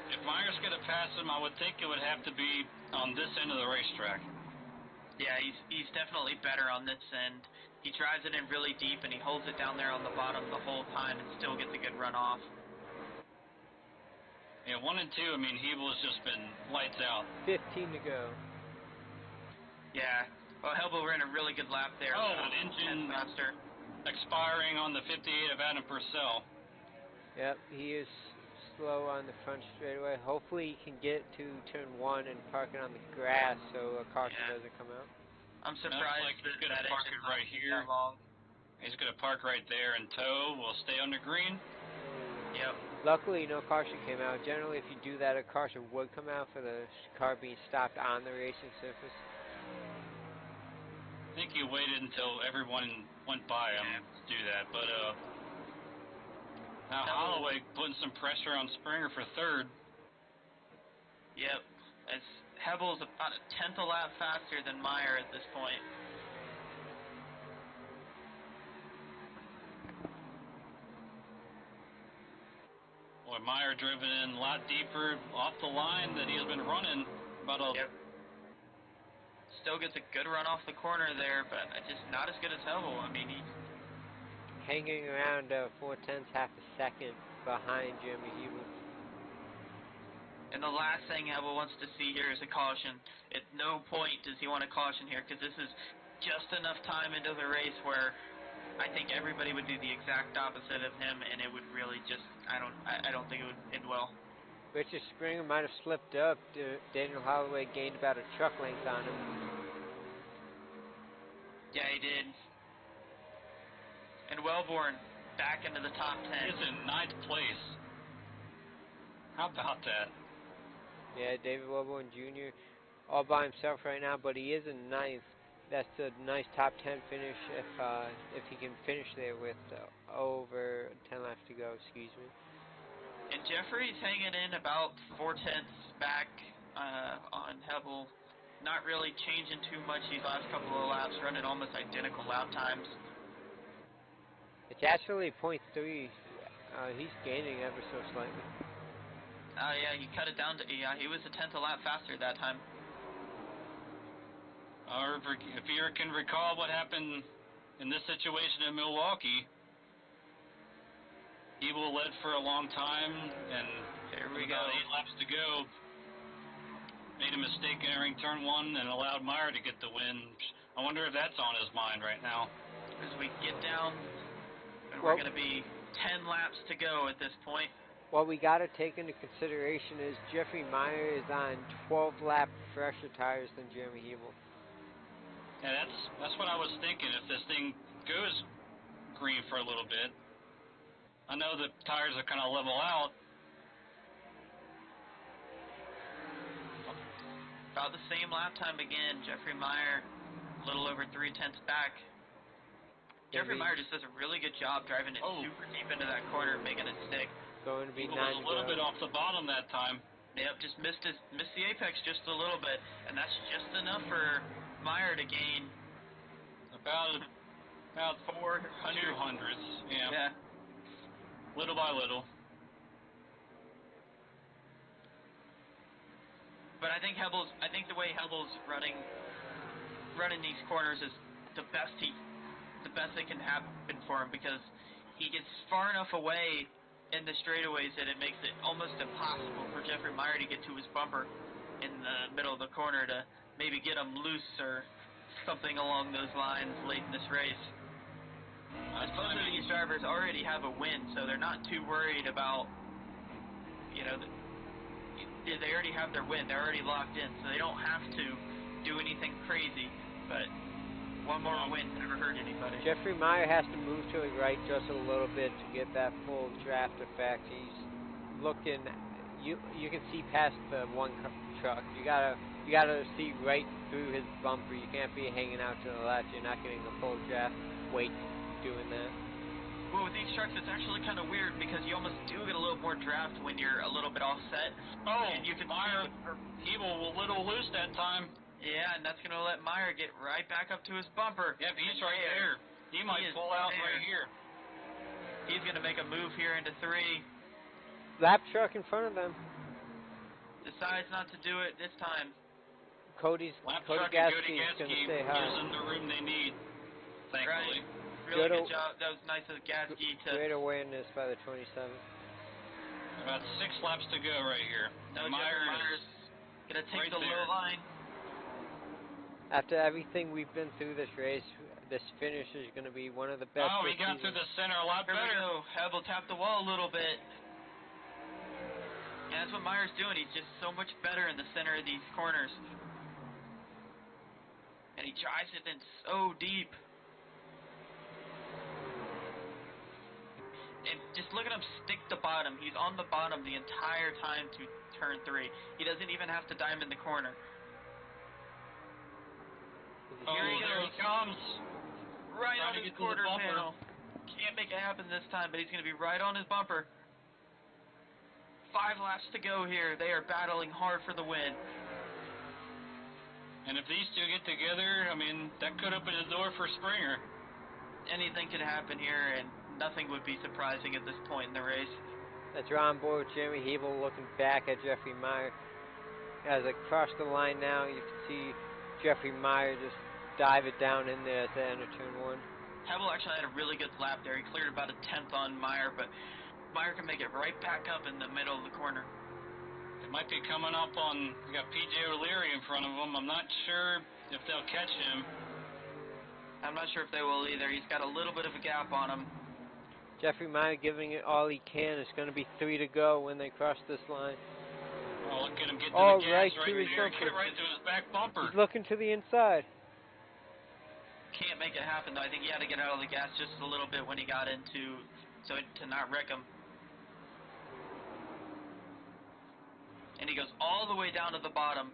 If Meyer's going to pass him, I would think it would have to be on this end of the racetrack. Yeah, he's definitely better on this end. He drives it in really deep, and he holds it down there on the bottom the whole time and still gets a good run off. Yeah, 1 and 2, I mean, Hebel's just been lights out. 15 to go. Yeah. Well, Hebel ran a really good lap there. Oh, an engine faster. Expiring on the 58 of Adam Purcell. Yep, he is slow on the front straightaway. Hopefully he can get to turn 1 and park it on the grass so a caution doesn't come out. I'm surprised like he's going to that park it right here. He's going to park right there and tow. We'll stay on the green. Yep. Luckily, no caution came out. Generally, if you do that, a caution would come out for the car being stopped on the racing surface. I think he waited until everyone went by him to do that. But now Holloway putting some pressure on Springer for third. Yep. As Hebel's about a tenth a lap faster than Meyer at this point. Boy, Meyer driven in a lot deeper off the line that he has been running. Yep. Still gets a good run off the corner there, but just not as good as Hebel. I mean, he's hanging around 4/10, half a second behind Jeremy Hebel. And the last thing Hebel wants to see here is a caution. At no point does he want a caution here, because this is just enough time into the race where I think everybody would do the exact opposite of him, and it would really just, I don't think it would end well. Richard Springer might have slipped up. Daniel Holloway gained about a truck length on him. Yeah, he did. And Wellborn back into the top 10. He's in 9th place. How about that? Yeah, David Wellborn Jr. all by himself right now, but he is in 9th. That's a nice top 10 finish if he can finish there with over 10 laps to go. Excuse me. And Jeffrey's hanging in about 4/10 back on Hebel. Not really changing too much these last couple of laps, running almost identical lap times. It's actually 0.3. He's gaining ever so slightly. Oh yeah, he cut it down to, he was a tenth a lap faster that time. If you can recall what happened in this situation in Milwaukee, Hebel led for a long time, and there we about go. 8 laps to go, made a mistake entering turn 1 and allowed Meyer to get the win. I wonder if that's on his mind right now. As we get down, and we're going to be 10 laps to go at this point. What we got to take into consideration is Jeffrey Meyer is on 12-lap fresher tires than Jeremy Hebel. Yeah, that's what I was thinking. If this thing goes green for a little bit, I know the tires are kind of level out. About the same lap time again. Jeffrey Meyer, a little over 3/10 back. Jeffrey Meyer just does a really good job driving it super deep into that corner, making it stick. Going to be He 9 was to a little go. bit off the bottom that time. Yep, just missed the apex just a little bit, and that's just enough for Meyer to gain About 400. 200s, yeah. Yeah. Little by little. But I think the way Hebel's running these corners is the best that can happen for him, because he gets far enough away in the straightaways that it makes it almost impossible for Jeffrey Meyer to get to his bumper in the middle of the corner to maybe get him loose or something along those lines late in this race. Both of these drivers already have a win, so they're not too worried about, they already have their win. They're already locked in, so they don't have to do anything crazy. But one more win never hurt anybody. Jeffrey Meyer has to move to the right just a little bit to get that full draft effect. He's looking. You can see past the one truck. You gotta see right through his bumper. You can't be hanging out to the left. You're not getting the full draft weight doing that. Well, with these trucks, it's actually kind of weird because you almost do get a little more draft when you're a little bit offset. Oh, and you can Meyer, he will a little loose that time. Yeah, and that's going to let Meyer get right back up to his bumper. Yep, he's right there. He might pull out right here. He's going to make a move here into 3. Lap truck in front of them. Decides not to do it this time. Cody Gasky is going to stay high. Gives them the room they need, thankfully. Right. Really good job. That was nice of Gasky to... Great awareness by the 27. About 6 laps to go right here. No, Meyer's going to take the low line. After everything we've been through this race, this finish is going to be one of the best. Oh, he got through the center a lot better. Here we go. Hebel tapped the wall a little bit. And that's what Meyer's doing. He's just so much better in the center of these corners. And he drives it in so deep. And just look at him stick to bottom. He's on the bottom the entire time to turn 3. He doesn't even have to diamond the corner. Here he goes. There he comes. Right on his quarter panel. Can't make it happen this time, but he's going to be right on his bumper. 5 laps to go here. They are battling hard for the win. And if these two get together, I mean, that could open the door for Springer. Anything could happen here, and nothing would be surprising at this point in the race. That's on board with Jeremy Hebel looking back at Jeffrey Meyer. As they cross the line now, you can see Jeffrey Meyer just dive it down in there at the end of turn 1. Hebel actually had a really good lap there. He cleared about a 10th on Meyer, but Meyer can make it right back up in the middle of the corner. It might be coming up on, we got PJ O'Leary in front of him. I'm not sure if they'll catch him. I'm not sure if they will either. He's got a little bit of a gap on him. Jeffrey Meyer giving it all he can. It's going to be 3 to go when they cross this line. Oh, look at him get to the gas right to his bumper. Get right to his back bumper. He's looking to the inside. Can't make it happen, though. I think he had to get out of the gas just a little bit when he got into, so to not wreck him. And he goes all the way down to the bottom.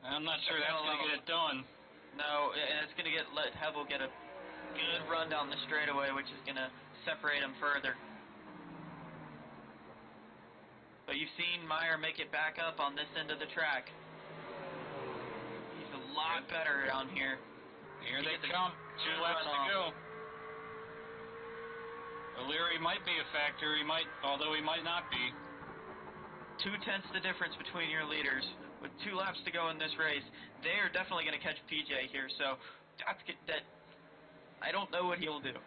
I'm not sure that's going to get it done. No, and it's going to let Hebel get a good run down the straightaway, which is going to separate him further. But you've seen Meyer make it back up on this end of the track. He's a lot better down here. Here they come. 2 laps to go. O'Leary might be a factor, although he might not be. 2/10 the difference between your leaders. With 2 laps to go in this race, they are definitely going to catch PJ here. So I don't know what he'll do.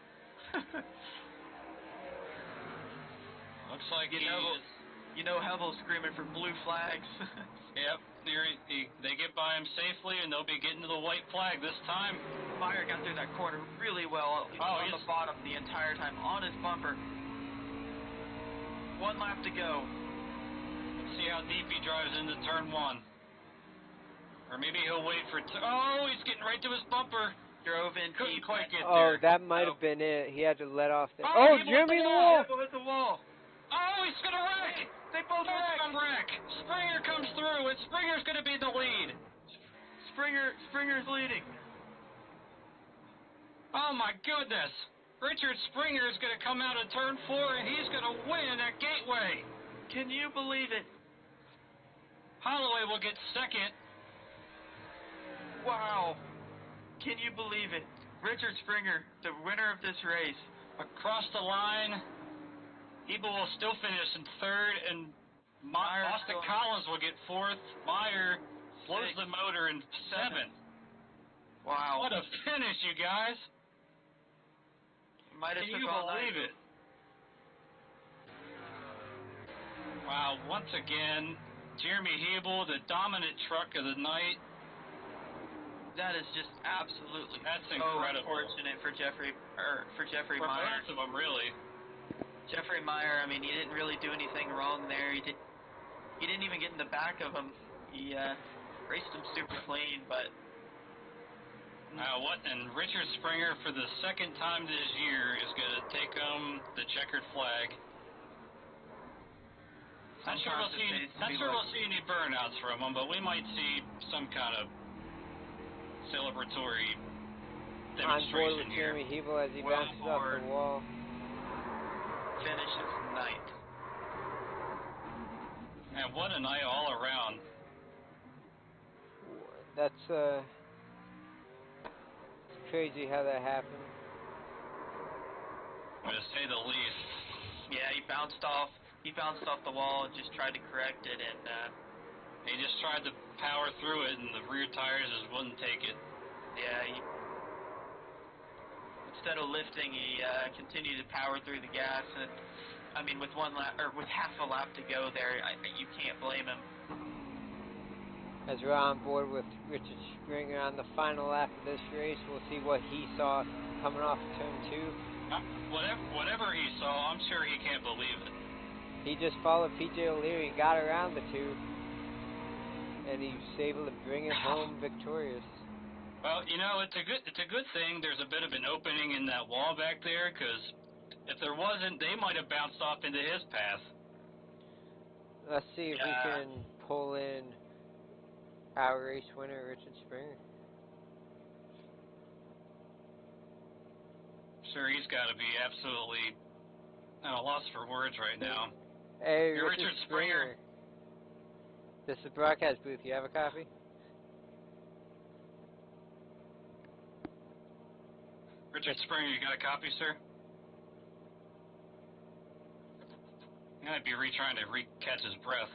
Looks like Hebel's screaming for blue flags. Yep, they get by him safely, and they'll be getting to the white flag this time. Meyer got through that corner really well. He's on the bottom the entire time, on his bumper. 1 lap to go. Let's see how deep he drives into turn 1. Or maybe he'll wait for... Oh, he's getting right to his bumper. drove in Couldn't deep. quite get Oh, there. that might have been it. He had to let off the. Oh, Oh, he Jeremy hit the the wall! Yeah, but with the wall. Oh, he's gonna wreck! They both wrecked. Gonna wreck! Springer comes through, and Springer's gonna be the lead. Springer's leading. Oh my goodness! Richard Springer is gonna come out of turn 4, and he's gonna win at Gateway. Can you believe it? Holloway will get second. Wow. Can you believe it? Richard Springer, the winner of this race. Across the line, Ebel will still finish in third, and Austin Collins will get fourth. Meyer slows the motor in seventh. Wow. What a finish, you guys! Might have Can took you all believe night. it? Wow, once again, Jeremy Hebel, the dominant truck of the night. That is just absolutely That's so incredible. unfortunate for Jeffrey For Meyer. both of them, really. Jeffrey Meyer, I mean, he didn't really do anything wrong there. He didn't even get in the back of him. He raced him super clean, but And Richard Springer, for the second time this year, is going to take home the checkered flag. Not sure we'll see any burnouts from him, but we might see some kind of celebratory On board with demonstration here. Jeremy Hebel as he Well bounces off the wall. finishes ninth. And what a night all around. That's it's crazy how that happened. To say the least. Yeah, he bounced off the wall and just tried to correct it, and He just tried to power through it, and the rear tires just wouldn't take it. yeah, instead of lifting, he continued to power through the gas, and I mean, with half a lap to go there, you can't blame him. As we're on board with Richard Springer on the final lap of this race, we'll see what he saw coming off of turn 2. Whatever he saw, I'm sure he can't believe it. He just followed PJ O'Leary, got around the two, and he was able to bring it home victorious. Well, you know, it's a good thing there's a bit of an opening in that wall back there, because if there wasn't, they might have bounced off into his path. Let's see if we can pull in our race winner, Richard Springer. Sure, he's got to be absolutely at a loss for words right now. Hey, Hey, Richard Springer. This is the broadcast booth. You have a copy? Richard Springer, you got a copy, sir? He might be trying to catch his breath.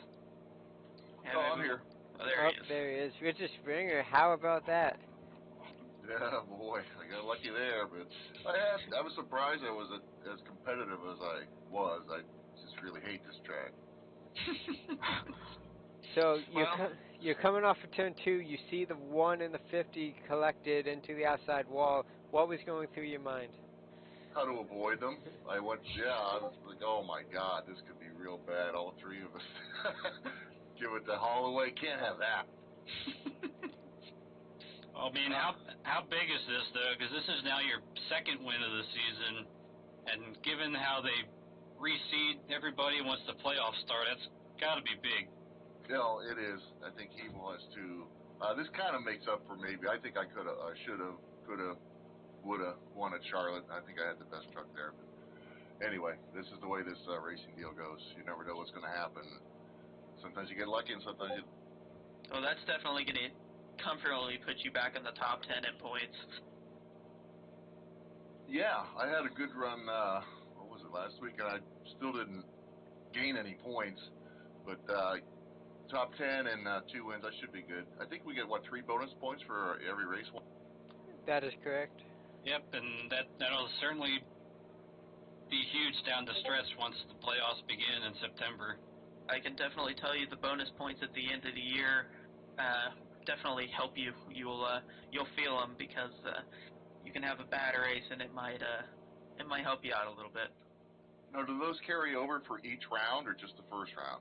Yeah, I'm here. Oh, there he is. There he is. Richard Springer, how about that? Yeah, boy, I got lucky there, but I was surprised I was as competitive as I was. I just really hate this track. So you're coming off of turn 2. You see the 1 and the 50 collected into the outside wall. What was going through your mind? How to avoid them. I was like, oh my God, this could be real bad, all three of us. Give it to Holloway, can't have that. I mean, how big is this, though? Because this is now your second win of the season, and given how they reseed everybody once the playoffs start, that's got to be big. No, it is. I think he wants to. This kind of makes up for maybe. I think I could have, should have, could have, would have won at Charlotte. I think I had the best truck there. But anyway, this is the way this racing deal goes. You never know what's going to happen. Sometimes you get lucky, and sometimes you. Oh, that's definitely going to comfortably put you back in the top 10 in points. Yeah, I had a good run. What was it, last week? And I still didn't gain any points, but top 10 and 2 wins. I should be good. I think we get 3 bonus points for every race. That is correct. Yep, and that'll certainly be huge down the stretch once the playoffs begin in September. I can definitely tell you the bonus points at the end of the year definitely help you. You'll feel them because you can have a bad race and it might help you out a little bit. Now, do those carry over for each round or just the first round?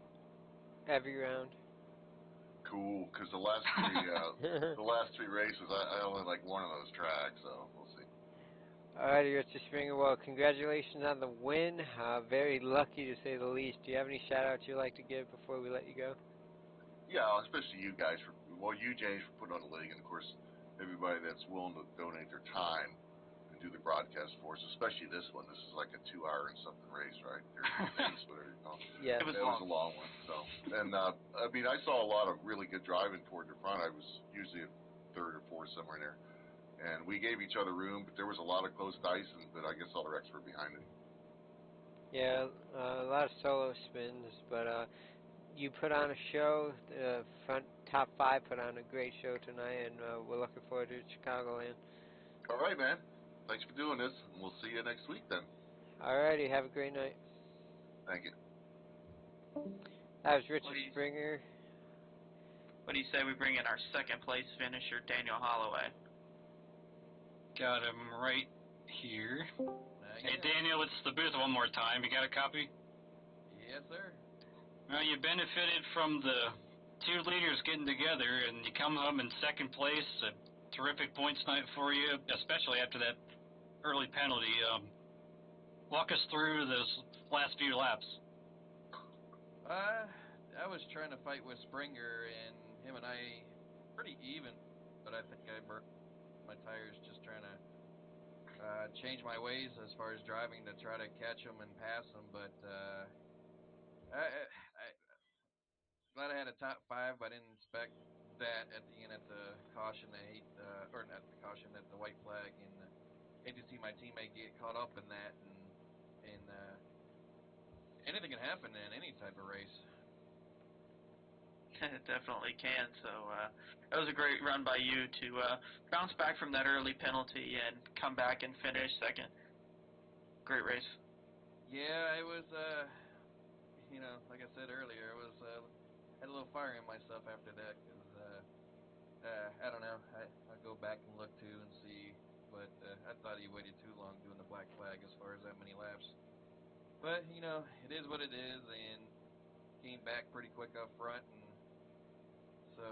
Every round. cool because the last three races, I only like one of those tracks, so we'll see. Alrighty, Richard Springer. Well, congratulations on the win. Very lucky to say the least. Do you have any shout-outs you'd like to give before we let you go? Yeah, especially you guys you James for putting on the league, and of course everybody that's willing to donate their time and do the broadcast for us, especially this one. This is like a 2 hour and something race, right? Or pace, whatever you call it. Yeah. It was It was long. a long one. So, and I mean, I saw a lot of really good driving toward the front. I was usually a third or fourth somewhere in there, and we gave each other room, but there was a lot of close dice, but I guess all the wrecks were behind me. Yeah, a lot of solo spins, but you put on a show. The front top 5 put on a great show tonight, and we're looking forward to Chicagoland. All right, man. Thanks for doing this, and we'll see you next week then. Alrighty, have a great night. Thank you. That was Richard Springer. What do you say we bring in our second place finisher, Daniel Holloway? Got him right here. Hey, Yeah. Daniel, it's the booth one more time. You got a copy? Yes, sir. Well, you benefited from the 2 leaders getting together, and you come home in second place. A terrific points night for you, especially after that early penalty. Walk us through those last few laps. I was trying to fight with Springer, and him and I pretty even, but I think I burnt my tires just trying to change my ways as far as driving to try to catch him and pass him. But I glad I had a top 5, but I didn't expect that at the end at the caution. Or not the caution, at the white flag, and hate to see my teammate get caught up in that. And anything can happen in any type of race. It definitely can. So that was a great run by you to bounce back from that early penalty and come back and finish second. Great race. Yeah, it was. Like I said earlier, it was. Had a little fire in myself after that because I don't know. I go back and look too and see, but I thought he waited too long doing the black flag as far as that many laps. But it is what it is, and came back pretty quick up front, and so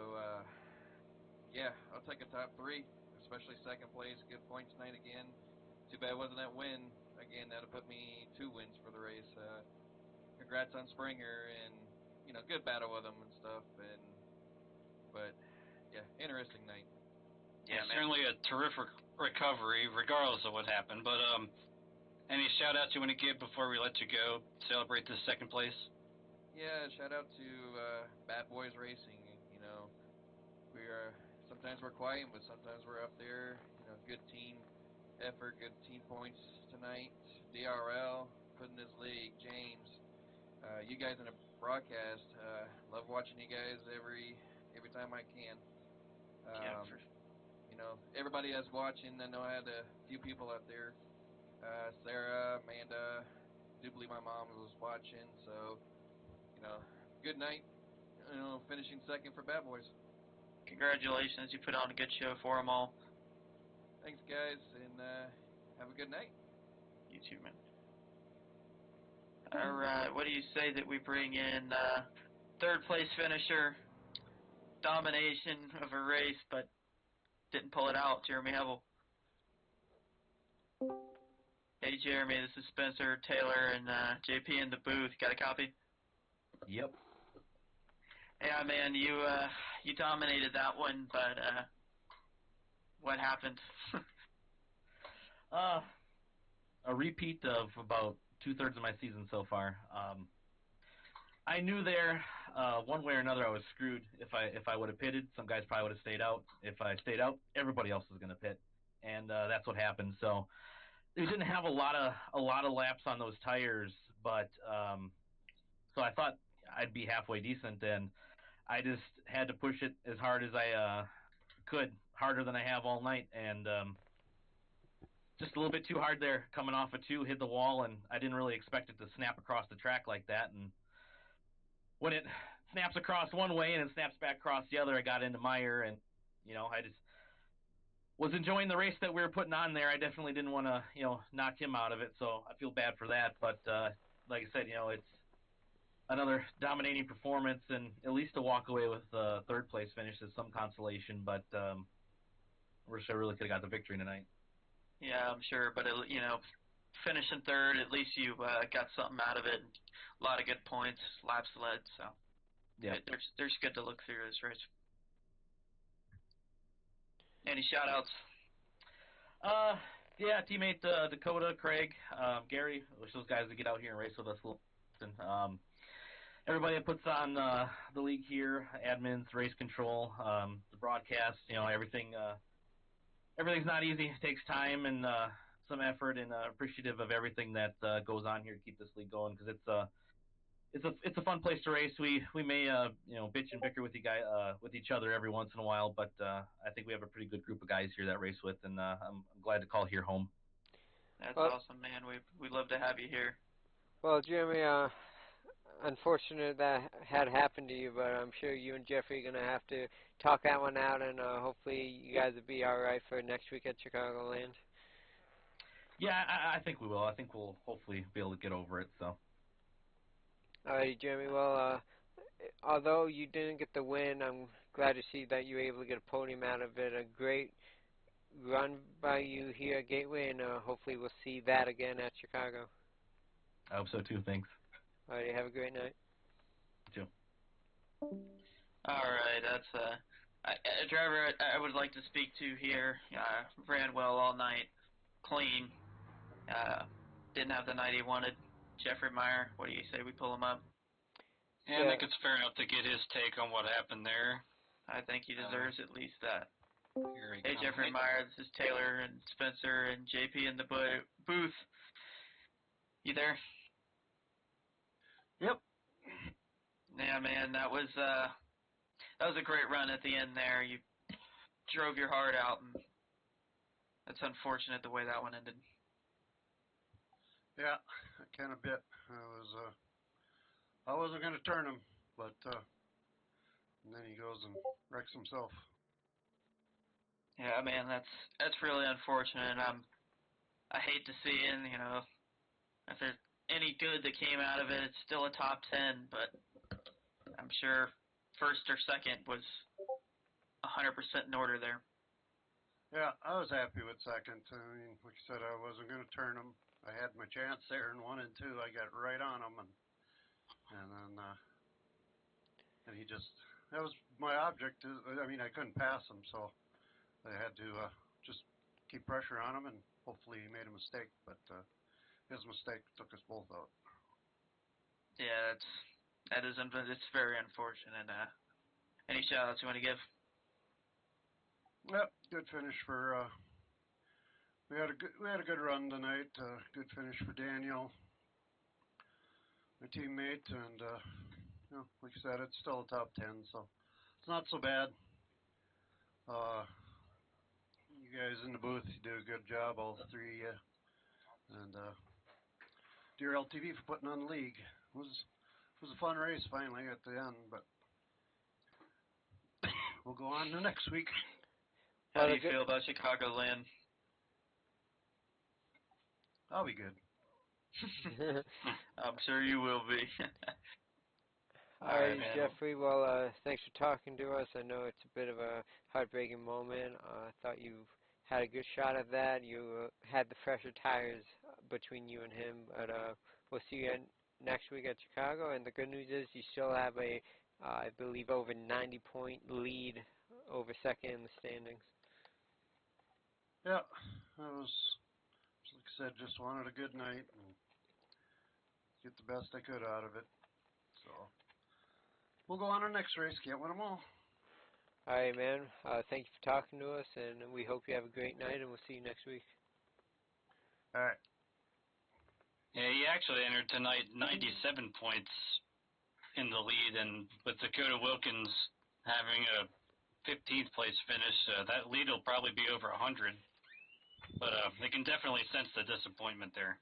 yeah, I'll take a top 3, especially second place. Good points night again. Too bad it wasn't that win again. That'll put me 2 wins for the race. Congrats on Springer, and good battle with him and stuff. But yeah, interesting night. Yeah, man. Certainly a terrific recovery, regardless of what happened. But any shout-outs you want to give before we let you go celebrate this second place? Yeah, shout out to Bad Boys Racing. We are sometimes we're quiet, but sometimes we're up there. Good team effort, good team points tonight. DRL putting his league. James, you guys in the broadcast, love watching you guys every time I can. Everybody that's watching, I know I had a few people out there. Sarah, Amanda, I do believe my mom was watching. So, good night. Finishing second for Bad Boys. Congratulations, you put on a good show for them all. Thanks, guys, and have a good night. You too, man. All right, what do you say that we bring in third place finisher, domination of a race, but didn't pull it out, Jeremy Hevel? Hey, Jeremy, this is Spencer, Taylor, and JP in the booth. Got a copy? Yep. Yeah, man, you dominated that one, but what happened? A repeat of about 2/3 of my season so far. I knew there, one way or another, I was screwed. If I would have pitted, some guys probably would have stayed out. If I stayed out, everybody else was going to pit, and that's what happened. So we didn't have a lot of laps on those tires, but so I thought I'd be halfway decent, and I just had to push it as hard as I could, harder than I have all night, and just a little bit too hard there, coming off a 2, hit the wall, and I didn't really expect it to snap across the track like that. And when it snaps across one way and it snaps back across the other, I got into Meyer, and I just was enjoying the race that we were putting on there. I definitely didn't want to knock him out of it, so I feel bad for that. But like I said, it's another dominating performance and at least to walk away with third place finish is some consolation. But wish I really could have got the victory tonight. Yeah, I'm sure, but finishing third, at least you got something out of it. A lot of good points, laps led, so Yeah. there's good to look through this race. Any shout outs? Yeah, teammate Dakota, Craig, Gary. I wish those guys would get out here and race with us a little bit. Everybody that puts on the league here, admins, race control, the broadcast, everything. Everything's not easy. It takes time and some effort, and appreciative of everything that goes on here to keep this league going, because it's a fun place to race. We may bitch and bicker with you guys with each other every once in a while, but I think we have a pretty good group of guys here that race with, and I'm glad to call here home. That's awesome, man. We'd love to have you here. Well, Jeremy, unfortunate that had happened to you, but I'm sure you and Jeffrey are going to have to talk that one out, and hopefully you guys will be all right for next week at Chicagoland. Yeah, I think we will. I think we'll hopefully be able to get over it. So. All right, Jeremy. Well, although you didn't get the win, I'm glad to see that you were able to get a podium out of it. A great run by you here at Gateway, and hopefully we'll see that again at Chicago. I hope so too. Thanks. All right, have a great night. You too. All right, that's a driver I would like to speak to here. Ran well all night, clean. Didn't have the night he wanted. Jeffrey Meyer, what do you say we pull him up? Yeah, I think it's fair enough to get his take on what happened there. I think he deserves at least that. Here he Hey, comes. Jeffrey Meyer, this is Taylor and Spencer and JP in the booth. You there? Yep. Yeah, man, that was a great run at the end there. You drove your heart out, and that's unfortunate the way that one ended. Yeah, I kind of bit. I wasn't going to turn him, but and then he goes and wrecks himself. Yeah, man, that's really unfortunate. I hate to see it. If there's any good that came out of it, it's still a top 10, but I'm sure first or second was 100% in order there. Yeah, I was happy with second. I mean, like I said, I wasn't going to turn him. I had my chance there in 1 and 2. I got right on him, and then and he just, that was my object. I mean, I couldn't pass him, so I had to just keep pressure on him, and hopefully he made a mistake. But his mistake took us both out. Yeah, it's very unfortunate. Any shout outs you want to give? Yep, good finish for. We had a good run tonight. Good finish for Daniel, my teammate, and like I said, it's still a top 10, so it's not so bad. You guys in the booth, you did a good job, all three, and DRL TV for putting on the league. It was a fun race finally at the end, but we'll go on to next week. How do you feel about Chicagoland? I'll be good. I'm sure you will be. All right, Jeffrey. Well, thanks for talking to us. I know it's a bit of a heartbreaking moment. I thought you had a good shot at that. You had the fresher tires between you and him, but we'll see you next week at Chicago. And the good news is you still have I believe, over 90-point lead over second in the standings. Yeah, I was, like I said, just wanted a good night and get the best I could out of it. So we'll go on to the next race. Can't win them all. All right, man. Thank you for talking to us, and we hope you have a great night, and we'll see you next week. All right. Yeah, he actually entered tonight 97 points in the lead, and with Dakota Wilkins having a 15th place finish, that lead will probably be over 100. But they can definitely sense the disappointment there.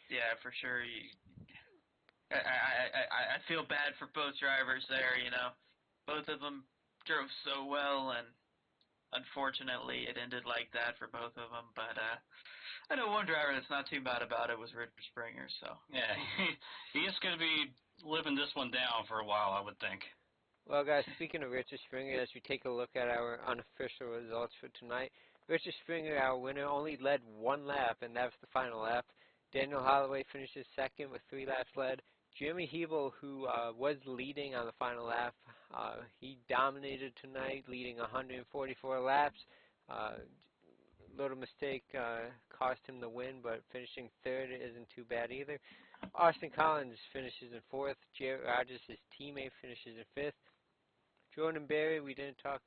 Yeah, for sure. I feel bad for both drivers there. Both of them drove so well, and unfortunately it ended like that for both of them. But I know one driver that's not too bad about it was Richard Springer. So yeah, he is going to be living this one down for a while, I would think. Well, guys, speaking of Richard Springer, as we take a look at our unofficial results for tonight, Richard Springer, our winner, only led one lap, and that was the final lap. Daniel Holloway finishes second with 3 laps led. Jeremy Hebel, who was leading on the final lap, he dominated tonight, leading 144 laps. Little mistake cost him the win, but finishing third isn't too bad either. Austin Collins finishes in fourth. Jarrett Rogers, his teammate, finishes in fifth. Jordan Berry, we didn't talk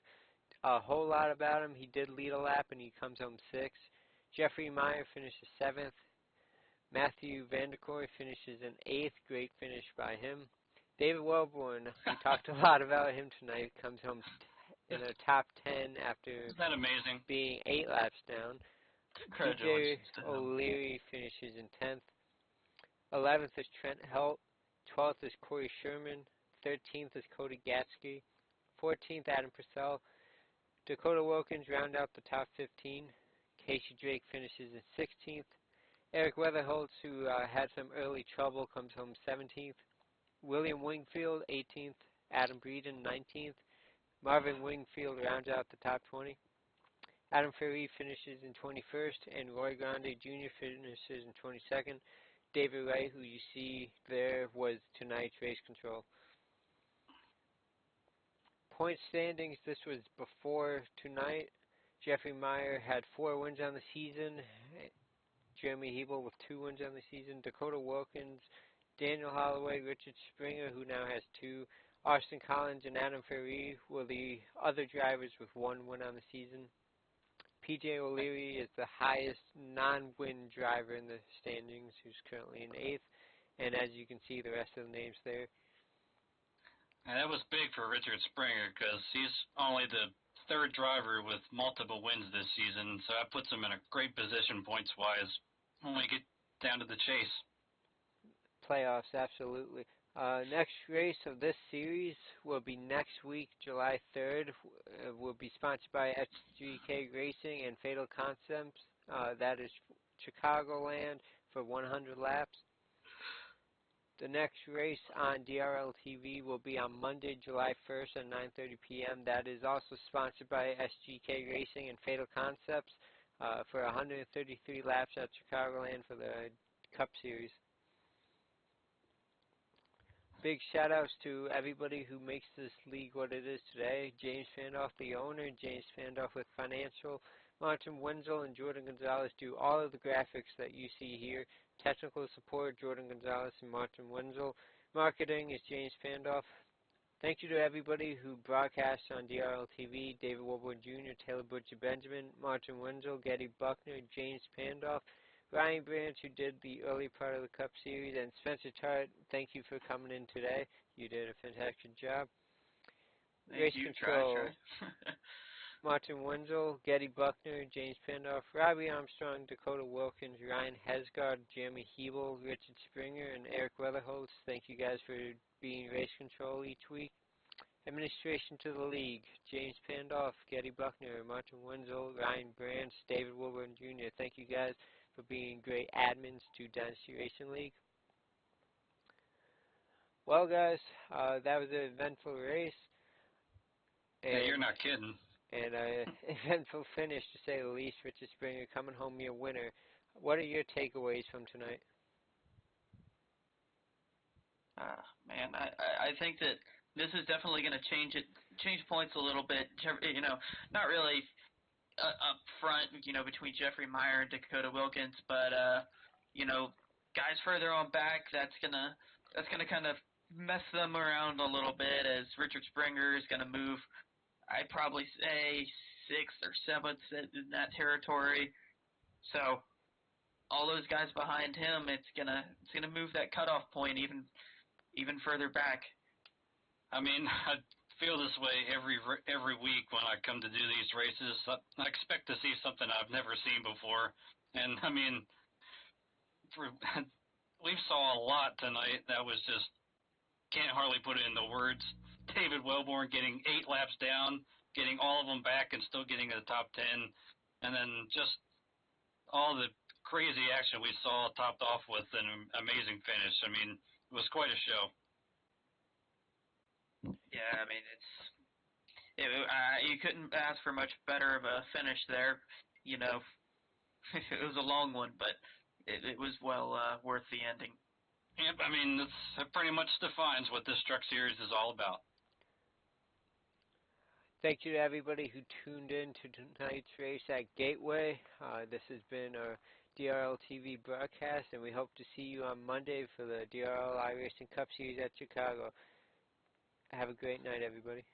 a whole lot about him. He did lead a lap, and he comes home sixth. Jeffrey Meyer finishes seventh. Matthew Vanderkoy finishes in eighth. Great finish by him. David Wellborn, we talked a lot about him tonight, comes home in the top 10 after Isn't that amazing? being 8 laps down. PJ Congratulations to him. O'Leary finishes in 10th. 11th is Trent Helt. 12th is Corey Sherman. 13th is Cody Gatsky. 14th, Adam Purcell. Dakota Wilkins round out the top 15. Casey Drake finishes in 16th. Eric Weatherholtz, who had some early trouble, comes home 17th. William Wingfield, 18th. Adam Breeden, 19th. Marvin Wingfield rounds out the top 20. Adam Ferry finishes in 21st, and Roy Grande Jr. finishes in 22nd. David Wright, who you see there, was tonight's race control. Point standings, this was before tonight. Jeffrey Meyer had 4 wins on the season. Jeremy Hebel with 2 wins on the season. Dakota Wilkins, Daniel Holloway, Richard Springer, who now has 2. Austin Collins and Adam Ferry were the other drivers with 1 win on the season. PJ O'Leary is the highest non-win driver in the standings, who's currently in 8th. And as you can see, the rest of the names there. And that was big for Richard Springer because he's only the 3rd driver with multiple wins this season, so that puts him in a great position points-wise when we get down to the chase. Playoffs, absolutely. Next race of this series will be next week, July 3rd. Will be sponsored by SGK Racing and Fatal Concepts. That is Chicagoland for 100 laps. The next race on DRL TV will be on Monday, July 1st at 9:30 p.m. That is also sponsored by SGK Racing and Fatal Concepts for 133 laps at Chicagoland for the Cup Series. Big shout-outs to everybody who makes this league what it is today. James Fandoff, the owner, James Fandoff with Financial, Martin Wenzel and Jordan Gonzalez do all of the graphics that you see here. Technical support, Jordan Gonzalez and Martin Wenzel. Marketing is James Fandoff. Thank you to everybody who broadcasts on DRL TV, David Woodward Jr., Taylor Butcher Benjamin, Martin Wenzel, Getty Buckner, James Pandoff, Ryan Branch, who did the early part of the Cup Series, and Spencer Tart, thank you for coming in today. You did a fantastic job. Thank you. Try. Martin Wenzel, Getty Buckner, James Pandoff, Robbie Armstrong, Dakota Wilkins, Ryan Hesgard, Jeremy Hebel, Richard Springer, and Eric Weatherholtz. Thank you guys for being race control each week. Administration to the league, James Pandoff, Getty Buckner, Martin Wenzel, Ryan Branch, David Wilburn Jr. Thank you guys for being great admins to Dynasty Racing League. Well, guys, that was an eventful race. Yeah, you're not kidding. And an eventful finish, to say the least. Richard Springer coming home your winner. What are your takeaways from tonight? Man, I think that this is definitely going to change points a little bit. You know, not really up front, you know, between Jeffrey Meyer and Dakota Wilkins, but you know, guys further on back, that's gonna kind of mess them around a little bit, as Richard Springer is going to move, I'd probably say 6th or 7th in that territory. So all those guys behind him, it's gonna move that cutoff point even further back. I mean, I feel this way every week when I come to do these races. I expect to see something I've never seen before, and I mean, we saw a lot tonight that was just can't hardly put it into words. David Wellborn getting 8 laps down, getting all of them back, and still getting to the top 10, and then just all the crazy action we saw topped off with an amazing finish. I mean, it was quite a show. Yeah, I mean, you couldn't ask for much better of a finish there. You know, it was a long one, but it was well worth the ending. Yep, I mean, that pretty much defines what this truck series is all about. Thank you to everybody who tuned in to tonight's race at Gateway. This has been our DRL TV broadcast, and we hope to see you on Monday for the DRL iRacing Cup Series at Chicago. Have a great night, everybody.